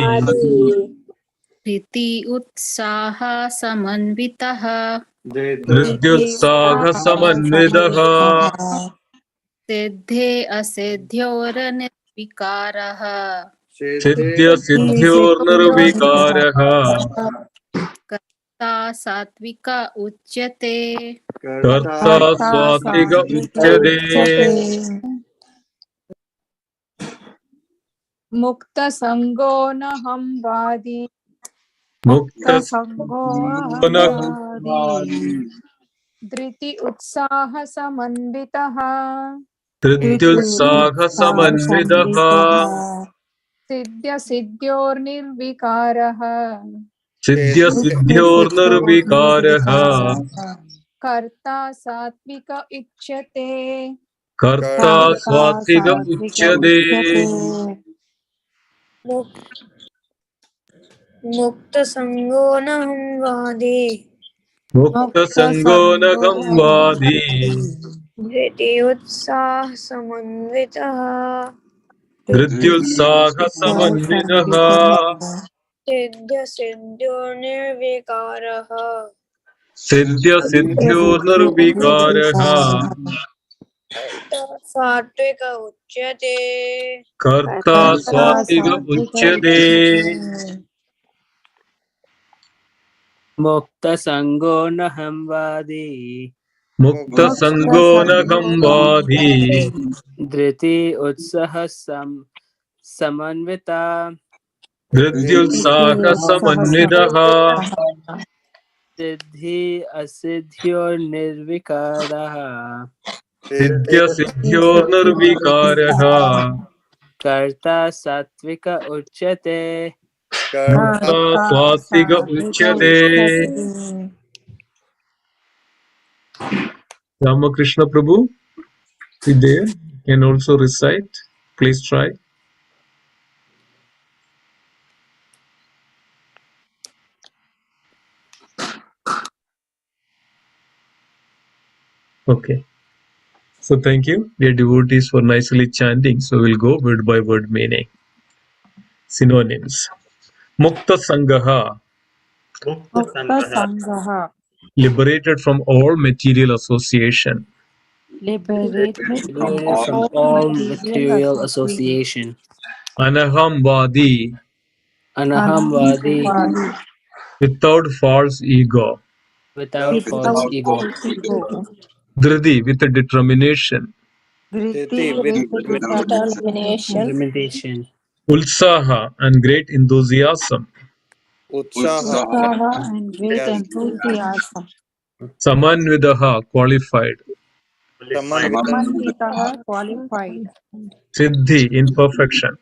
प्रीति उत्साह समन्वितः धृत्युत्साह समन्वितः सिद्धे असिद्ध्योर्निर्विकारः सिद्ध्य सिद्ध्योर्निर्विकारः कर्ता सात्विक उच्यते कर्ता सात्विक उच्यते मुक्त संगो न हम वादी मुक्त धृति उत्साह समन्वितः धृत्युत्साह समन्वितः सिद्ध्य सिद्ध्योर्निर्विकारः सिद्ध्य सिद्ध्योर्निर्विकारः कर्ता सात्विक उच्यते कर्ता सात्विक उच्यते मुक्त संगो न हम वादी मुक्त संगो न संवादी धृति उत्साह समन्वितः धृत्युत्साह समन्वितः सिद्ध्य सिद्ध्यो निर्विकारः सिद्ध्य सिद्ध्योर्निर्विकारः सात्विक उच्यते कर्ता सात्विक उच्यते मुक्त संगो न हम वादी मुक्त संगो न संवादी धृति उत्साह समन्विता धृत्युत्साह समन्वितः सिद्धि असिद्ध्योर्निर्विकारः सिद्ध्य सिद्ध्योर्निर्विकारः कर्ता सात्विक उच्यते कर्ता सात्विक उच्यते Ramakrishna Prabhu, is there? Can also recite. Please try. Okay. So thank you, dear devotees, for nicely chanting. So we'll go word by word meaning. Synonyms. Mukta Sangaha, liberated from all material association. liberated from all material association. Anahamvadi, Anahamvadi, without false ego. without false ego. Dhridi, with a determination. Determination. Ulsaha, and great enthusiasm. Samanvidaha, qualified. qualified. Siddhi, imperfection.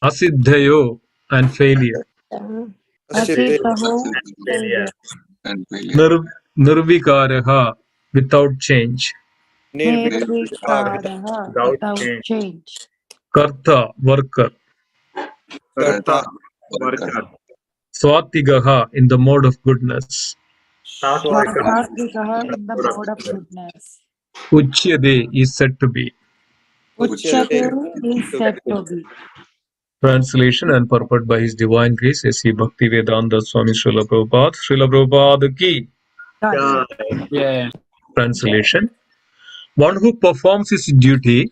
Asiddhayo, and failure. And failure. Nirvikaraha, without change. Without change. Karta, worker. Swatigaha, in the mode of goodness. Satvikaha in the mode of goodness. Uchyade is said to be. Uchyate is said to be. Translation and purport by His Divine Grace S.C. Bhaktivedanta Swami Srila Prabhupada. Srila Prabhupada ki. Yeah. Translation. One who performs his duty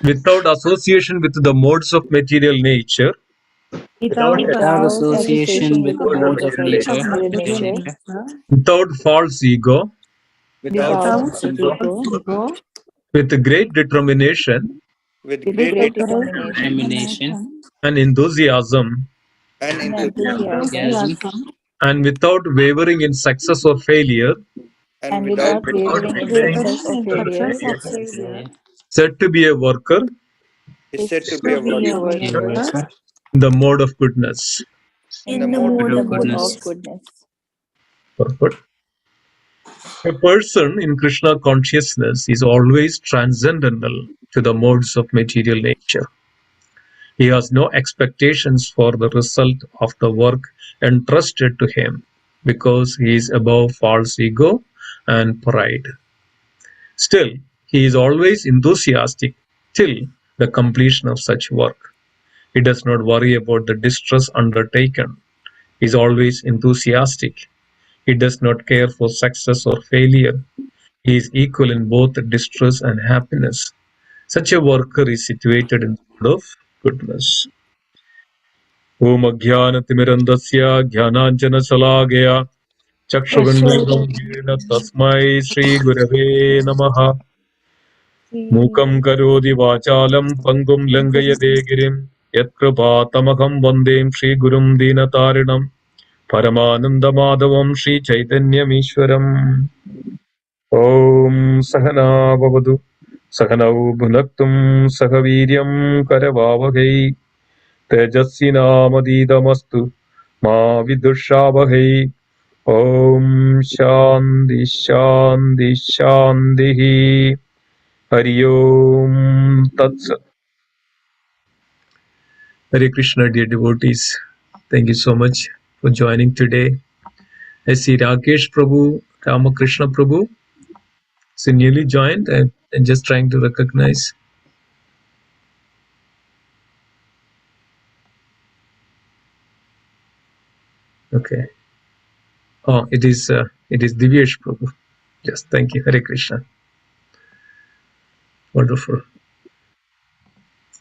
without association with the modes of material nature, Without association with modes of nature, without false ego, Ego, with great determination determination, and enthusiasm, enthusiasm, and without wavering in success or failure, said to be a worker in the mode of goodness. Purport. A person in Krishna consciousness is always transcendental to the modes of material nature. He has no expectations for the result of the work entrusted to him because he is above false ego and pride. Still, he is always enthusiastic till the completion of such work. He does not worry about the distress undertaken. He is always enthusiastic. He does not care for success or failure. He is equal in both distress and happiness. Such a worker is situated in the mode of goodness. Om Ajnanatimirandasya Jnananjana Salagaya Chakshurunmilana Tasmai Shri Gurave Namaha Mukam Karodi Vachalam Pangum Langayate Girim Yatkripatamaham Vandem Shri Gurum Dinatarinam Paramananda Madhavam Shri Chaitanyam Ishwaram. Om Sahana Bhavatu Sahanau Bhunaktum Sahaviryam Karavavagai Tejasvinamadidastu Ma Vidushavahai. Om Shanti Shanti Shanti. Hari Om Tat Sat. Hare Krishna, dear devotees. Thank you so much for joining today. I see Rakesh Prabhu, Ramakrishna Prabhu. So newly joined and just trying to recognize. Okay. Oh, it is Divyesh Prabhu. Yes, thank you. Hare Krishna. Wonderful.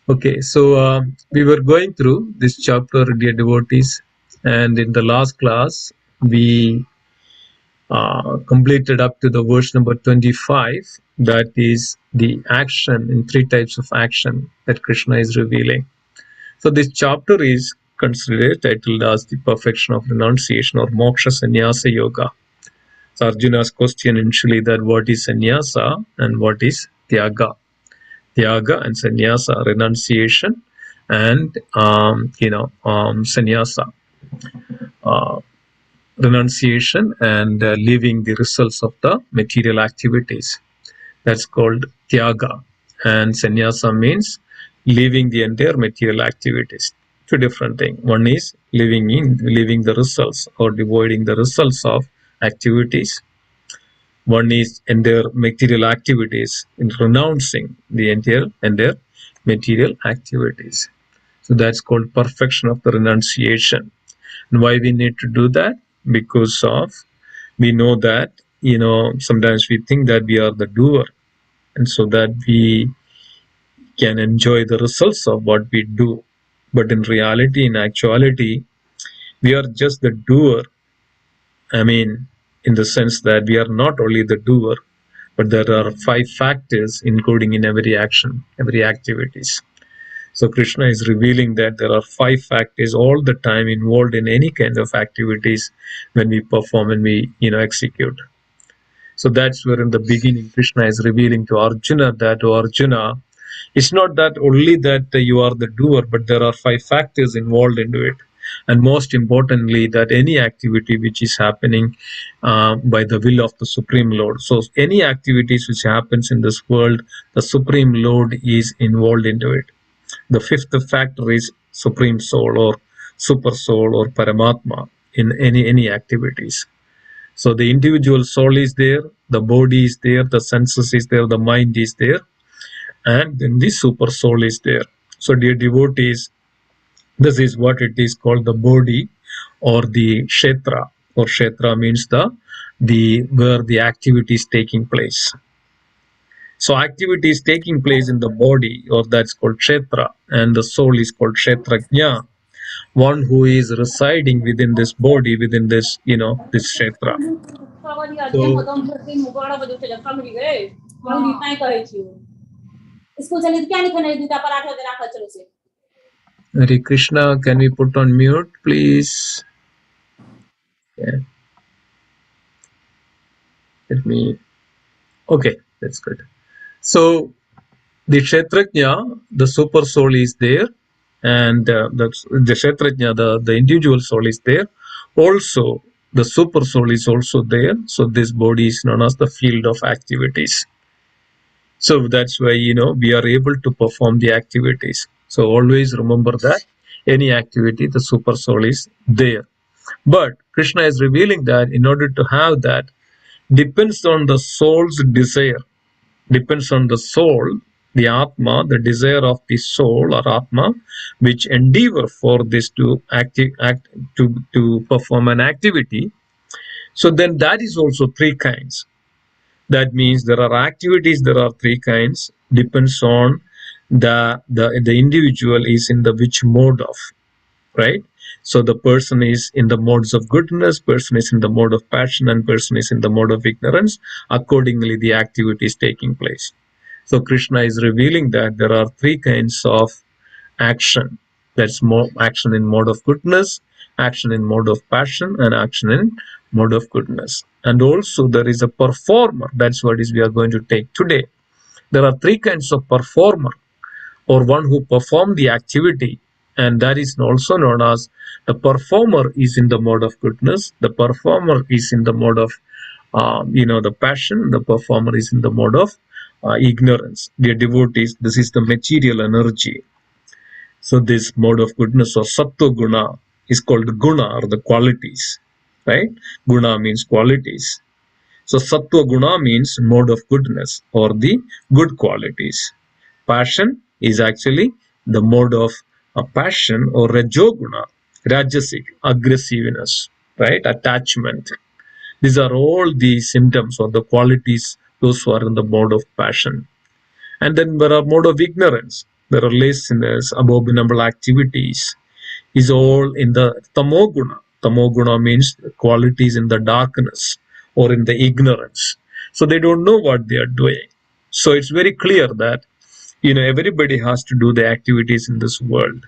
Okay, so we were going through this chapter, dear devotees, and in the last class we completed up to the verse number 25. That is the action in three types of action that Krishna is revealing. So this chapter is considered titled as the perfection of renunciation or moksha sannyasa yoga. So Arjuna's question initially that what is sannyasa and what is tyaga. Tyaga and sannyasa, renunciation and sannyasa, renunciation and leaving the results of the material activities. That's called tyaga. And sannyasa means leaving the entire material activities. Two different things. One is leaving the results or avoiding the results of activities. One is entire material activities, in renouncing the entire material activities. So that's called perfection of the renunciation. And why we need to do that? Because of we know that sometimes we think that we are the doer, and so that we can enjoy the results of what we do. But in reality, in actuality, we are just the doer. I mean, in the sense that we are not only the doer, but there are 5 factors including in every action, every activities. So Krishna is revealing that there are 5 factors all the time involved in any kind of activities when we perform and we execute. So that's where in the beginning Krishna is revealing to Arjuna that, oh Arjuna, it's not that only that you are the doer, but there are 5 factors involved into it. And most importantly, that any activity which is happening by the will of the Supreme Lord. So any activities which happens in this world, the Supreme Lord is involved into it. The 5th factor is Supreme Soul or Super Soul or Paramatma in any activities. So the individual soul is there, the body is there, the senses is there, the mind is there, and then the super soul is there. So dear devotees, this is what it is called, the body or the kshetra, or kshetra means the where the activity is taking place. So activity is taking place in the body, or that's called kshetra, and the soul is called kshetrajna, one who is residing within this body, within this this kshetra. So Hare Krishna, can we put on mute, please? Yeah. Let me. Okay, that's good. So the Kshetrajna, the super soul is there, and the Kshetrajna, the individual soul is there. Also, the super soul is also there. So this body is known as the field of activities. So that's why we are able to perform the activities. So always remember that any activity, the super soul is there. But Krishna is revealing that in order to have that, depends on the soul's desire, depends on the soul, the Atma, the desire of the soul or Atma, which endeavor for this to to perform an activity. So then that is also 3 kinds. That means there are activities, there are three kinds, depends on the individual is in the which mode of, right? So the person is in the modes of goodness, person is in the mode of passion, and person is in the mode of ignorance. Accordingly, the activity is taking place. So Krishna is revealing that there are three kinds of action. That's more action in mode of goodness, action in mode of passion, and action in mode of goodness. And also there is a performer. That's what is we are going to take today. There are three kinds of performer, or one who perform the activity, and that is also known as the performer is in the mode of goodness, the performer is in the mode of the passion, the performer is in the mode of ignorance. Dear devotees, this is the material energy. So this mode of goodness or sattva guna is called guna, or the qualities, right? Guna means qualities. So sattva guna means mode of goodness or the good qualities. Passion is actually the mode of passion or rajoguna, rajasic, aggressiveness, right? Attachment. These are all the symptoms or the qualities those who are in the mode of passion. And then there are mode of ignorance. There are laziness, abominable activities. Is all in the tamoguna. Tamoguna means qualities in the darkness or in the ignorance. So they don't know what they are doing. So it's very clear that everybody has to do the activities in this world.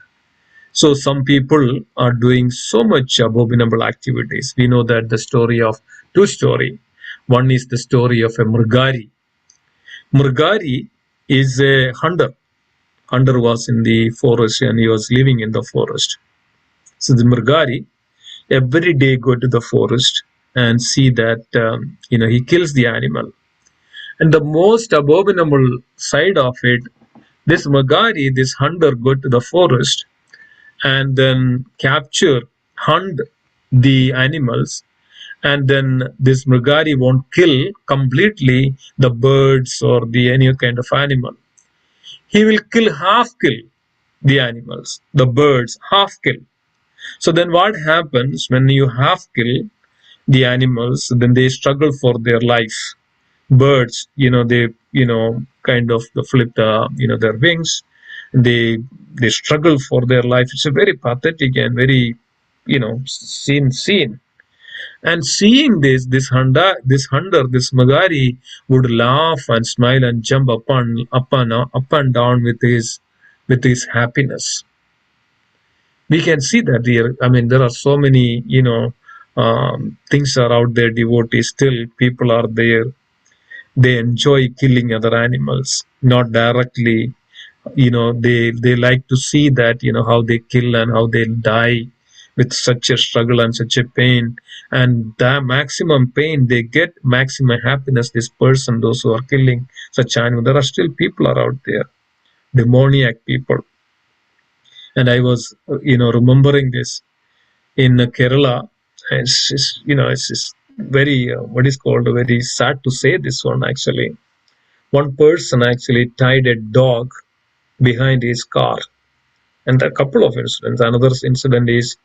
So some people are doing so much abominable activities. We know that the story of two story. One is the story of a Mrgari. Mrgari is a hunter. Hunter was in the forest and he was living in the forest. So the Mrgari every day go to the forest and see that he kills the animal. And the most abominable side of it, this Mrgari, this hunter, go to the forest and then hunt the animals, and then this Mrgari won't kill completely the birds or the any kind of animal. He will half kill the animals, the birds, half kill. So then what happens when you half kill the animals, then they struggle for their life. Birds, they kind of flip their wings. They struggle for their life. It's a very pathetic and very scene. And seeing this hunter, this Magari would laugh and smile and jump up and down with his happiness. We can see that here. I mean, there are so many things are out there. Devotees, still people are there. They enjoy killing other animals, not directly. They like to see that how they kill and how they die with such a struggle and such a pain, and the maximum pain they get, maximum happiness. This person, those who are killing such animals, there are still people are out there, demoniac people. And I was remembering this in Kerala. It's very what is called very sad to say this one. Actually, one person actually tied a dog behind his car, and a couple of incidents. Another incident is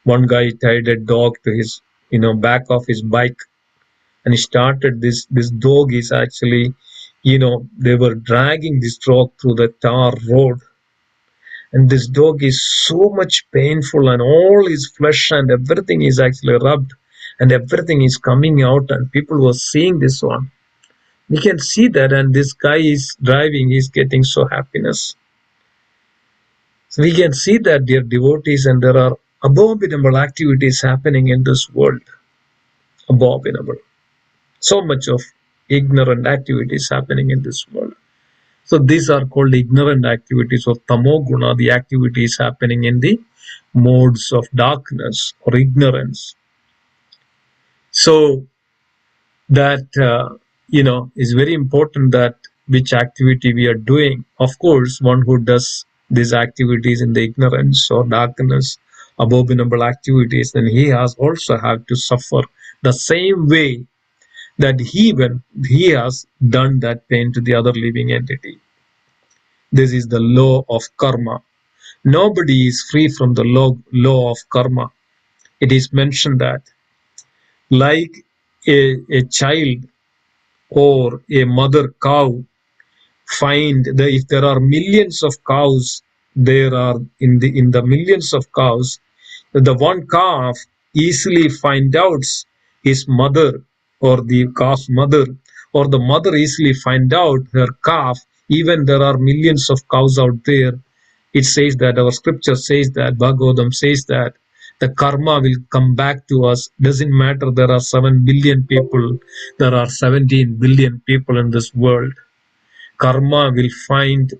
one guy tied a dog to his back of his bike, and he started this dog is actually they were dragging this dog through the tar road, and this dog is so much painful, and all his flesh and everything is actually rubbed, and everything is coming out, and people were seeing this one. We can see that, and this guy is driving, he's getting so happiness. So we can see that, dear devotees, and there are abominable activities happening in this world. Abominable. So much of ignorant activities happening in this world. So these are called ignorant activities of tamoguna, the activities happening in the modes of darkness or ignorance. So that is very important, that which activity we are doing. Of course, one who does these activities in the ignorance or darkness, abominable activities, then he has also have to suffer the same way that when he has done that pain to the other living entity. This is the law of karma. Nobody is free from the law of karma. It is mentioned that like a child or a mother cow find that if there are millions of cows, there are in the millions of cows, the one calf easily find out his mother or the calf's mother, or the mother easily find out her calf, even there are millions of cows out there. It says that our scripture says that, Bhagavatam says that the karma will come back to us. Doesn't matter there are 7 billion people, there are 17 billion people in this world. Karma will find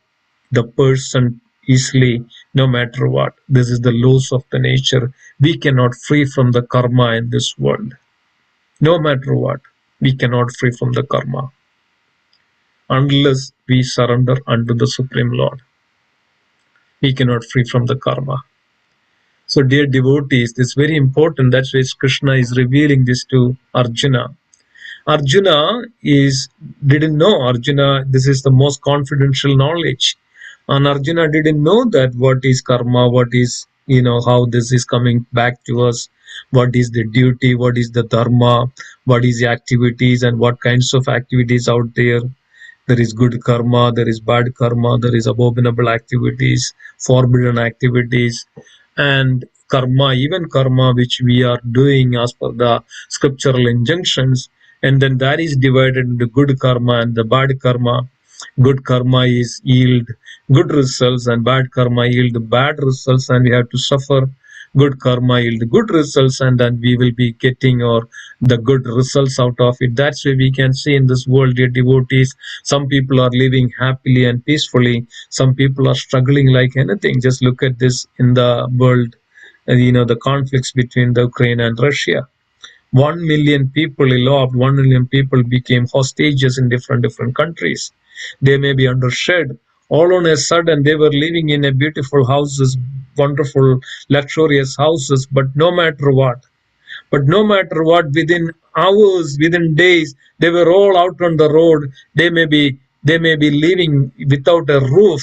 the person easily, no matter what. This is the laws of the nature. We cannot free from the karma in this world. No matter what, we cannot free from the karma unless we surrender unto the Supreme Lord. We cannot free from the karma. So dear devotees, this is very important. That's why Krishna is revealing this to Arjuna. Arjuna didn't know. Arjuna, this is the most confidential knowledge. And Arjuna didn't know that what is karma, what is, how this is coming back to us, what is the duty, what is the dharma, what is the activities and what kinds of activities out there. There is good karma, there is bad karma, there is abominable activities, forbidden activities, and karma, even karma which we are doing as per the scriptural injunctions, and then that is divided into good karma and the bad karma. Good karma is yield good results and bad karma yield bad results, and we have to suffer. Good karma yield good results, and then we will be getting the good results out of it. That's why we can see in this world, dear devotees, some people are living happily and peacefully. Some people are struggling like anything. Just look at this in the world, the conflicts between the Ukraine and Russia. 1 million people eloped, 1 million people became hostages in different countries. They may be under shed. All on a sudden, they were living in a beautiful houses, wonderful, luxurious houses, but no matter what, within hours, within days, they were all out on the road. They may be living without a roof.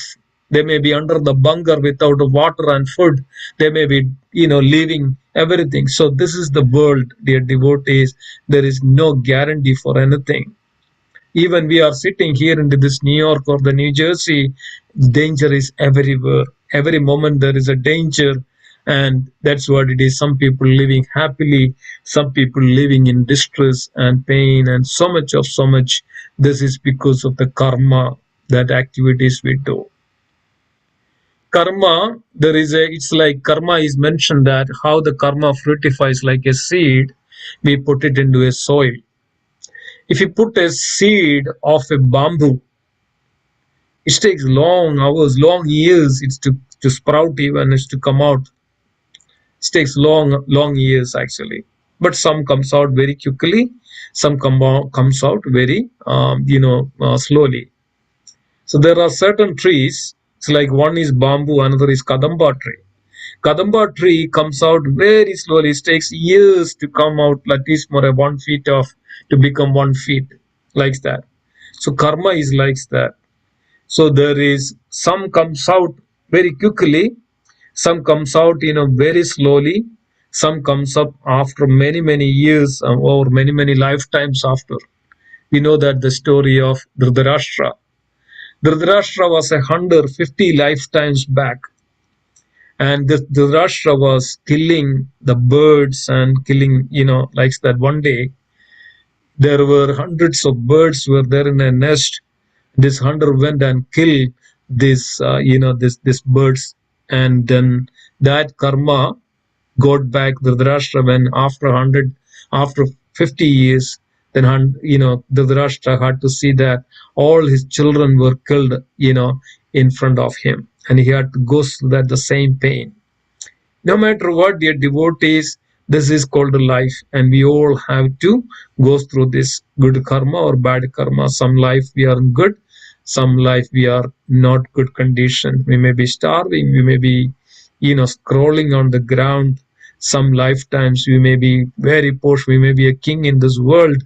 They may be under the bunker without water and food. They may be, leaving everything. So this is the world, dear devotees. There is no guarantee for anything. Even we are sitting here into this New York or the New Jersey, danger is everywhere. Every moment there is a danger, and that's what it is. Some people living happily, some people living in distress and pain, and so much. This is because of the karma, that activities we do. Karma, it's like karma is mentioned that how the karma fructifies like a seed. We put it into a soil. If you put a seed of a bamboo, it takes long hours, long years to sprout, even it's to come out. It takes long years actually. But some comes out very quickly, some comes out very slowly. So there are certain trees. It's like one is bamboo, another is kadamba tree. Kadamba tree comes out very slowly. It takes years to come out, at least more 1 feet to become 1 feet, like that. So karma is like that. So there is some comes out very quickly, some comes out very slowly, some comes up after many years or many lifetimes after. We know that the story of Dhritarashtra. Dhritarashtra was a hunter 50 lifetimes back, and Dhritarashtra was killing the birds and killing, like that. One day there were hundreds of birds were there in a nest. This hunter went and killed this birds, and then that karma got back Dhritarashtra when after 50 years, then Dhritarashtra had to see that all his children were killed, in front of him, and he had to go through that the same pain. No matter what, dear devotees, this is called life, and we all have to go through this good karma or bad karma. Some life we are in good, some life we are not good condition. We may be starving, we may be scrolling on the ground. Some lifetimes we may be very poor, we may be a king in this world.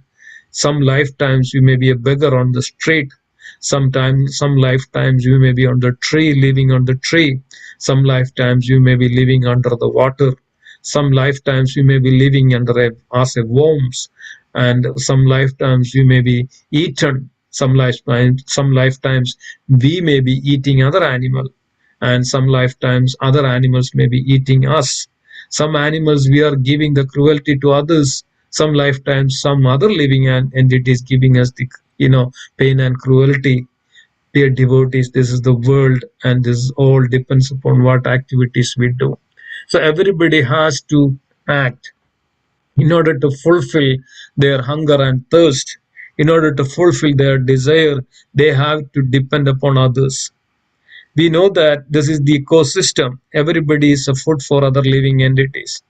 Some lifetimes we may be a beggar on the street. Some lifetimes you may be on the tree, living on the tree. Some lifetimes you may be living under the water. Some lifetimes you may be living as a worms. and some lifetimes we may be eaten, some lifetimes we may be eating other animal, and some lifetimes other animals may be eating us. Some animals we are giving the cruelty to others, some lifetimes some other living entities giving us the pain and cruelty. Dear devotees, this is the world, and this all depends upon what activities we do. So everybody has to act in order to fulfill their hunger and thirst. In order to fulfill their desire, they have to depend upon others. We know that this is the ecosystem. Everybody is a food for other living entities,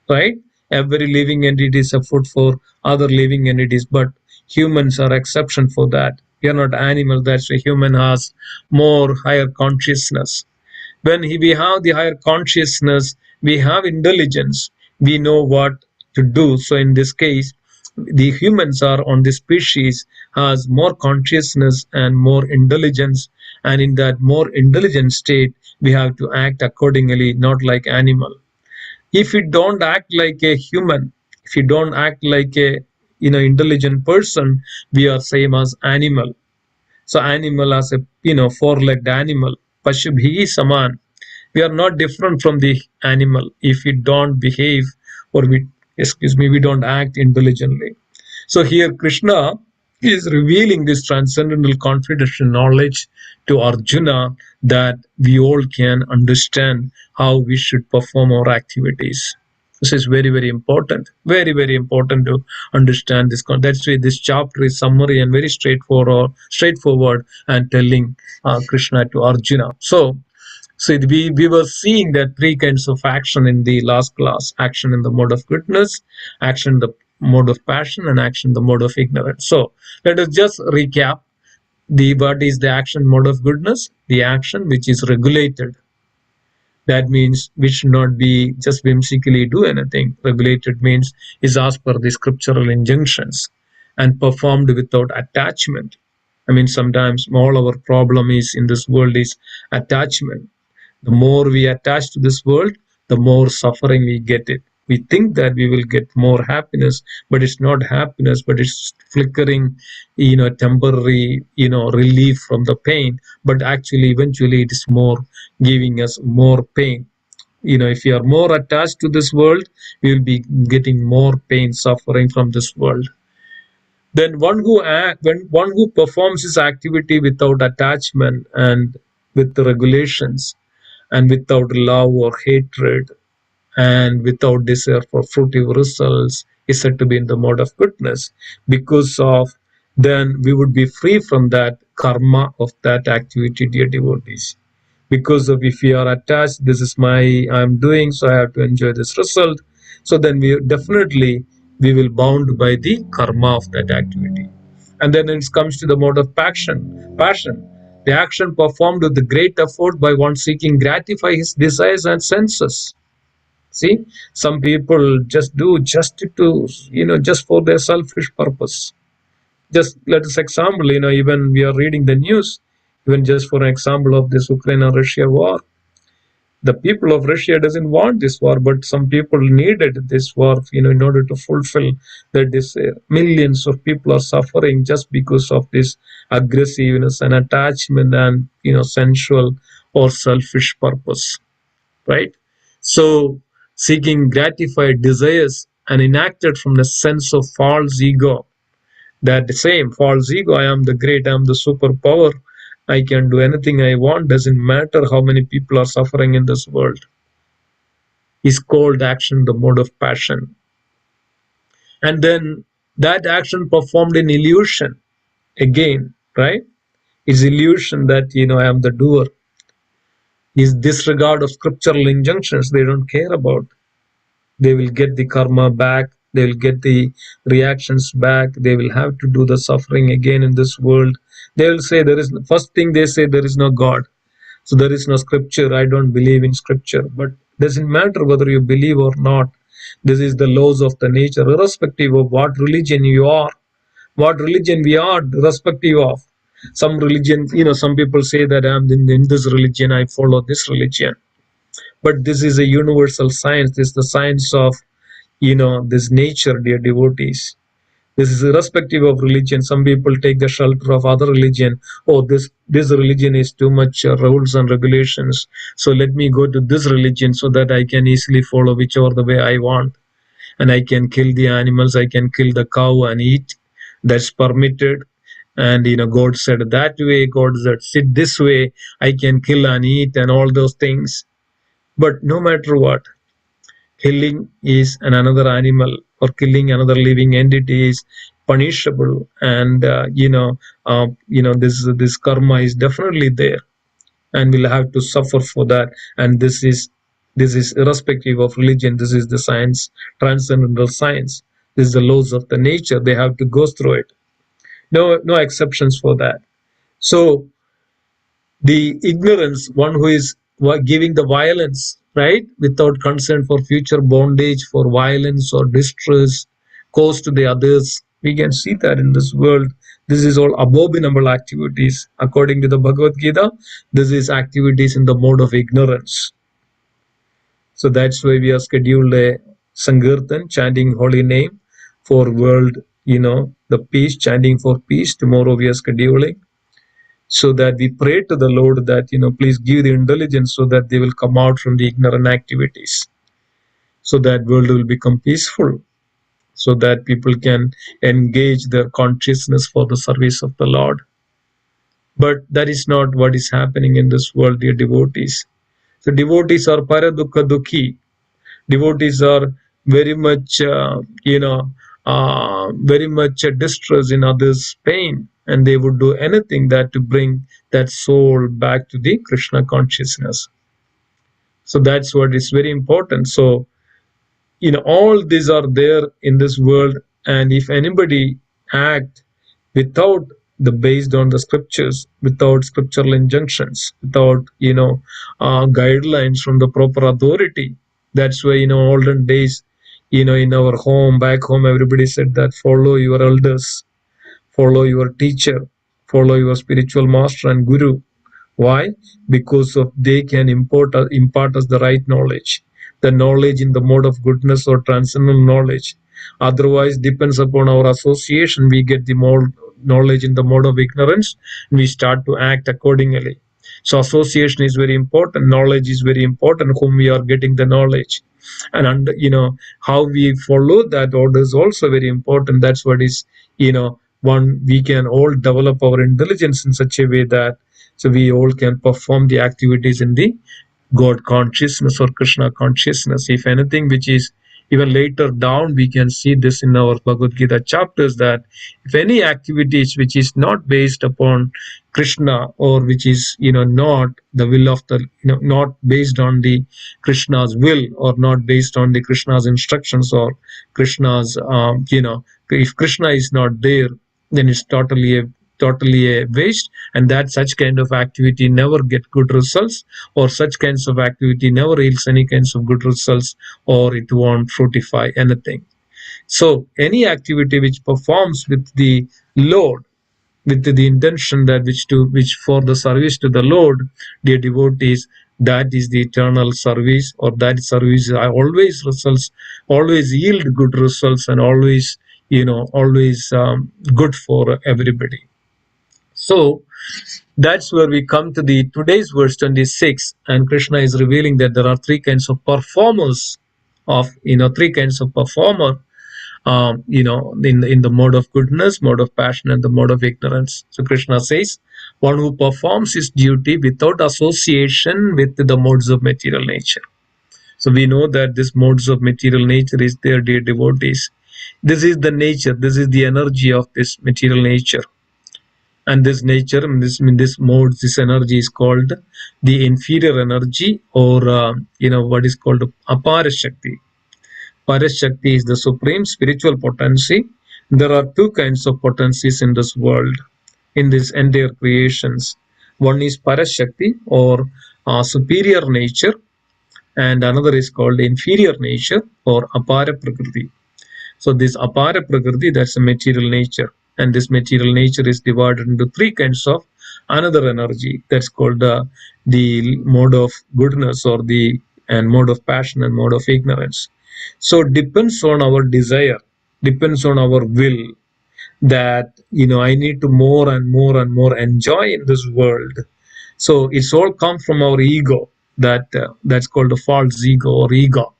right? Every living entity is a food for other living entities, but humans are exception for that. We are not animals. That's why human has more higher consciousness. When we have the higher consciousness, we have intelligence, we know what to do. So in this case, the humans are on this species has more consciousness and more intelligence, and in that more intelligent state we have to act accordingly, not like animal. If you don't act like a human, if you don't act like a intelligent person, we are same as animal. So animal as a four-legged animal, Pashubhi Saman. We are not different from the animal if we don't behave, or we don't act intelligently. So here Krishna is revealing this transcendental confidential knowledge to Arjuna, that we all can understand how we should perform our activities. This is very, very important. Very, very important to understand this. That's why this chapter is summary and very straightforward and telling Krishna to Arjuna. So we were seeing that three kinds of action in the last class: action in the mode of goodness, action in the mode of passion, and action in the mode of ignorance. So let us just recap. What is the action mode of goodness? The action which is regulated. That means we should not be just whimsically do anything. Regulated means is as per the scriptural injunctions and performed without attachment. I mean, sometimes all our problem is in this world is attachment. The more we attach to this world, the more suffering we get it. We think that we will get more happiness, but it's not happiness, but it's flickering, temporary, relief from the pain. But actually, eventually, it is more giving us more pain. If you are more attached to this world, we will be getting more pain, suffering from this world. Then one who performs his activity without attachment and with the regulations, and without love or hatred, and without desire for fruitive results, is said to be in the mode of goodness. Because of then we would be free from that karma of that activity, dear devotees. Because of if we are attached, this is I'm doing, so I have to enjoy this result. So then we will bound by the karma of that activity. And then it comes to the mode of passion. The action performed with the great effort by one seeking gratify his desires and senses. See, some people just do just for their selfish purpose. Just let us example, even we are reading the news, even just for an example of this Ukraine and Russia war. The people of Russia doesn't want this war, but some people needed this war, in order to fulfill their desire. Millions of people are suffering just because of this aggressiveness and attachment and, sensual or selfish purpose, right? So seeking gratified desires and enacted from the sense of false ego. That same false ego, I am the great, I am the superpower, I can do anything I want, doesn't matter how many people are suffering in this world, is called action, the mode of passion. And then that action performed in illusion, again, right? Is illusion that, I am the doer. Is disregard of scriptural injunctions they don't care about. They will get the karma back, they will get the reactions back, they will have to do the suffering again in this world. They will say first thing they say, there is no God, so there is no scripture, I don't believe in scripture. But doesn't matter whether you believe or not. This is the laws of the nature, irrespective of what religion you are, what religion we are, irrespective of. Some religion, some people say that I'm in this religion, I follow this religion. But this is a universal science. This is the science of, this nature, dear devotees. This is irrespective of religion. Some people take the shelter of other religion. Oh, this religion is too much rules and regulations, so let me go to this religion so that I can easily follow whichever the way I want, and I can kill the animals, I can kill the cow and eat. That's permitted. And God said that way, God said sit this way, I can kill and eat and all those things. But no matter what, killing is another animal or killing another living entity is punishable, and this karma is definitely there, and we'll have to suffer for that. And this is irrespective of religion. This is the science, transcendental science. This is the laws of the nature. They have to go through it. No exceptions for that. So the ignorance, one who is giving the violence, right, without consent for future bondage, for violence or distress caused to the others, we can see that in this world. This is all abominable activities. According to the Bhagavad-Gita, this is activities in the mode of ignorance. So that's why we have scheduled a Sankirtan, chanting holy name for world, the peace, chanting for peace. Tomorrow we are scheduling, so that we pray to the Lord that, please give the intelligence so that they will come out from the ignorant activities, so that world will become peaceful, so that people can engage their consciousness for the service of the Lord. But that is not what is happening in this world, dear devotees. So devotees are paradukha dukhi. Devotees are very much, very much distressed in others' pain, and they would do anything that to bring that soul back to the Krishna consciousness. So that's what is very important. So, all these are there in this world, and if anybody act without based on the scriptures, without scriptural injunctions, without guidelines from the proper authority, that's why olden days, in our home, back home, everybody said that follow your elders, follow your teacher, follow your spiritual master and guru. Why? Because of they can impart us the right knowledge, the knowledge in the mode of goodness or transcendental knowledge. Otherwise, depends upon our association, we get the more knowledge in the mode of ignorance, and we start to act accordingly. So association is very important, knowledge is very important, whom we are getting the knowledge, and how we follow that order is also very important. That's what is one, we can all develop our intelligence in such a way that so we all can perform the activities in the God consciousness or Krishna consciousness. If anything which is even later down, we can see this in our Bhagavad-Gita chapters, that if any activities which is not based upon Krishna, or which is not the will of the not based on the Krishna's will, or not based on the Krishna's instructions, or Krishna's if Krishna is not there, then it's totally a waste, and that such kind of activity never get good results, or such kinds of activity never yields any kinds of good results, or it won't fructify anything. So any activity which performs with the Lord, with the intention that which for the service to the Lord, dear devotees, that is the eternal service, or that service always yield good results, and always good for everybody. So that's where we come to the today's verse 26, and Krishna is revealing that there are three kinds of performers in the mode of goodness, mode of passion, and the mode of ignorance. So Krishna says, one who performs his duty without association with the modes of material nature. So we know that this modes of material nature is there, dear devotees. This is the nature, this is the energy of this material nature. And this nature, this mode, this energy is called the inferior energy, or what is called apara shakti. Parashakti is the supreme spiritual potency. There are two kinds of potencies in this world, in this entire creations. One is Parashakti, or superior nature, and another is called inferior nature, or Apara Prakriti. So this Apara Prakriti, that's a material nature, and this material nature is divided into three kinds of another energy, that's called the mode of goodness, or the mode of passion, and mode of ignorance. So depends on our desire, depends on our will, that I need to more and more and more enjoy in this world. So it's all come from our ego, that's called a false ego or ego.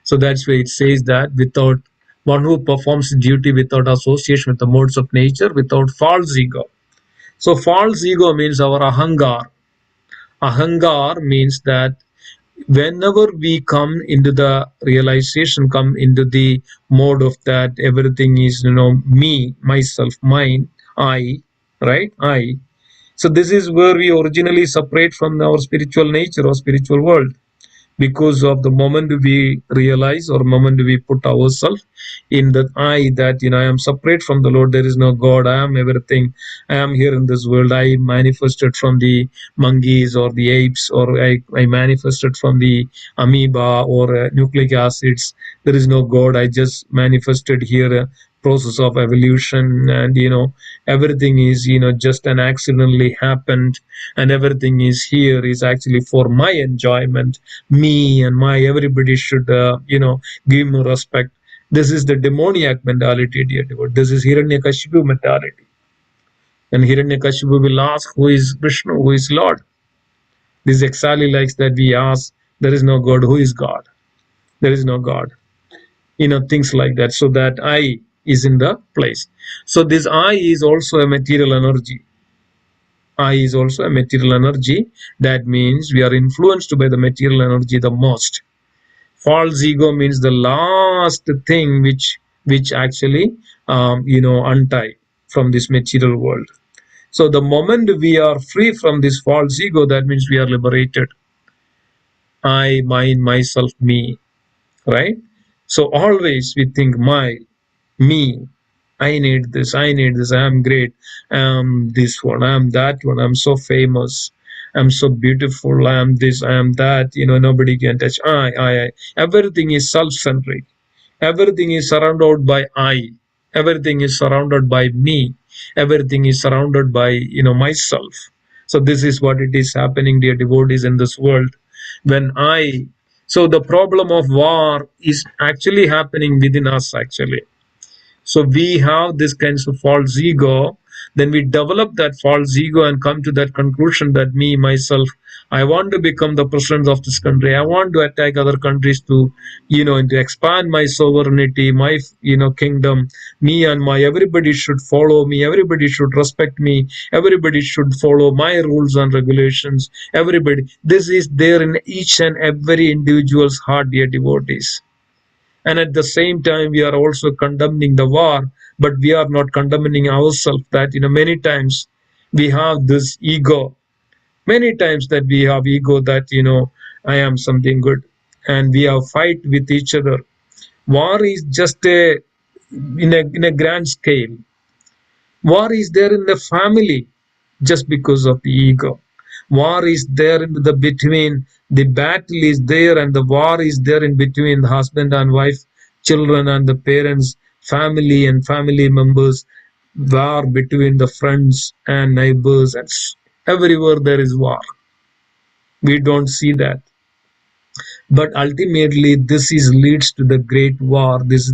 So that's why it says that without one who performs duty without association with the modes of nature, without false ego. So false ego means our ahangar. Ahangar means that whenever we come into the realization, come into the mode of that everything is me, myself, mine, I, right? I. So this is where we originally separate from our spiritual nature or spiritual world, because of the moment we realize or moment we put ourselves in that I, that I am separate from the Lord, there is no God, I am everything, I am here in this world, I manifested from the monkeys or the apes, or I manifested from the amoeba or nucleic acids, there is no God, I just manifested here, process of evolution, and everything is just an accidentally happened, and everything is here is actually for my enjoyment, me and my everybody should give me respect. This is the demoniac mentality, dear devotee. This is Hiranyakashipu mentality. And Hiranyakashipu will ask, who is Krishna, who is Lord? This is exactly like that we ask, there is no God, who is God? There is no God. Things like that. So that I is in the place. So this I is also a material energy. I is also a material energy. That means we are influenced by the material energy the most. False ego means the last thing which actually untie from this material world. So the moment we are free from this false ego, that means we are liberated. I, mine, myself, me, right? So always we think me, I need this, I am great, I'm this one, I'm that one, I'm so famous, I'm so beautiful, I'm this, I am that, nobody can touch. I. Everything is self-centric. Everything is surrounded by I. Everything is surrounded by me. Everything is surrounded by, myself. So this is what it is happening, dear devotees, in this world. So the problem of war is actually happening within us, actually. So we have this kinds of false ego, then we develop that false ego and come to that conclusion that me, myself, I want to become the president of this country. I want to attack other countries to, to expand my sovereignty, my, kingdom. Me and my, everybody should follow me. Everybody should respect me. Everybody should follow my rules and regulations. Everybody. This is there in each and every individual's heart, dear devotees. And at the same time we are also condemning the war, but we are not condemning ourselves, that many times we have this ego, many times that we have ego that I am something good, and we have fight with each other. War is just in a grand scale. War is there in the family just because of the ego. War is there in the between, the battle is there, and the war is there in between the husband and wife, children and the parents, family and family members, war between the friends and neighbors, and everywhere there is war. We don't see that. But ultimately this is leads to the great war. This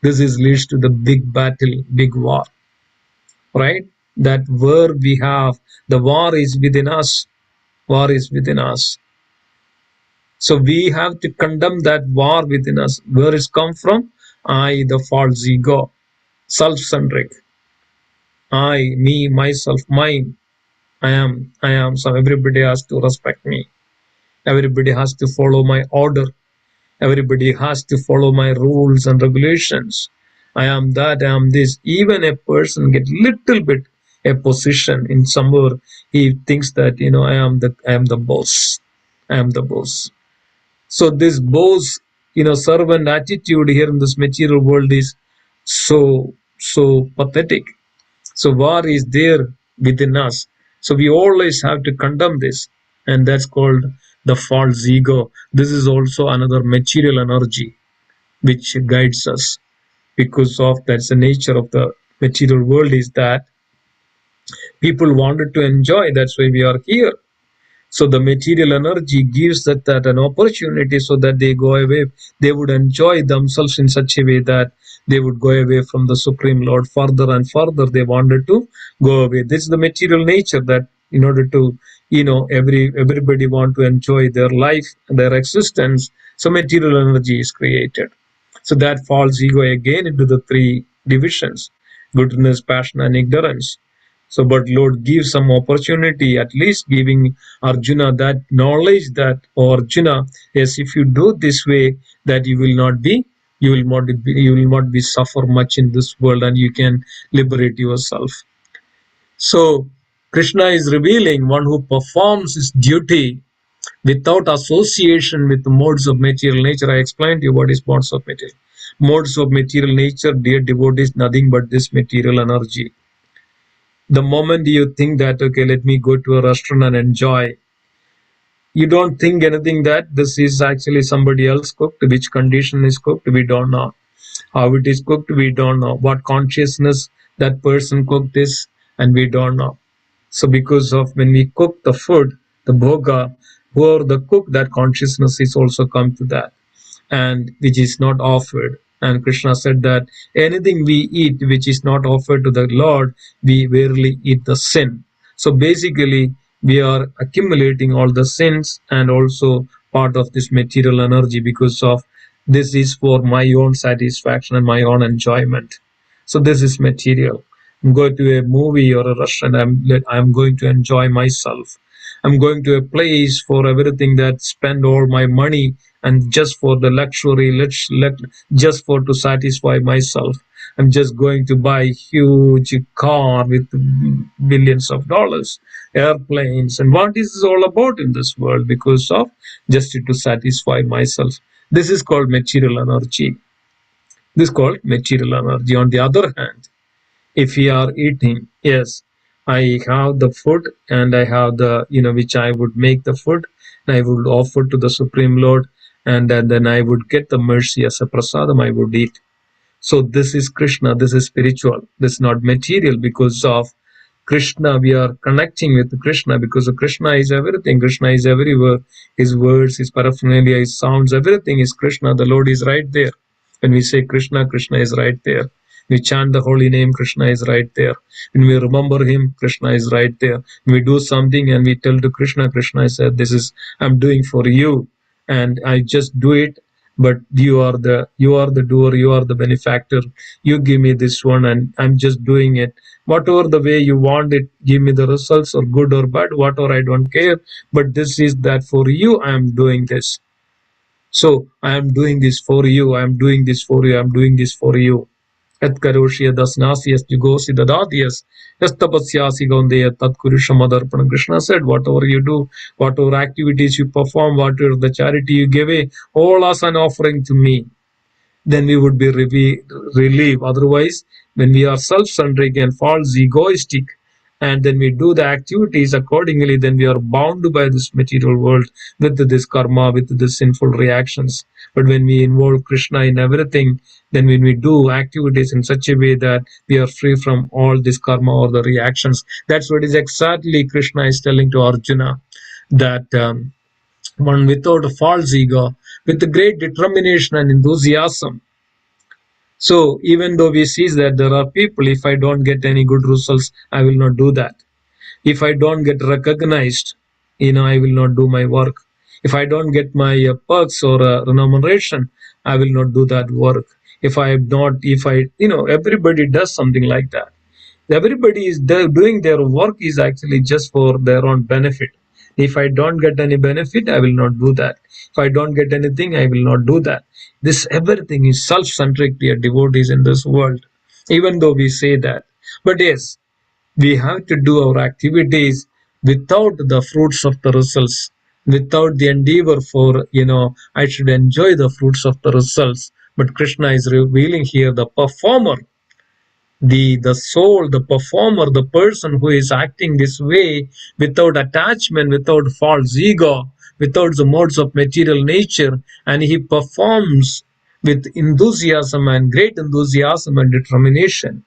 is leads to the big battle, big war. Right? That where we have the war is within us. War is within us. So we have to condemn that war within us. Where it's come from? I, the false ego, self-centric. I, me, myself, mine. I am. So everybody has to respect me. Everybody has to follow my order. Everybody has to follow my rules and regulations. I am that, I am this. Even a person get little bit a position in somewhere, he thinks that I am the boss. I am the boss. So this boss, servant attitude here in this material world is so pathetic. So war is there within us. So we always have to condemn this, and that's called the false ego. This is also another material energy which guides us, because of that's the nature of the material world, is that people wanted to enjoy. That's why we are here. So the material energy gives that an opportunity so that they go away. They would enjoy themselves in such a way that they would go away from the Supreme Lord further and further. They wanted to go away. This is the material nature, that in order to, everybody want to enjoy their life, their existence. So material energy is created. So that falls ego again into the three divisions: goodness, passion, and ignorance. So, but Lord gives some opportunity, at least giving Arjuna that knowledge that, oh Arjuna, yes, if you do this way, that you will not be suffer much in this world, and you can liberate yourself. So Krishna is revealing one who performs his duty without association with the modes of material nature. I explained to you what is modes of material. Modes of material nature, dear devotees, nothing but this material energy. The moment you think that, okay, let me go to a restaurant and enjoy, you don't think anything that this is actually somebody else cooked, which condition is cooked, we don't know. How it is cooked, we don't know. What consciousness that person cooked this, and we don't know. So because of when we cook the food, the bhoga, whoever the cook, that consciousness is also come to that, and which is not offered. And Krishna said that anything we eat which is not offered to the Lord, we verily eat the sin. So basically, we are accumulating all the sins and also part of this material energy, because of this is for my own satisfaction and my own enjoyment. So this is material. I'm going to a movie or a restaurant, I'm going to enjoy myself. I'm going to a place for everything, that spend all my money and just for the luxury, just for to satisfy myself. I'm just going to buy huge car with billions of dollars, airplanes, and what is this all about in this world? Because of just to satisfy myself. This is called material energy. This is called material energy. On the other hand, if we are eating, yes, I have the food and I have the, which I would make the food and I would offer to the Supreme Lord, and then I would get the mercy as a prasadam, I would eat. So this is Krishna, this is spiritual, this is not material. Because of Krishna, we are connecting with Krishna, because Krishna is everything. Krishna is everywhere. His words, his paraphernalia, his sounds, everything is Krishna. The Lord is right there. When we say Krishna, Krishna is right there. We chant the holy name, Krishna is right there. When we remember him, Krishna is right there. When we do something and we tell to Krishna, Krishna said, this is, I'm doing for you, and I just do it, but you are the doer, you are the benefactor. You give me this one and I'm just doing it. Whatever the way you want it, give me the results, or good or bad, whatever, I don't care. But this is that for you, I am doing this. So I am doing this for you, I am doing this for you, I am doing this for you. Et karoshya dasnasyas jugosi dadadyas yastapasyasi gaundeya tat kurushamadharpanam. Krishna said, whatever you do, whatever activities you perform, whatever the charity you give away, all as an offering to me, then we would be relieved. Otherwise, when we are self-centric and false egoistic, and then we do the activities accordingly, then we are bound by this material world with this karma, with the sinful reactions. But when we involve Krishna in everything, then when we do activities in such a way that we are free from all this karma or the reactions, that's what is exactly Krishna is telling to Arjuna, that one without a false ego, with a great determination and enthusiasm. So even though we see that there are people, if I don't get any good results, I will not do that. If I don't get recognized, I will not do my work. If I don't get my perks or remuneration, I will not do that work. Everybody does something like that. Everybody is doing their work is actually just for their own benefit. If I don't get any benefit, I will not do that. If I don't get anything, I will not do that. This everything is self-centric, dear devotees, in this world, even though we say that. But yes, we have to do our activities without the fruits of the results, without the endeavor for, I should enjoy the fruits of the results. But Krishna is revealing here the performer, the soul, the performer, the person who is acting this way without attachment, without false ego, without the modes of material nature, and he performs with enthusiasm and great enthusiasm and determination.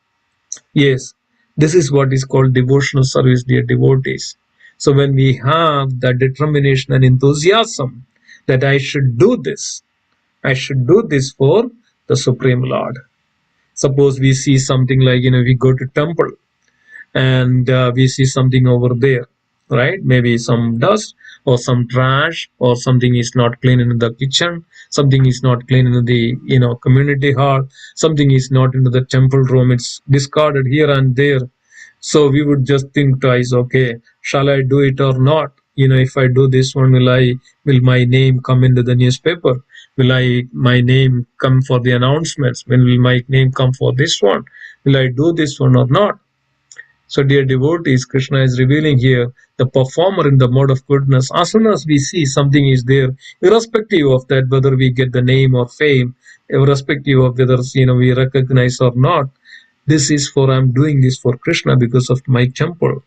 Yes, this is what is called devotional service, dear devotees. So when we have the determination and enthusiasm that I should do this for the Supreme Lord. Suppose we see something like, we go to temple and we see something over there, right? Maybe some dust or some trash or something is not clean in the kitchen, something is not clean in the community hall, something is not into the temple room, it's discarded here and there. So we would just think twice, okay, shall I do it or not? If I do this one, will my name come into the newspaper? Will my name come for the announcements? When will my name come for this one? Will I do this one or not? So, dear devotees, Krishna is revealing here the performer in the mode of goodness. As soon as we see something is there, irrespective of that, whether we get the name or fame, irrespective of whether we recognize or not, this is for, I'm doing this for Krishna because of my temple.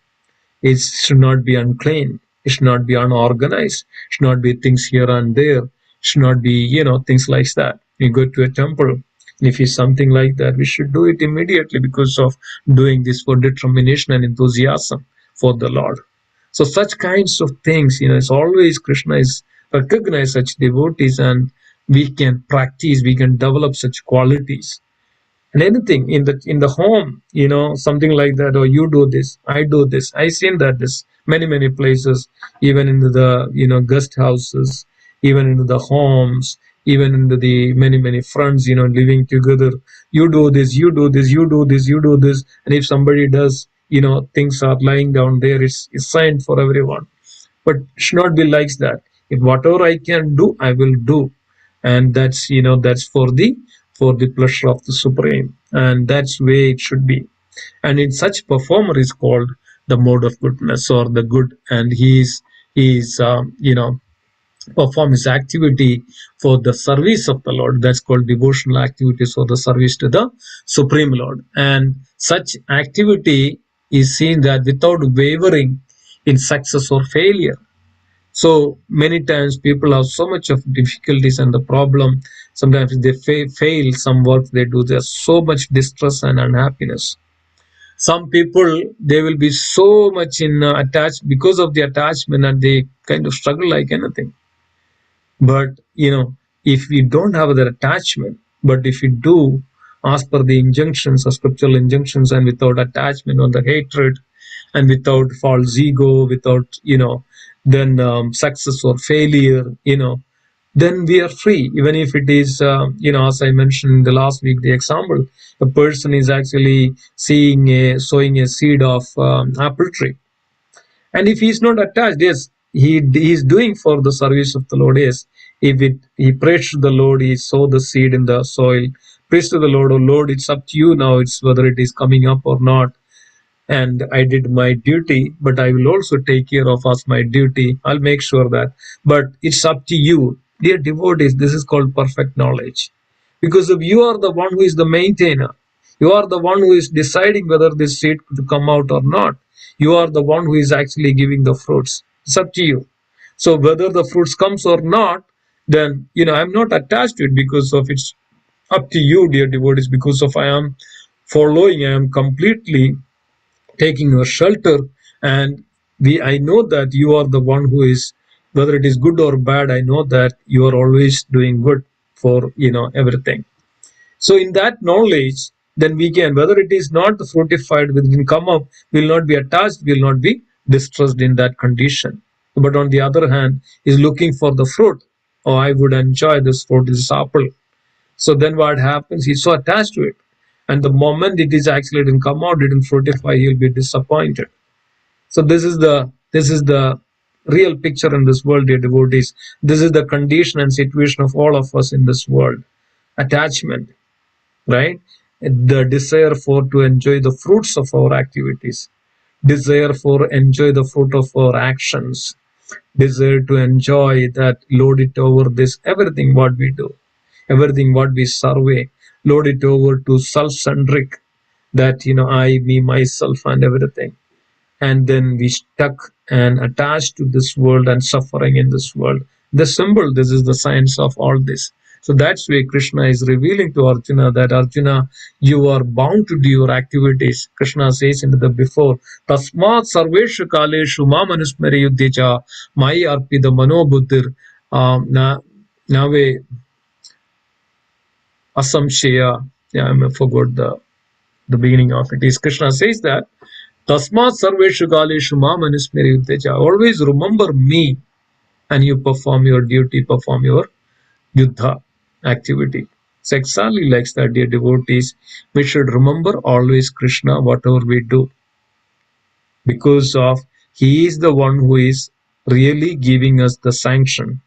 It should not be unclean. It should not be unorganized. It should not be things here and there. It should not be, things like that. We go to a temple, and if it's something like that, we should do it immediately because of doing this for determination and enthusiasm for the Lord. So such kinds of things, it's always Krishna is recognize such devotees, and we can practice, we can develop such qualities. And anything in the home, something like that, or you do this, I do this, I seen that this many places, even into the guest houses, even into the homes, even into the many friends living together. You do this, you do this, you do this, you do this, and if somebody does, things are lying down there, it's signed for everyone. But it should not be like that. If whatever I can do, I will do, and that's that's for the pleasure of the Supreme, and that's way it should be. And in such performer is called the mode of goodness or the good, and he's perform his activity for the service of the Lord. That's called devotional activities for the service to the Supreme Lord. And such activity is seen that without wavering in success or failure. So many times people have so much of difficulties, and the problem, sometimes they fail some work they do, there's so much distress and unhappiness. Some people, they will be so much in attached because of the attachment, and they kind of struggle like anything. But if we don't have that attachment, but if we do as per the injunctions or scriptural injunctions, and without attachment or the hatred, and without false ego, without then success or failure, then we are free. Even if it is as I mentioned in the last week, the example, a person is actually sowing a seed of apple tree, and if he is not attached, yes, he is doing for the service of the Lord. Yes, if he prays to the Lord, he sow the seed in the soil, prays to the Lord, oh Lord, it's up to you now, it's whether it is coming up or not, and I did my duty, but I will also take care of as my duty. I'll make sure that, but it's up to you. Dear devotees, this is called perfect knowledge, because if you are the one who is the maintainer, you are the one who is deciding whether this seed could come out or not. You are the one who is actually giving the fruits. It's up to you. So whether the fruits comes or not, then I'm not attached to it, because of it's up to you, dear devotees, because of I am following, I am completely taking your shelter, and I know that you are the one who is, whether it is good or bad, I know that you are always doing good for everything. So in that knowledge, then we can, whether it is not fructified, will come up, will not be attached, will not be distressed in that condition. But on the other hand, is looking for the fruit. Oh, I would enjoy this fruit, this apple. So then what happens? He's so attached to it, and the moment it is actually didn't come out, didn't fructify, he'll be disappointed. So this is the real picture in this world, dear devotees. This is the condition and situation of all of us in this world. Attachment, right? The desire for to enjoy the fruits of our activities, desire for enjoy the fruit of our actions, desire to enjoy that, load it over this, everything what we do, everything what we survey, load it over to self-centric, that I, me, myself, and everything. And then we stuck and attached to this world and suffering in this world. The symbol, this is the science of all this. So that's why Krishna is revealing to Arjuna that Arjuna, you are bound to do your activities. Krishna says in the before, Tasmat sarveshu kaleshu mamanusmere yuddhecha mai arpida manobuddhir nave asamshaya. Yeah, I forgot the beginning of it. Is Krishna says that Tasmat sarveshu kaleshu mamanusmere yuddhecha. Always remember me and you perform your duty, perform your yuddha activity. So exactly like that, dear devotees, we should remember always Krishna whatever we do, because of he is the one who is really giving us the sanction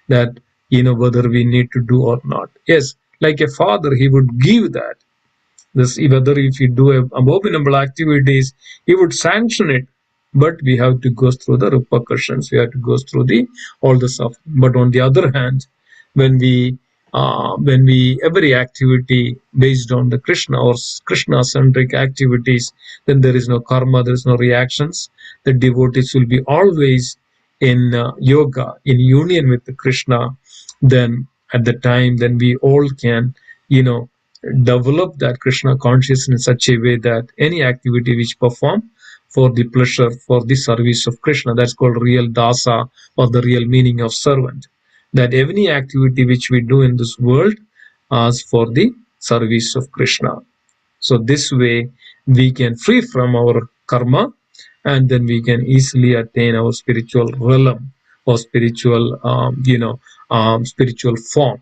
that whether we need to do or not. Yes, like a father, he would give that. This whether if you do abominable activities, he would sanction it, but we have to go through the repercussions. We have to go through all the stuff. But on the other hand, when we every activity based on the Krishna or Krishna centric activities, then there is no karma, there is no reactions. The devotees will be always in yoga, in union with the Krishna. Then at the time, then we all can develop that Krishna consciousness in such a way that any activity which perform for the pleasure, for the service of Krishna, that's called real dasa, or the real meaning of servant. That any activity which we do in this world is for the service of Krishna. So this way we can free from our karma, and then we can easily attain our spiritual realm or spiritual spiritual form.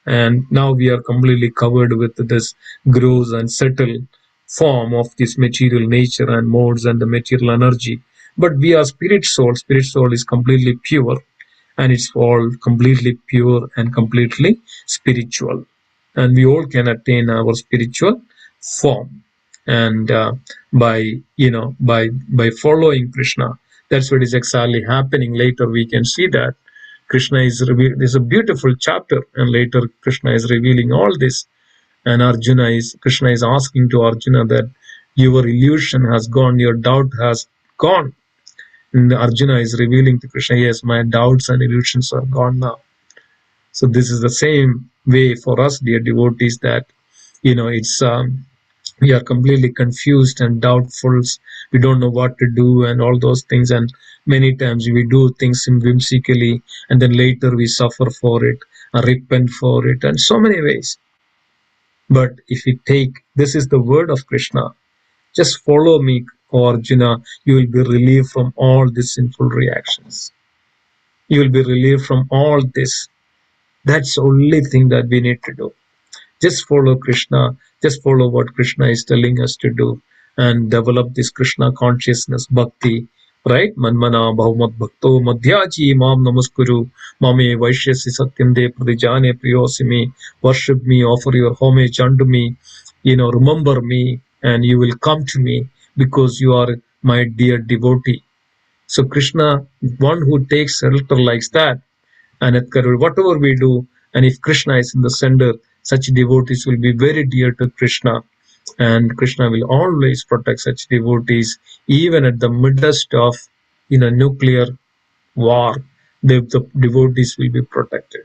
And now we are completely covered with this gross and subtle form of this material nature and modes and the material energy. But we are spirit soul. Spirit soul is completely pure, and it's all completely pure and completely spiritual. And we all can attain our spiritual form, and by following Krishna, that's what is exactly happening. Later we can see that Krishna is revealed. There's a beautiful chapter, and later Krishna is revealing all this, and Krishna is asking to Arjuna that your illusion has gone, your doubt has gone. And Arjuna is revealing to Krishna, yes, my doubts and illusions are gone now. So this is the same way for us, dear devotees, that it's we are completely confused and doubtful. We don't know what to do and all those things, and many times we do things whimsically, and then later we suffer for it, repent for it, and so many ways. But if we take, this is the word of Krishna, just follow me, O Arjuna, you will be relieved from all these sinful reactions. You will be relieved from all this. That's the only thing that we need to do. Just follow Krishna, just follow what Krishna is telling us to do, and develop this Krishna consciousness, bhakti, right? Manmana bhaumad bhakto madhyaji mam namaskuru mame vaishyasi satyam de pradijane priyosimi. Worship me, offer your homage unto me, remember me, and you will come to me because you are my dear devotee. So Krishna, one who takes shelter like that, and whatever we do, and if Krishna is in the center, such devotees will be very dear to Krishna, and Krishna will always protect such devotees, even at the midst of nuclear war. The devotees will be protected.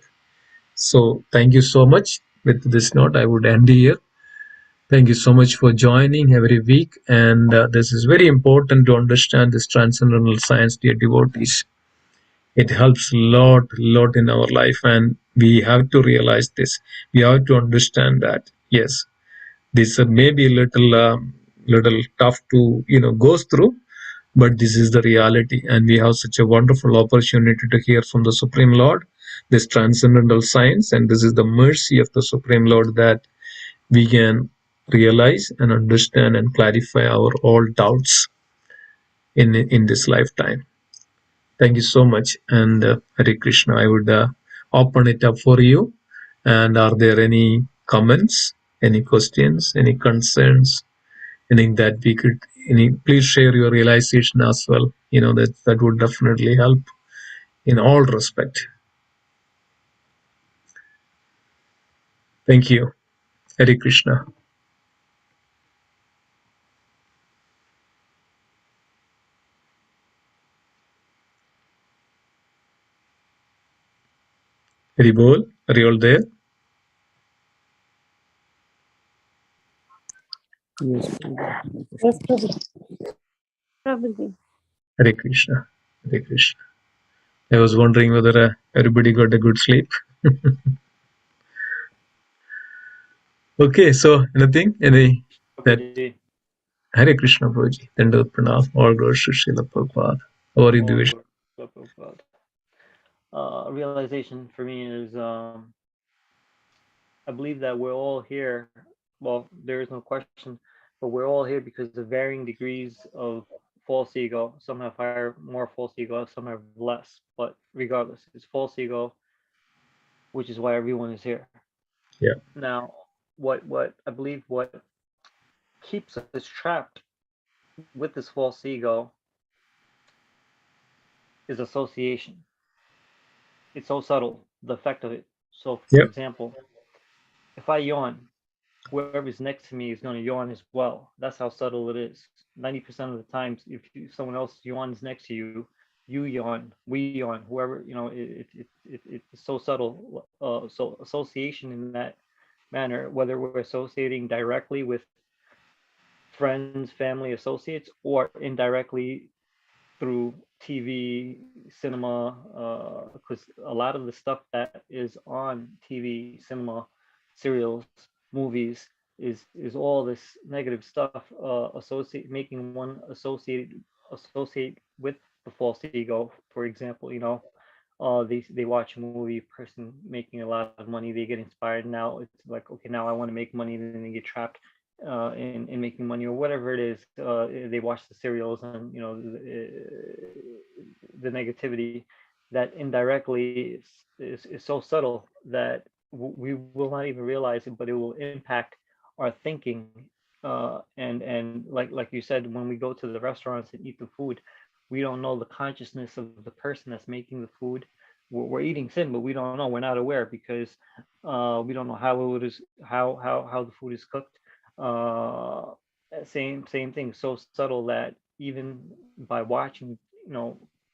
So thank you so much. With this note, I would end here. Thank you so much for joining every week, and this is very important to understand this transcendental science, dear devotees. It helps a lot in our life, and we have to realize this. We have to understand that yes, this may be a little tough to go through, but this is the reality, and we have such a wonderful opportunity to hear from the Supreme Lord, this transcendental science, and this is the mercy of the Supreme Lord that we can realize and understand and clarify our all doubts in this lifetime. Thank you so much, and Hare Krishna. I would open it up for you. And are there any comments, any questions, any concerns, anything that we could? Please share your realization as well. That would definitely help in all respect. Thank you, Hare Krishna. Hare Bol. Are you all there? Yes. Yes, Prabhuji. Hare Krishna. Hare Krishna. I was wondering whether everybody got a good sleep. Okay, so anything? Any that Prabhuji. Hare Krishna Prabhuji. Dandavat Pranam. All glories to Srila Prabhupada. How are you, All Divish? glory to Prabhupada. Realization for me is I believe that we're all here. Well, there is no question, but we're all here because of varying degrees of false ego. Some have higher, more false ego, some have less. But regardless, it's false ego, which is why everyone is here. Yeah. Now, what I believe what keeps us trapped with this false ego is association. It's so subtle, the effect of it. So, for Yep. example, if I yawn, whoever's next to me is going to yawn as well. That's how subtle it is. 90% of the times, if someone else yawns next to you, you yawn, we yawn, whoever, it's so subtle. So association in that manner, whether we're associating directly with friends, family, associates, or indirectly through TV, cinema, because a lot of the stuff that is on TV, cinema, serials, movies is all this negative stuff, making one associate with the false ego. For example, they watch a movie, person making a lot of money, they get inspired. Now it's like, okay, now I want to make money, then they get trapped in making money or whatever it is. They watch the serials and the negativity that indirectly is so subtle that we will not even realize it, but it will impact our thinking. And like you said, when we go to the restaurants and eat the food, we don't know the consciousness of the person that's making the food. We're eating sin, but we don't know. We're not aware because we don't know how it is, how the food is cooked. Same thing, so subtle that even by watching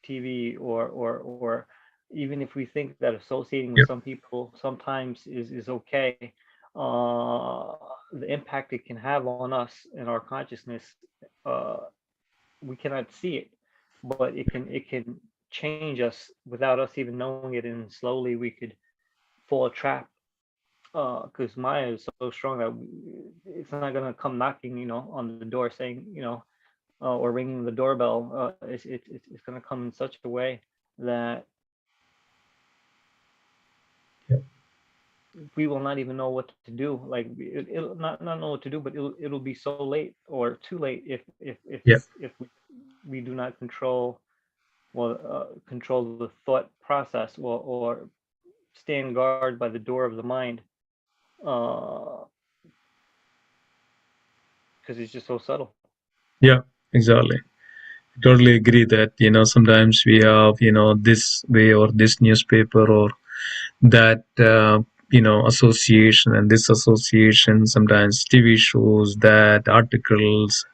TV or even if we think that associating with Yep. some people sometimes is okay, the impact it can have on us and our consciousness, we cannot see it, but it can change us without us even knowing it, and slowly we could fall trap, because Maya is so strong that it's not gonna come knocking, on the door saying, or ringing the doorbell. It's gonna come in such a way that Yep. we will not even know what to do. Like it'll not know what to do, but it'll be so late or too late Yep. if we do not control the thought process, or stand guard by the door of the mind, because it's just so subtle. Yeah, exactly. Totally agree that sometimes we have this way or this newspaper or that association and this association, sometimes TV shows, that articles.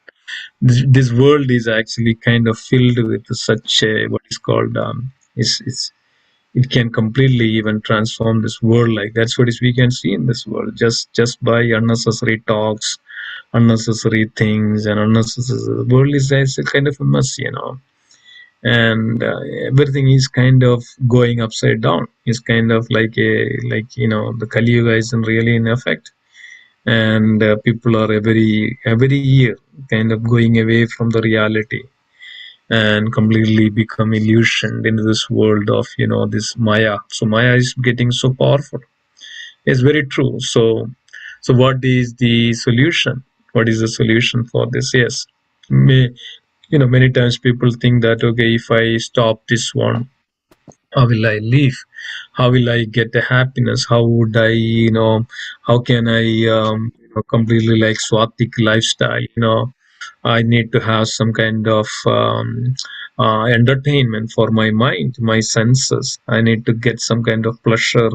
This world is actually kind of filled with such a, what is called it can completely even transform this world. Like that's what is we can see in this world, just by unnecessary talks, unnecessary things, and unnecessary, the world is as a kind of a mess, and everything is kind of going upside down. It's kind of like the Kali Yuga isn't really in effect, and people are every year kind of going away from the reality and completely become illusioned into this world of this Maya. So Maya is getting so powerful. It's very true. So what is the solution? What is the solution for this? Yes, many times people think that, okay, if I stop this one, how will I live? How will I get the happiness? How would I, how can I completely like Swatik lifestyle? I need to have some kind of entertainment for my mind, my senses. I need to get some kind of pleasure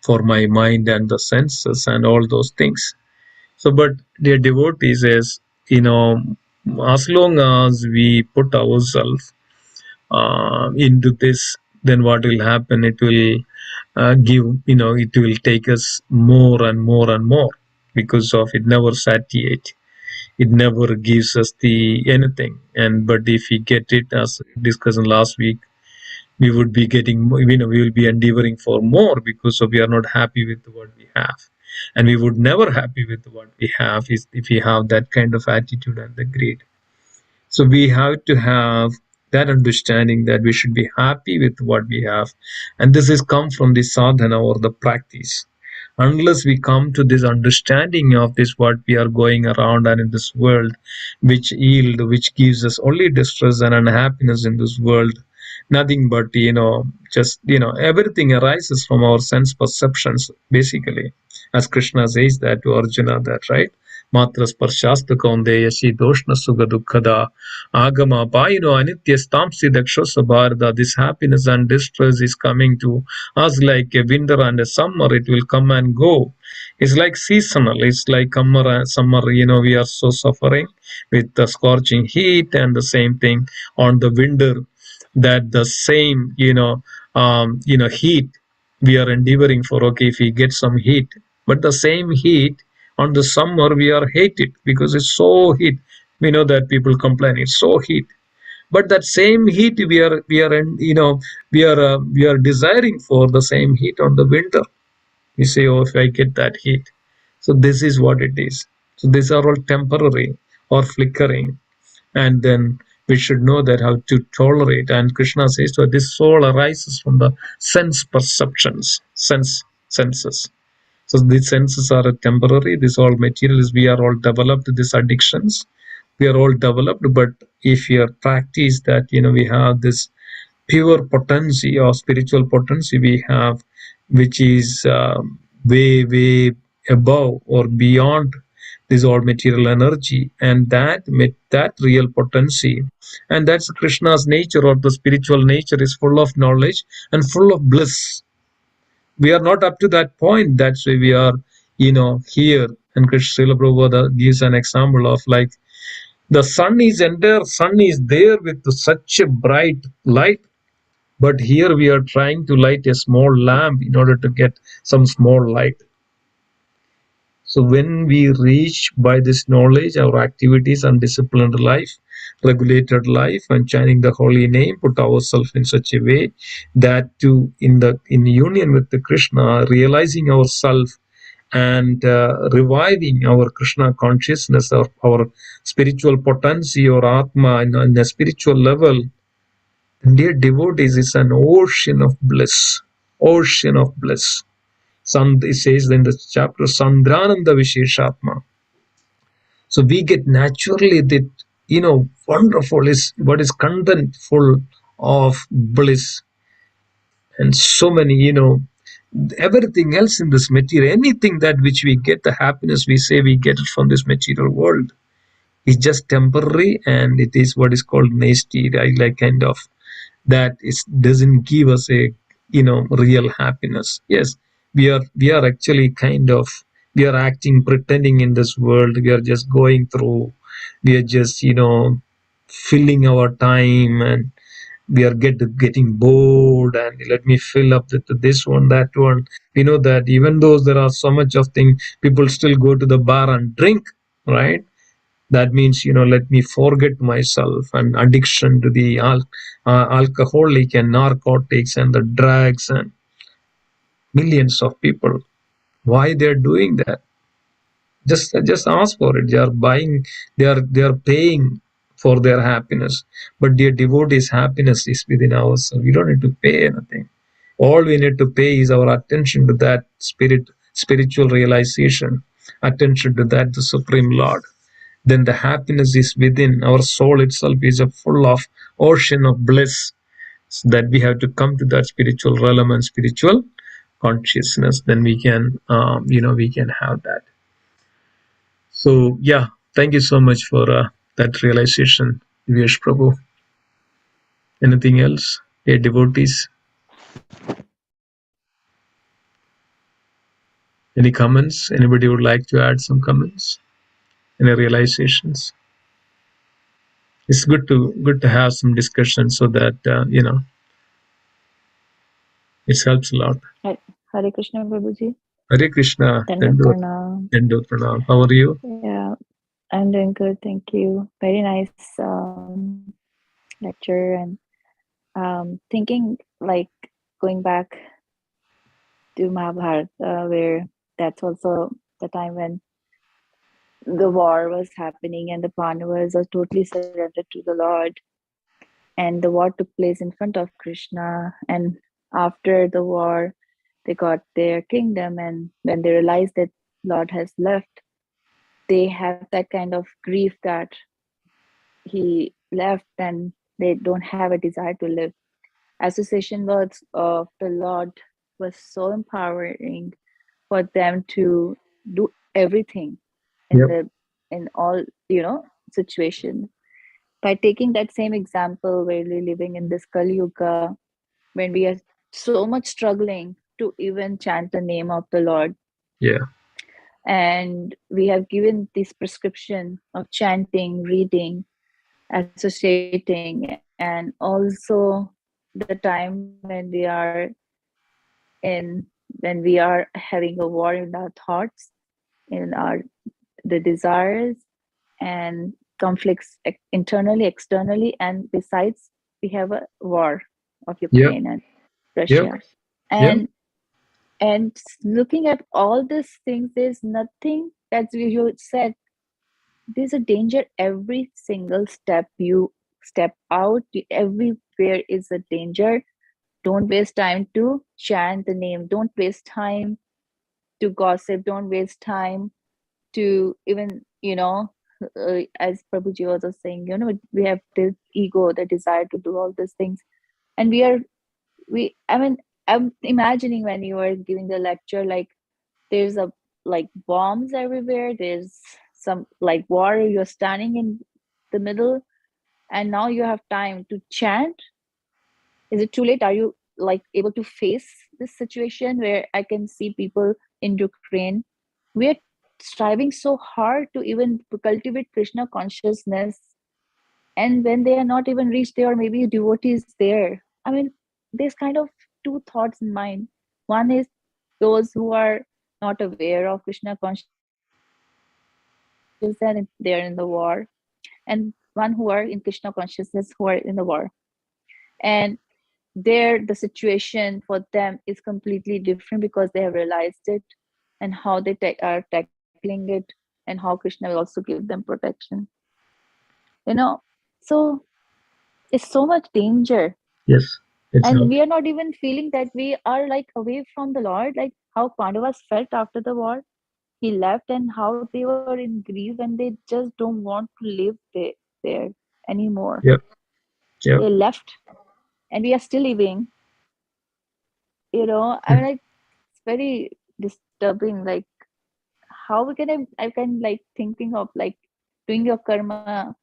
for my mind and the senses and all those things. So, but dear devotees, is as long as we put ourselves into this, then what will happen? It will it will take us more and more and more, because of it never satiate. it never gives us the anything. And but if we get it, as discussed last week, we would be getting, we will be endeavoring for more, because we are not happy with what we have, and we would never happy with what we have if we have that kind of attitude and the greed. So we have to have that understanding that we should be happy with what we have, and this is come from the sadhana or the practice. Unless we come to this understanding of this, what we are going around and in this world, which gives us only distress and unhappiness in this world, nothing but just everything arises from our sense perceptions, basically, as Krishna says that to Arjuna, that right, matra sparshasta kaundeya doshna sugha dukkada agama payino anityastamsi dakshosa bharada. This happiness and distress is coming to us like a winter and a summer. It will come and go. It's like seasonal. It's like summer, we are so suffering with the scorching heat, and the same thing on the winter, that the same heat we are endeavoring for. Okay, if we get some heat, but the same heat on the summer we are hated because it's so heat. We know that people complain it's so heat, but that same heat we are desiring for the same heat on the winter. We say, oh, if I get that heat. So this is what it is. So these are all temporary or flickering, and then we should know that how to tolerate. And Krishna says, so this soul arises from the sense perceptions, senses. So these senses are temporary. This all materials, we are all developed these addictions. We are all developed, but if we are practice that, we have this pure potency or spiritual potency we have, which is way above or beyond this all material energy, and that real potency, and that's Krishna's nature, or the spiritual nature, is full of knowledge and full of bliss. We are not up to that point. That's why we are here. And Krishna Srila Prabhupada gives an example of like the sun is there with such a bright light, but here we are trying to light a small lamp in order to get some small light. So when we reach by this knowledge our activities and disciplined life, regulated life, and chanting the holy name, put ourselves in such a way that in union with the Krishna, realizing ourselves and reviving our Krishna consciousness, our spiritual potency or Atma in a spiritual level, dear devotees, is an ocean of bliss. Ocean of bliss. It says in the chapter, Sandrananda Visheshatma. So we get naturally that, wonderful is what is contentful of bliss. And so many, everything else in this material, anything that which we get, the happiness we say we get it from this material world, is just temporary, and it is what is called nasty, like kind of, that doesn't give us a real happiness. Yes, we are actually we are acting, pretending in this world. We are just going through, we are just filling our time, and we are getting bored, and let me fill up with this one, that one. We know that even though there are so much of things, people still go to the bar and drink, right? That means, let me forget myself, and addiction to the alcoholic and narcotics and the drugs, and millions of people. Why they're doing that? Just ask for it. They are buying, they are paying for their happiness. But dear devotees, happiness is within ourselves. We don't need to pay anything. All we need to pay is our attention to that spiritual realization, attention to that the Supreme Lord. Then the happiness is within. Our soul itself is a full of ocean of bliss, so that we have to come to that spiritual realm and spiritual consciousness. Then we can we can have that. So yeah, thank you so much for that realization, Divyesh Prabhu. Anything else, hey devotees? Any comments? Anybody would like to add some comments? Any realizations? It's good to have some discussion, so that it helps a lot. Hare Krishna, Prabhuji. Hare Krishna. Dandot Pranam. Dandot Pranam. How are you? Yeah, I'm doing good, thank you. Very nice lecture, and thinking like going back to Mahabharata, where that's also the time when the war was happening and the Pandavas are totally surrendered to the Lord, and the war took place in front of Krishna, and after the war they got their kingdom, and when they realized that Lord has left, they have that kind of grief that he left and they don't have a desire to live. Association words of the Lord was so empowering for them to do everything in all situations. By taking that same example, where we're living in this Kali Yuga, when we are so much struggling to even chant the name of the Lord, Yeah. and we have given this prescription of chanting, reading, associating, and also the time when we are having a war in our thoughts, in the desires and conflicts internally, externally, and besides we have a war of Ukraine and Russia. And looking at all these things, there's nothing, as you said, there's a danger every single step you step out, everywhere is a danger. Don't waste time to chant the name, don't waste time to gossip, don't waste time to even as Prabhuji was also saying, we have this ego, the desire to do all these things, and I'm imagining when you were giving the lecture, like there's bombs everywhere, there's some like war, you're standing in the middle, and now you have time to chant. Is it too late? Are you able to face this situation where I can see people in Ukraine? We're striving so hard to even cultivate Krishna consciousness, and when they are not even reached there, or maybe devotees there, there's kind of two thoughts in mind. One is those who are not aware of Krishna consciousness and they're in the war, and one who are in Krishna consciousness who are in the war. And there the situation for them is completely different because they have realized it and how they are tackling it, and how Krishna will also give them protection. So it's so much danger. Yes. And we are not even feeling that we are away from the Lord, like how Pandavas felt after the war. He left, and how they were in grief and they just don't want to live there anymore. Yep. They left, and we are still living. It's very disturbing. Like how we can I can thinking of doing your karma,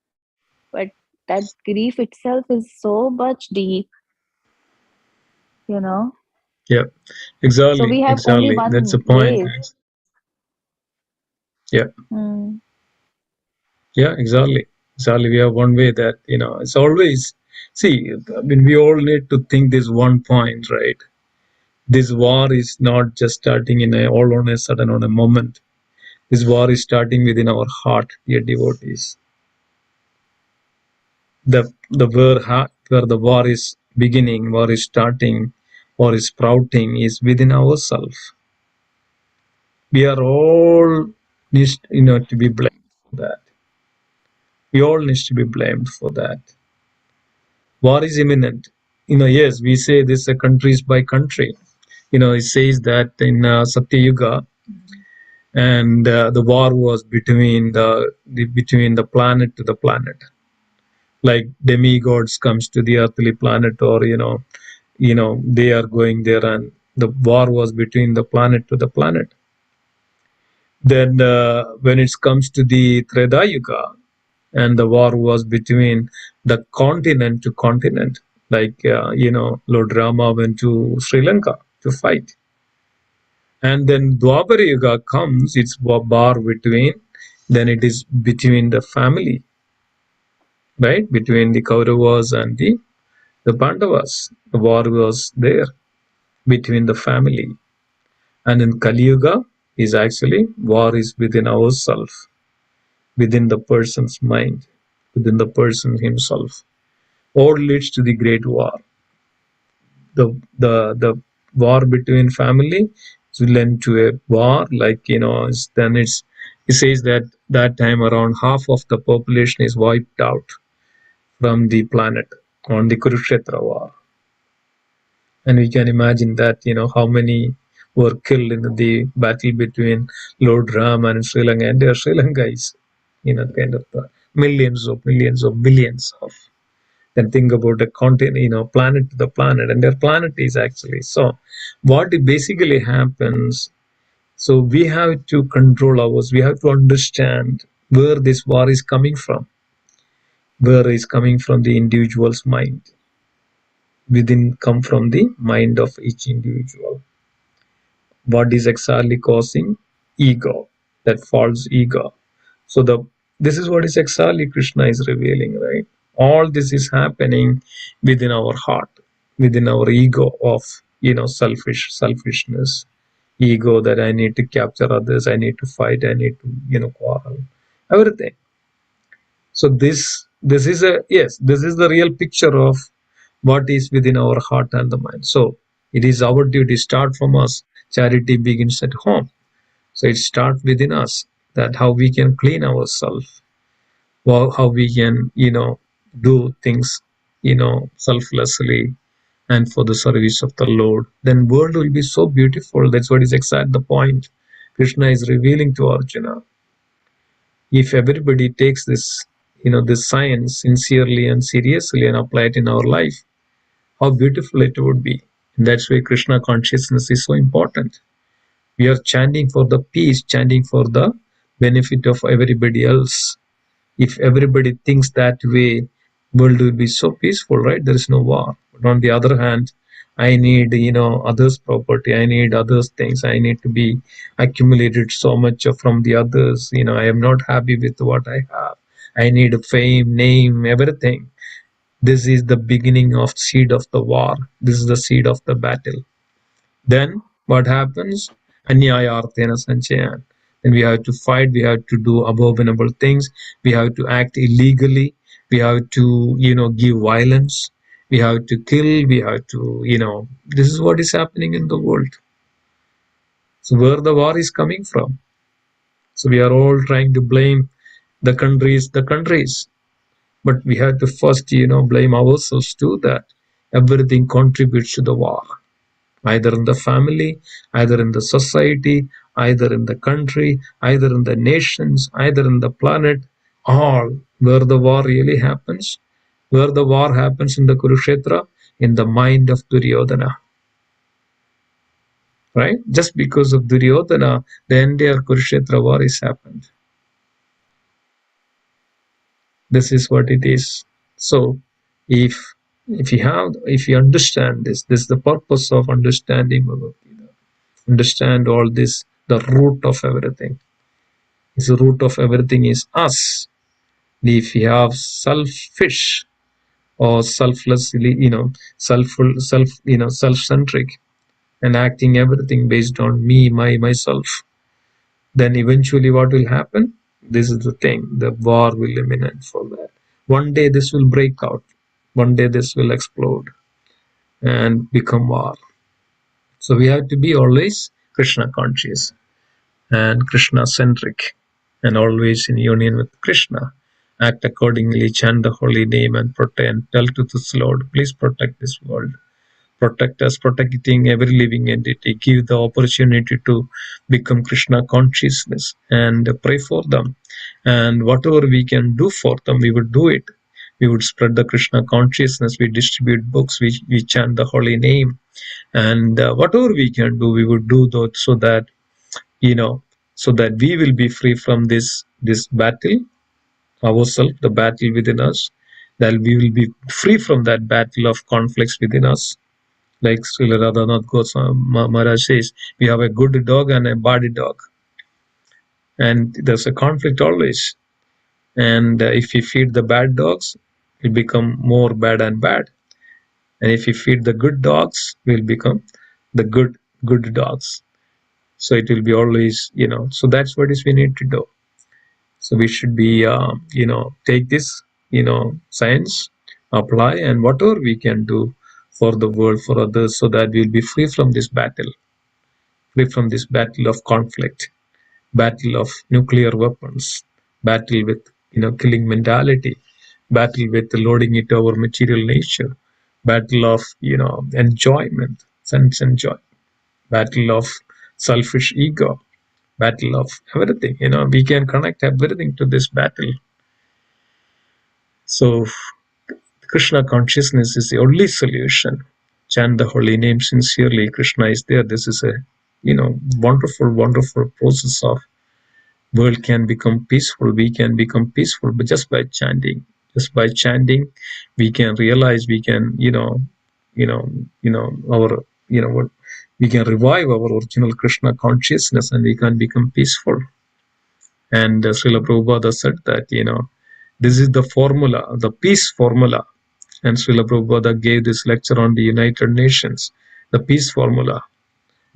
but that grief itself is so much deep. Yeah, exactly. So we have only one That's the point. way. Yeah. Yeah, exactly. We have one way that, it's always, see, we all need to think this one point, right? This war is not just starting all on a sudden, on a moment. This war is starting within our heart, dear devotees. Where the war is beginning, war is starting, war is sprouting is within ourselves. We are all to be blamed for that. We all need to be blamed for that. War is imminent. Yes, we say this countries by country. It says that in Satya Yuga, and the war was between the planet to the planet. Like demigods comes to the earthly planet, or they are going there, and the war was between the planet to the planet. Then when it comes to the Treta Yuga, and the war was between the continent to continent, like Lord Rama went to Sri Lanka to fight. And then Dwapara Yuga comes, it's war between, then it is between the family, right? Between the Kauravas and the Pandavas. The war was there between the family. And in Kali Yuga is actually war is within ourselves. within the person's mind, within the person himself. All leads to the great war. The war between family will end to a war, like then it says that that time around half of the population is wiped out from the planet on the Kurukshetra war. And we can imagine that how many were killed in the battle between Lord Ram and Sri Lanka, and their Sri Lanka is kind of millions of billions of. Then think about the continent, planet to the planet, and their planet is actually. So what basically happens, so we have to control ours. We have to understand where this war is coming from. Where is coming from the individual's mind. Within come from the mind of each individual. What is exactly causing ego, that false ego. So this is what is exactly Krishna is revealing, right? All this is happening within our heart, within our ego of selfishness, ego that I need to capture others, I need to fight, I need to quarrel, everything. So this is this is the real picture of what is within our heart and the mind. So it is our duty, start from us. Charity begins at home. So it starts within us, that how we can clean ourselves, how we can, do things, selflessly and for the service of the Lord. Then world will be so beautiful. That's what is exactly the point Krishna is revealing to Arjuna. If everybody takes this, this science sincerely and seriously and apply it in our life, how beautiful it would be. And that's why Krishna consciousness is so important. We are chanting for the peace, chanting for the benefit of everybody else. If everybody thinks that way, world will be so peaceful, right? There is no war. But on the other hand, I need, others' property. I need others' things. I need to be accumulated so much from the others. I am not happy with what I have. I need fame, name, everything. This is the beginning of seed of the war. This is the seed of the battle. Then what happens? Anyayarthena sanchayan. Then we have to fight, we have to do abominable things, we have to act illegally, we have to, give violence, we have to kill, we have to, this is what is happening in the world. So where the war is coming from? So we are all trying to blame the countries. But we have to first, blame ourselves too, that everything contributes to the war. Either in the family, either in the society, either in the country, either in the nations, either in the planet, all where the war really happens, where the war happens in the Kurukshetra, in the mind of Duryodhana. Right? Just because of Duryodhana, the entire Kurukshetra war is happened. This is what it is. So, if you understand this is the purpose of understanding Bhagavad-Gita. Understand all this, the root of everything. The root of everything is us. If we have selfish or selflessly, self-centric and acting everything based on me, myself, then eventually what will happen? This is the thing, the war will imminent for that. One day this will break out. One day this will explode and become war. So we have to be always Krishna conscious and Krishna centric and always in union with Krishna. Act accordingly, chant the holy name and protect. Tell to this Lord, please protect this world. Protect us, protecting every living entity. Give the opportunity to become Krishna consciousness and pray for them. And whatever we can do for them, we would do it. We would spread the Krishna consciousness. We distribute books. We chant the holy name. And whatever we can do, we would do that so that, so that we will be free from this battle, ourselves, the battle within us, that we will be free from that battle of conflicts within us. Like Srila Radhanath Goswami Maharaj says, we have a good dog and a bad dog. And there's a conflict always. And if we feed the bad dogs, we'll become more bad and bad. And if we feed the good dogs, we'll become the good dogs. So it will be always, so that's what is we need to do. So we should be, take this, science, apply, and whatever we can do for the world, for others, so that we'll be free from this battle of conflict, battle of nuclear weapons, battle with, killing mentality, battle with loading it over material nature, battle of, enjoyment, sense enjoy, battle of selfish ego, battle of everything. We can connect everything to this battle. So Krishna consciousness is the only solution. Chant the holy name sincerely. Krishna is there. This is a, wonderful process of world can become peaceful. We can become peaceful, but just by chanting. Just by chanting, we can realize we can, our, what we can revive our original Krishna consciousness, and we can become peaceful. And Srila Prabhupada said that, this is the formula, the peace formula. And Srila Prabhupada gave this lecture on the United Nations, the peace formula.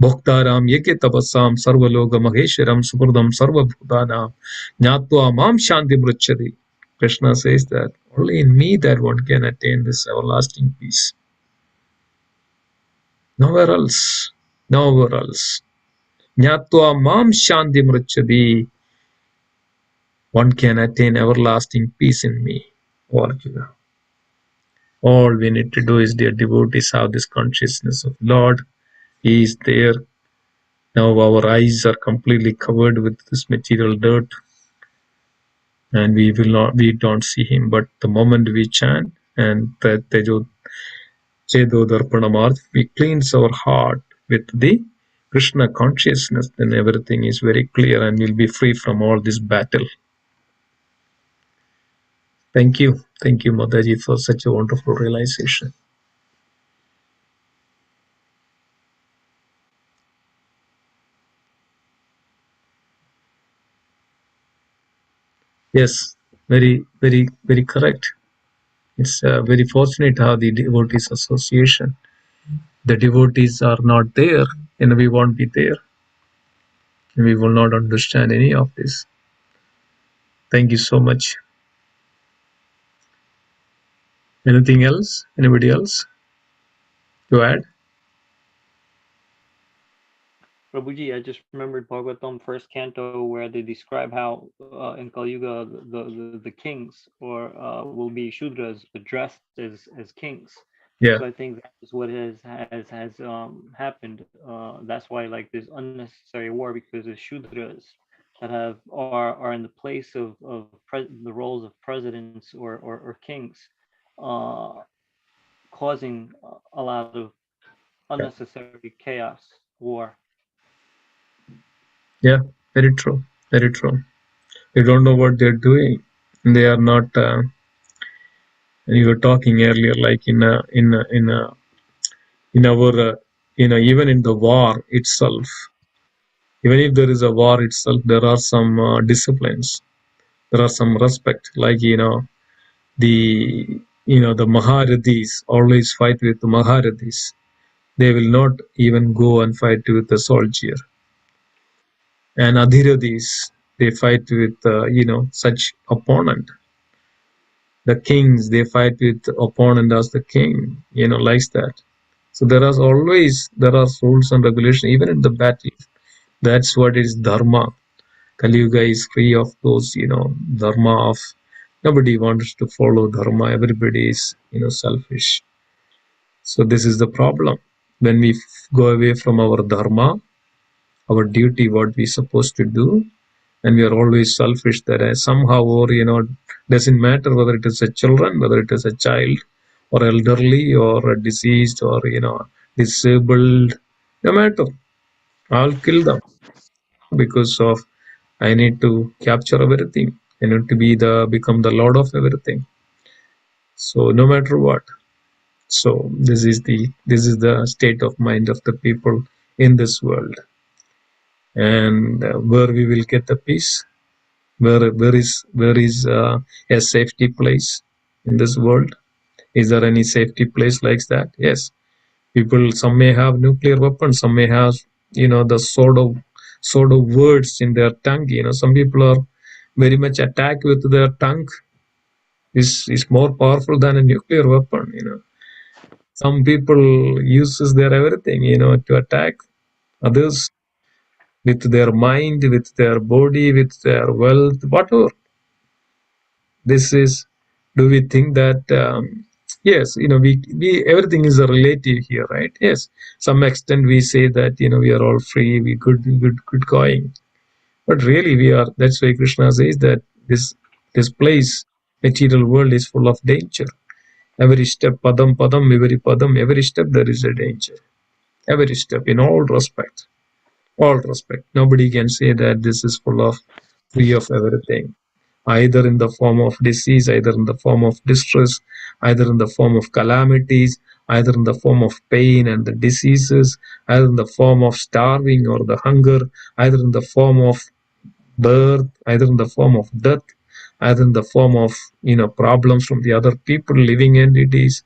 Bhoktaram yeke tapasam sarvaloga mahesharam supradam sarvabhutanam jnatva mam shanti brachati. Krishna says that only in me that one can attain this everlasting peace. Nowhere else. Nowhere else. Jnatva mam shanti brachati. One can attain everlasting peace in me. O Arjuna. All we need to do is, dear devotees, have this consciousness of Lord. He is there. Now our eyes are completely covered with this material dirt, and we don't see him. But the moment we chant and Tejo Chedo Darpanamarth, we cleanse our heart with the Krishna consciousness, then everything is very clear and we'll be free from all this battle. Thank you, Mataji, for such a wonderful realization. Yes, very, very, very correct. It's very fortunate how the devotees association. The devotees are not there, and we won't be there. We will not understand any of this. Thank you so much. Anything else? Anybody else to add? Prabhuji, I just remembered Bhagavatam first canto where they describe how in Kali Yuga the kings will be Shudras but dressed as kings. Yeah. So I think that's what has happened. That's why like there's unnecessary war, because the Shudras that are in the place of the roles of presidents or kings, causing a lot of unnecessary chaos, war. Yeah, very true. Very true. They don't know what they're doing. They are not. You were talking earlier, like in our, even in the war itself. Even if there is a war itself, there are some disciplines. There are some respect, like the Maharathis always fight with the Maharathis. They will not even go and fight with the soldier. And Adhirathis, they fight with such opponent. The kings, they fight with opponent as the king, like that. So there are rules and regulations even in the battle. That's what is dharma. Kali Yuga is free of those, dharma of nobody wants to follow dharma. Everybody is, selfish. So this is the problem. When we go away from our dharma, our duty, what we supposed to do, and we are always selfish, that somehow, or doesn't matter whether it is a children, whether it is a child, or elderly, or a diseased, or disabled, no matter, I'll kill them because of I need to capture everything. I need to become the lord of everything. So no matter what. So this is the state of mind of the people in this world, and where we will get the peace. Where is a safety place in this world? Is there any safety place like that? Yes. People, some may have nuclear weapons, some may have the sword of words in their tongue. Some people are very much attack with their tongue is more powerful than a nuclear weapon. Some people uses their everything, to attack others with their mind, with their body, with their wealth, whatever. This is, do we think that, yes, we everything is a relative here, right? Yes, some extent we say that, we are all free, we good going. But really we are, that's why Krishna says that this place, material world, is full of danger. Every step, padam, padam, every step there is a danger. Every step, in all respect. Nobody can say that this is full of, free of everything. Either in the form of disease, either in the form of distress, either in the form of calamities, either in the form of pain and the diseases, either in the form of starving or the hunger, either in the form of birth, either in the form of death, either in the form of problems from the other people, living entities,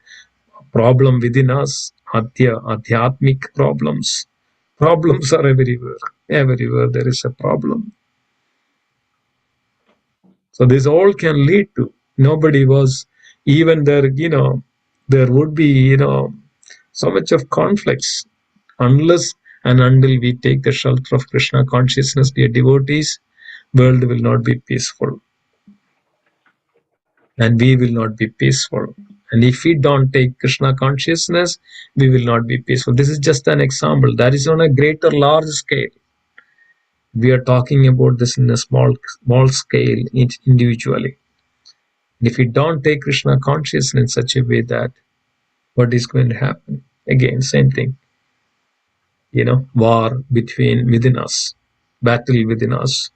problem within us, adhyatmic problems. Problems are everywhere. Everywhere there is a problem. So this all can lead to, nobody was, even there, there would be, so much of conflicts, unless and until we take the shelter of Krishna consciousness, dear devotees, world will not be peaceful. And we will not be peaceful. And if we don't take Krishna consciousness, we will not be peaceful. This is just an example. That is on a greater, large scale. We are talking about this in a small scale, individually. If we don't take Krishna consciousness in such a way, that what is going to happen? Again, same thing. War within us, battle within us,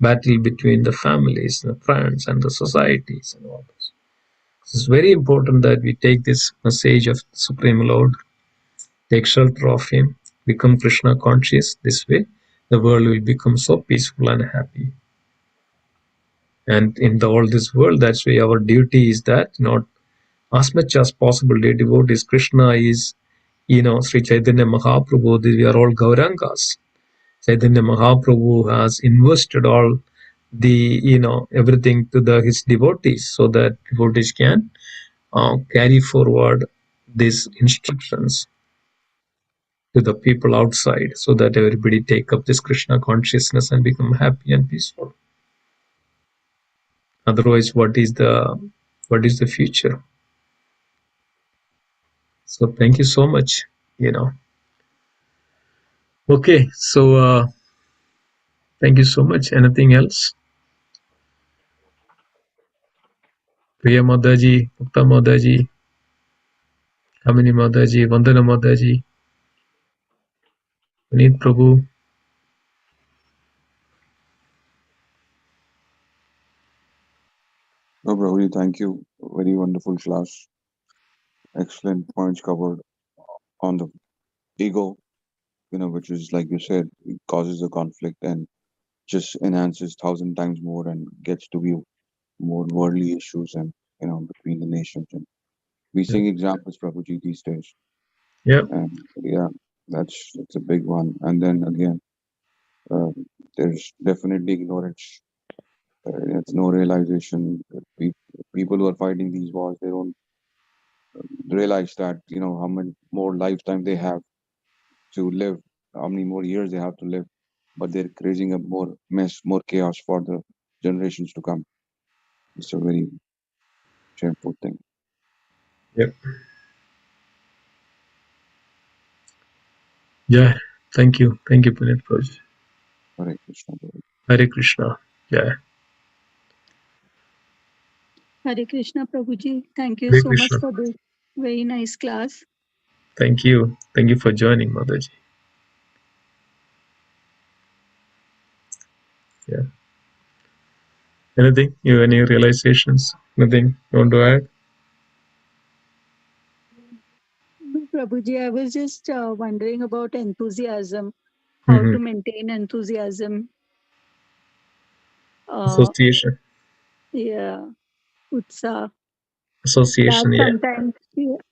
battle between the families, the friends, and the societies, and all this. It's very important that we take this message of the Supreme Lord, take shelter of Him, become Krishna conscious. This way, the world will become so peaceful and happy. And in all this world, that's why our duty is that, not as much as possible, dear devotees, Krishna is, Sri Chaitanya Mahaprabhu, we are all Gaurangas. Chaitanya Mahaprabhu has invested all the, everything to his devotees, so that devotees can carry forward these instructions to the people outside, so that everybody take up this Krishna consciousness and become happy and peaceful. Otherwise, what is the future? So thank you so much. Okay, so thank you so much. Anything else? Priya Mataji, Mukta Mataji, Kamini Mataji, Vandana Mataji, Vineet Prabhu. No, Prabhuji, thank you. Very wonderful class. Excellent points covered on the ego, which is, like you said, it causes a conflict and just enhances 1,000 times more and gets to be more worldly issues and, between the nations. And we seeing examples, Prabhuji, these days. Yeah. And yeah, that's a big one. And then again, there's definitely ignorance. It's no realization. People who are fighting these wars, they don't realize that, how many more lifetime they have to live, how many more years they have to live, but they're creating up more mess, more chaos for the generations to come. It's a very shameful thing. Yep. Yeah. Thank you, Puneet Prabhuji. Hare Krishna. Hare Krishna. Yeah. Hare Krishna, Prabhuji. Thank you Hare so Krishna. much for this very nice class. Thank you. Thank you for joining, Mataji. Yeah. Anything? Any realizations? Anything you want to add? Prabhuji, I was just wondering about enthusiasm, how to maintain enthusiasm. Association. Yeah, utsaha. Association, That yeah. sometimes,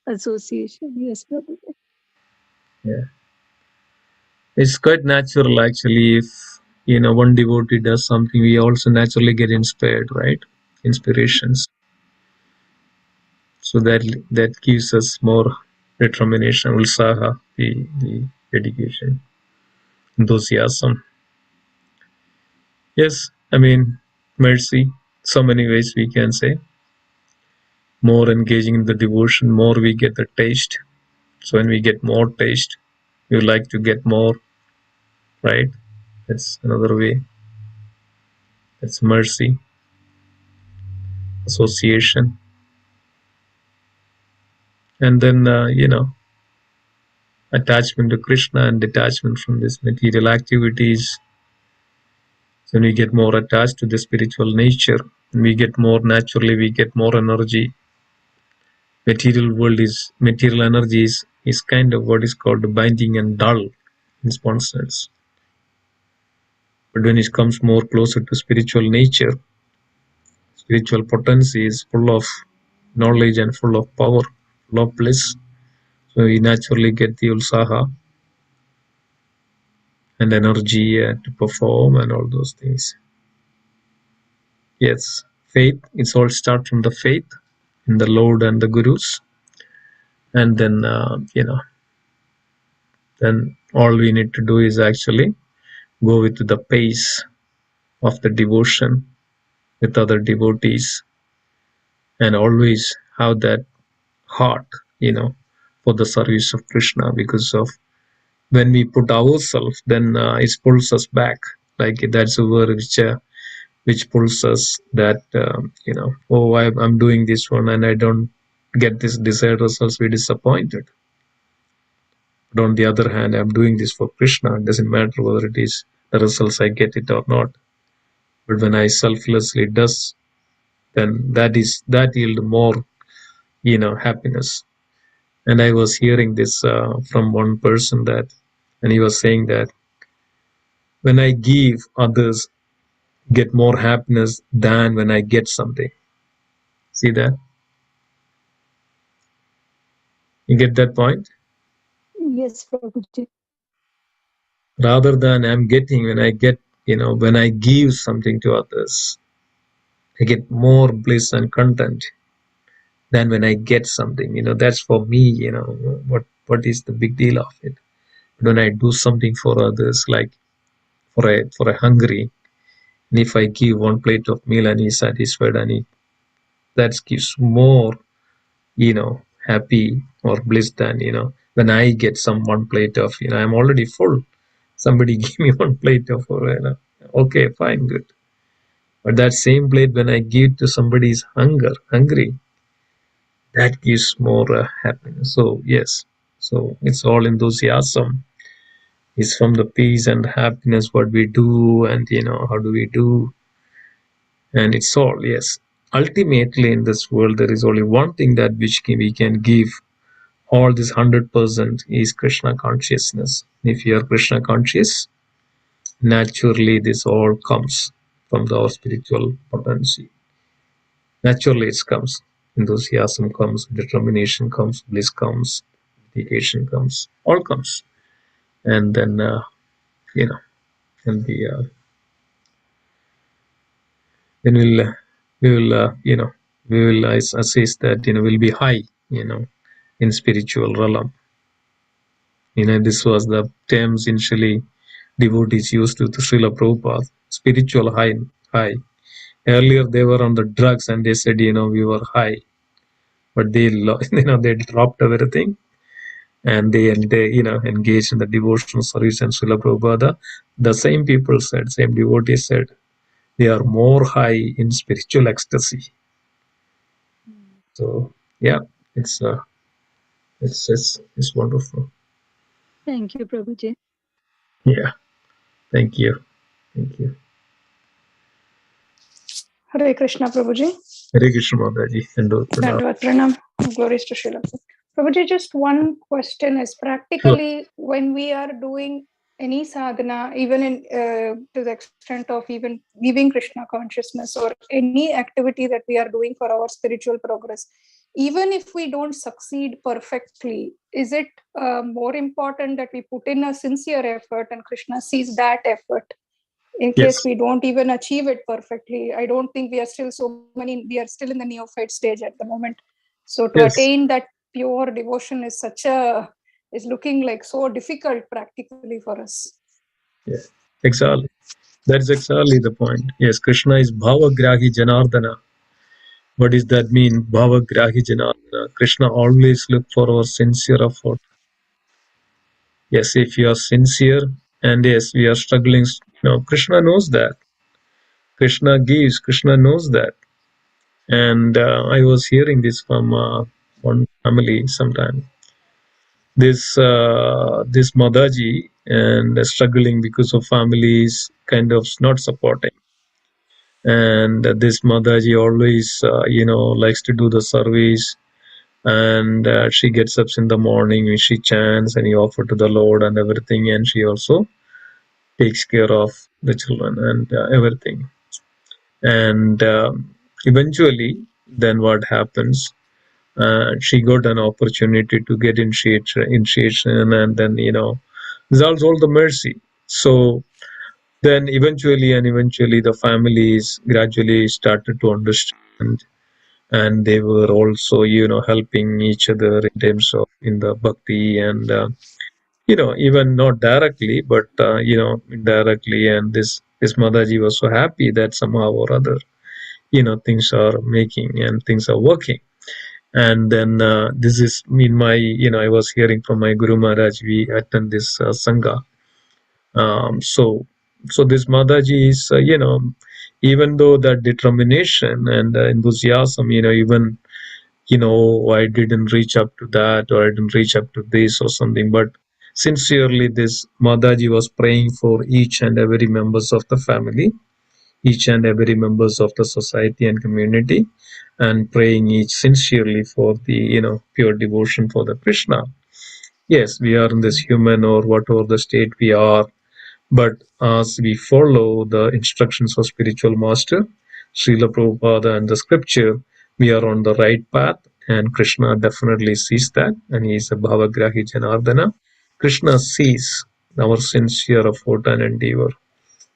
association, yes, Prabhuji. Yeah. It's quite natural, actually. If one devotee does something, we also naturally get inspired, right? Inspirations. So that gives us more determination, ulsaha, the dedication, enthusiasm. Yes, I mean, mercy, so many ways we can say. More engaging in the devotion, more we get the taste. So when we get more taste, we like to get more, right? That's another way. That's mercy, association. And then, attachment to Krishna and detachment from these material activities. So when we get more attached to the spiritual nature, we get more naturally, we get more energy. Material energy is kind of what is called binding and dull in one sense. But when it comes more closer to spiritual nature, spiritual potency is full of knowledge and full of power, full of bliss. So we naturally get the ulsaha and energy to perform and all those things. Yes, faith, it's all start from the faith in the Lord and the Gurus. And then, then all we need to do is actually go with the pace of the devotion with other devotees and always have that heart, for the service of Krishna, because of when we put ourselves, then it pulls us back. Like that's a word which pulls us that, oh, I'm doing this one and I don't get this desired results, we're disappointed. But on the other hand, I'm doing this for Krishna. It doesn't matter whether it is the results I get it or not. But when I selflessly does, then that yield more, happiness. And I was hearing this from one person and he was saying that when I give, others get more happiness than when I get something. See that? You get that point? Yes, Prabhuji. Rather than I'm getting, when I give something to others, I get more bliss and content than when I get something. That's for me, what is the big deal of it? When I do something for others, like for a hungry, and if I give one plate of meal and he's satisfied and that gives more, happy or bliss than, when I get one plate of, I'm already full. Somebody give me one plate of, okay, fine, good. But that same plate, when I give to somebody's hungry, that gives more happiness. So yes, so it's all enthusiasm. It's from the peace and happiness what we do, and how do we do, and it's all, yes. Ultimately, in this world, there is only one thing that which we can give all this 100% is Krishna consciousness. If you are Krishna conscious, naturally this all comes from our spiritual potency. Naturally it comes. Enthusiasm comes, determination comes, bliss comes, dedication comes, all comes. And then, and then we will assess that, we'll be high, in spiritual realm. This was the terms initially devotees used to Srila Prabhupada, spiritual high. Earlier they were on the drugs and they said, we were high, but they, they dropped everything and they engaged in the devotional service. And Srila Prabhupada, the same people said, same devotees said, they are more high in spiritual ecstasy. So yeah, it's wonderful. Thank you, Prabhuji. Yeah, thank you. Hare Krishna, Prabhuji. Hare Krishna, Mataji. Dandavat Pranam. Glories to Srila. Prabhuji, just one question is practically when we are doing any sadhana, even in to the extent of even giving Krishna consciousness or any activity that we are doing for our spiritual progress, even if we don't succeed perfectly, is it more important that we put in a sincere effort and Krishna sees that effort in Yes. case we don't even achieve it perfectly. I don't think we are still we are still in the neophyte stage at the moment. So to Yes. attain that pure devotion is looking like so difficult practically for us. Yeah, exactly. That's exactly the point. Yes, Krishna is Bhavagrahi Janardana. What does that mean? Bhavagrahi Janardana. Krishna always look for our sincere effort. Yes, if you are sincere, and yes, we are struggling. Krishna knows that. Krishna gives. Krishna knows that. And I was hearing this from one family sometime. This Mataji and struggling because of families kind of not supporting. And this Mataji always, likes to do the service. And she gets up in the morning and she chants and he offer to the Lord and everything. And she also takes care of the children and everything. And eventually, then what happens? She got an opportunity to get initiation, and then results all the mercy. So then eventually the families gradually started to understand, and they were also helping each other in terms of in the bhakti and even not directly but indirectly. And this Mataji was so happy that somehow or other things are making and things are working. And then this is in my I was hearing from my Guru Maharaj. We attend this Sangha. So this Mataji is even though that determination and enthusiasm, even I didn't reach up to that, or I didn't reach up to this or something, but sincerely this Mataji was praying for each and every members of the family, each and every members of the society and community, and praying each sincerely for the pure devotion for the Krishna. Yes, we are in this human or whatever the state we are, but as we follow the instructions of spiritual master Srila Prabhupada and the scripture, we are on the right path. And Krishna definitely sees that, and he is a Bhavagrahi Janardana. Krishna sees our sincere effort and endeavor.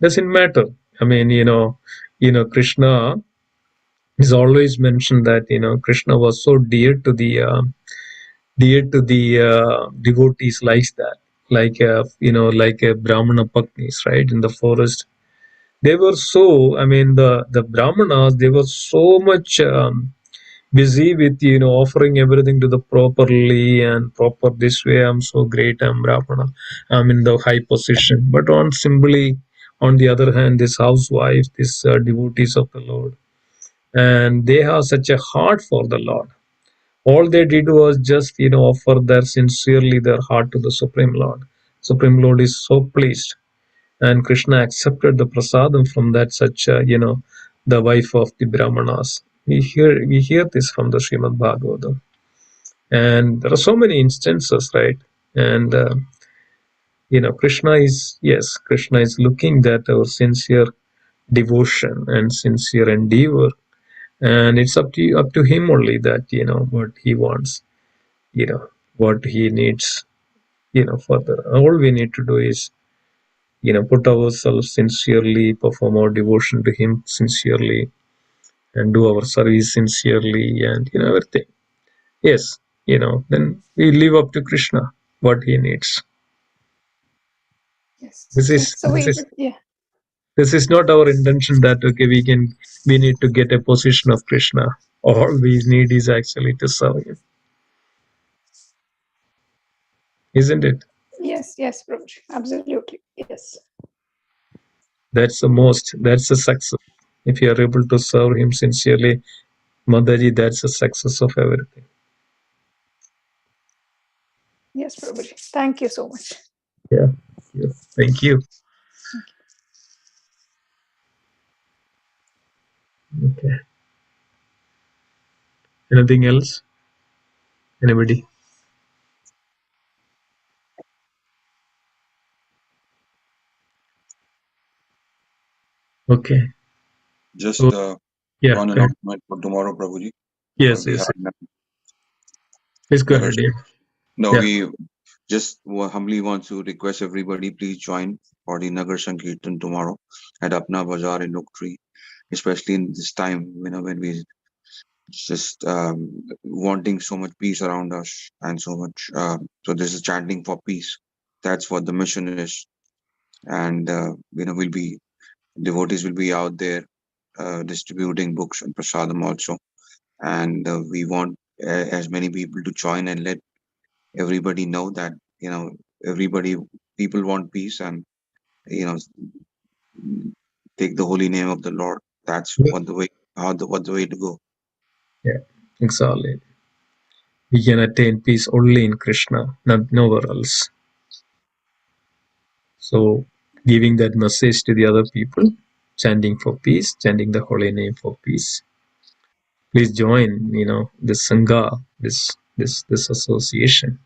Doesn't matter. I mean, Krishna is always mentioned that Krishna was so dear to the devotees like that, like a Brahmana Paknis, right, in the forest. They were so, I mean, the Brahmanas, they were so much busy with offering everything to the properly and proper this way. I'm so great, I'm Brahmana, I'm in the high position. But on the other hand, this housewife, this devotees of the Lord, and they have such a heart for the Lord. All they did was just offer their sincerely their heart to the Supreme Lord. Supreme Lord is so pleased, and Krishna accepted the prasadam from that such the wife of the Brahmanas. We hear this from the Srimad Bhagavatam, and there are so many instances, right? And Krishna is looking at our sincere devotion and sincere endeavor, and it's up to him only that what he wants, what he needs, further. All we need to do is put ourselves sincerely, perform our devotion to him sincerely, and do our service sincerely, and everything. Yes, then we live up to Krishna, what he needs. Yes. This is So yeah. This is not our intention that okay, we need to get a position of Krishna. All we need is actually to serve him. Isn't it? Yes, Prabhuji, absolutely. Yes. That's the success. If you are able to serve him sincerely, Mataji, that's the success of everything. Yes, Prabhuji. Thank you so much. Yeah. Thank you. Okay. Anything else? Anybody? Okay. Just yeah, one announcement for tomorrow, Prabhuji. Yes, yes. Please go ahead. No, Yeah. we just humbly want to request everybody, please join for the Nagar Sankirtan tomorrow at Apna Bazaar in Oak Tree, especially in this time, when we just wanting so much peace around us and so much. So this is chanting for peace. That's what the mission is, and we'll be devotees will be out there distributing books and prasadam also, and we want as many people to join and let everybody know that everybody people want peace and you know take the holy name of the Lord. That's what the way what the way to go. Yeah, exactly. We can attain peace only in Krishna, not nowhere else. So giving that message to the other people, chanting for peace, chanting the holy name for peace. Please join, this Sangha, this association,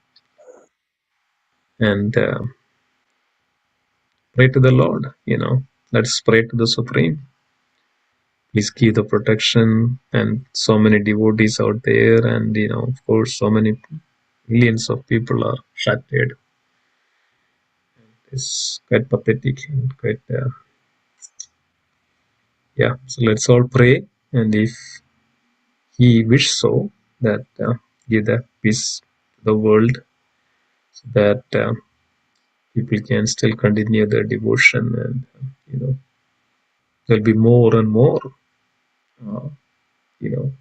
and pray to the Lord. Let's pray to the Supreme. Please give the protection, and so many devotees out there, and of course, so many millions of people are shattered. It's quite pathetic and quite yeah. So let's all pray, and if He wish so, that give that peace to the world, so that people can still continue their devotion, and there'll be more and more. Uh, you know,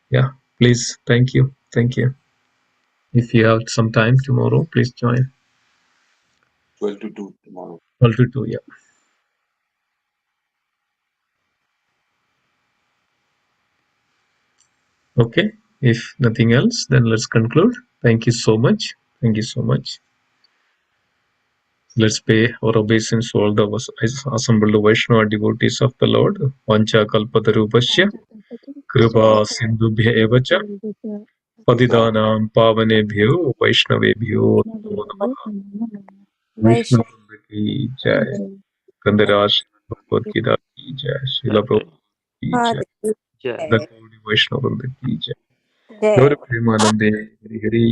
yeah. Please, thank you. If you have some time tomorrow, please join. 12 to 2 tomorrow. 12 to 2, yeah. Okay. If nothing else, then let's conclude. Thank you so much. Let's pay our obeisance to all the assembled Vaishnava devotees of the Lord. Vancha kalpatarubhasya kripa sindhubhya evacha patidanam pavanebhyo vaishnavebhyo namo namaha. Vishnu Vrinda ki jai. Kandaraj Bhagavad-Gita ki jai. Srila Prabhupada ki jai. Jai. The Gaudiya Vaishnava Vrinda ki jai. Gaura Premanande, Hari Hari.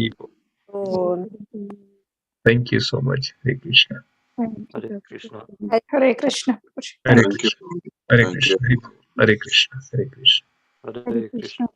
Thank you so much. Hare Krishna. Hare Krishna. Hare Krishna. Hare Thank you. Krishna. Hare Thank Krishna. you. Hare Krishna. Hare Krishna. Hare Krishna.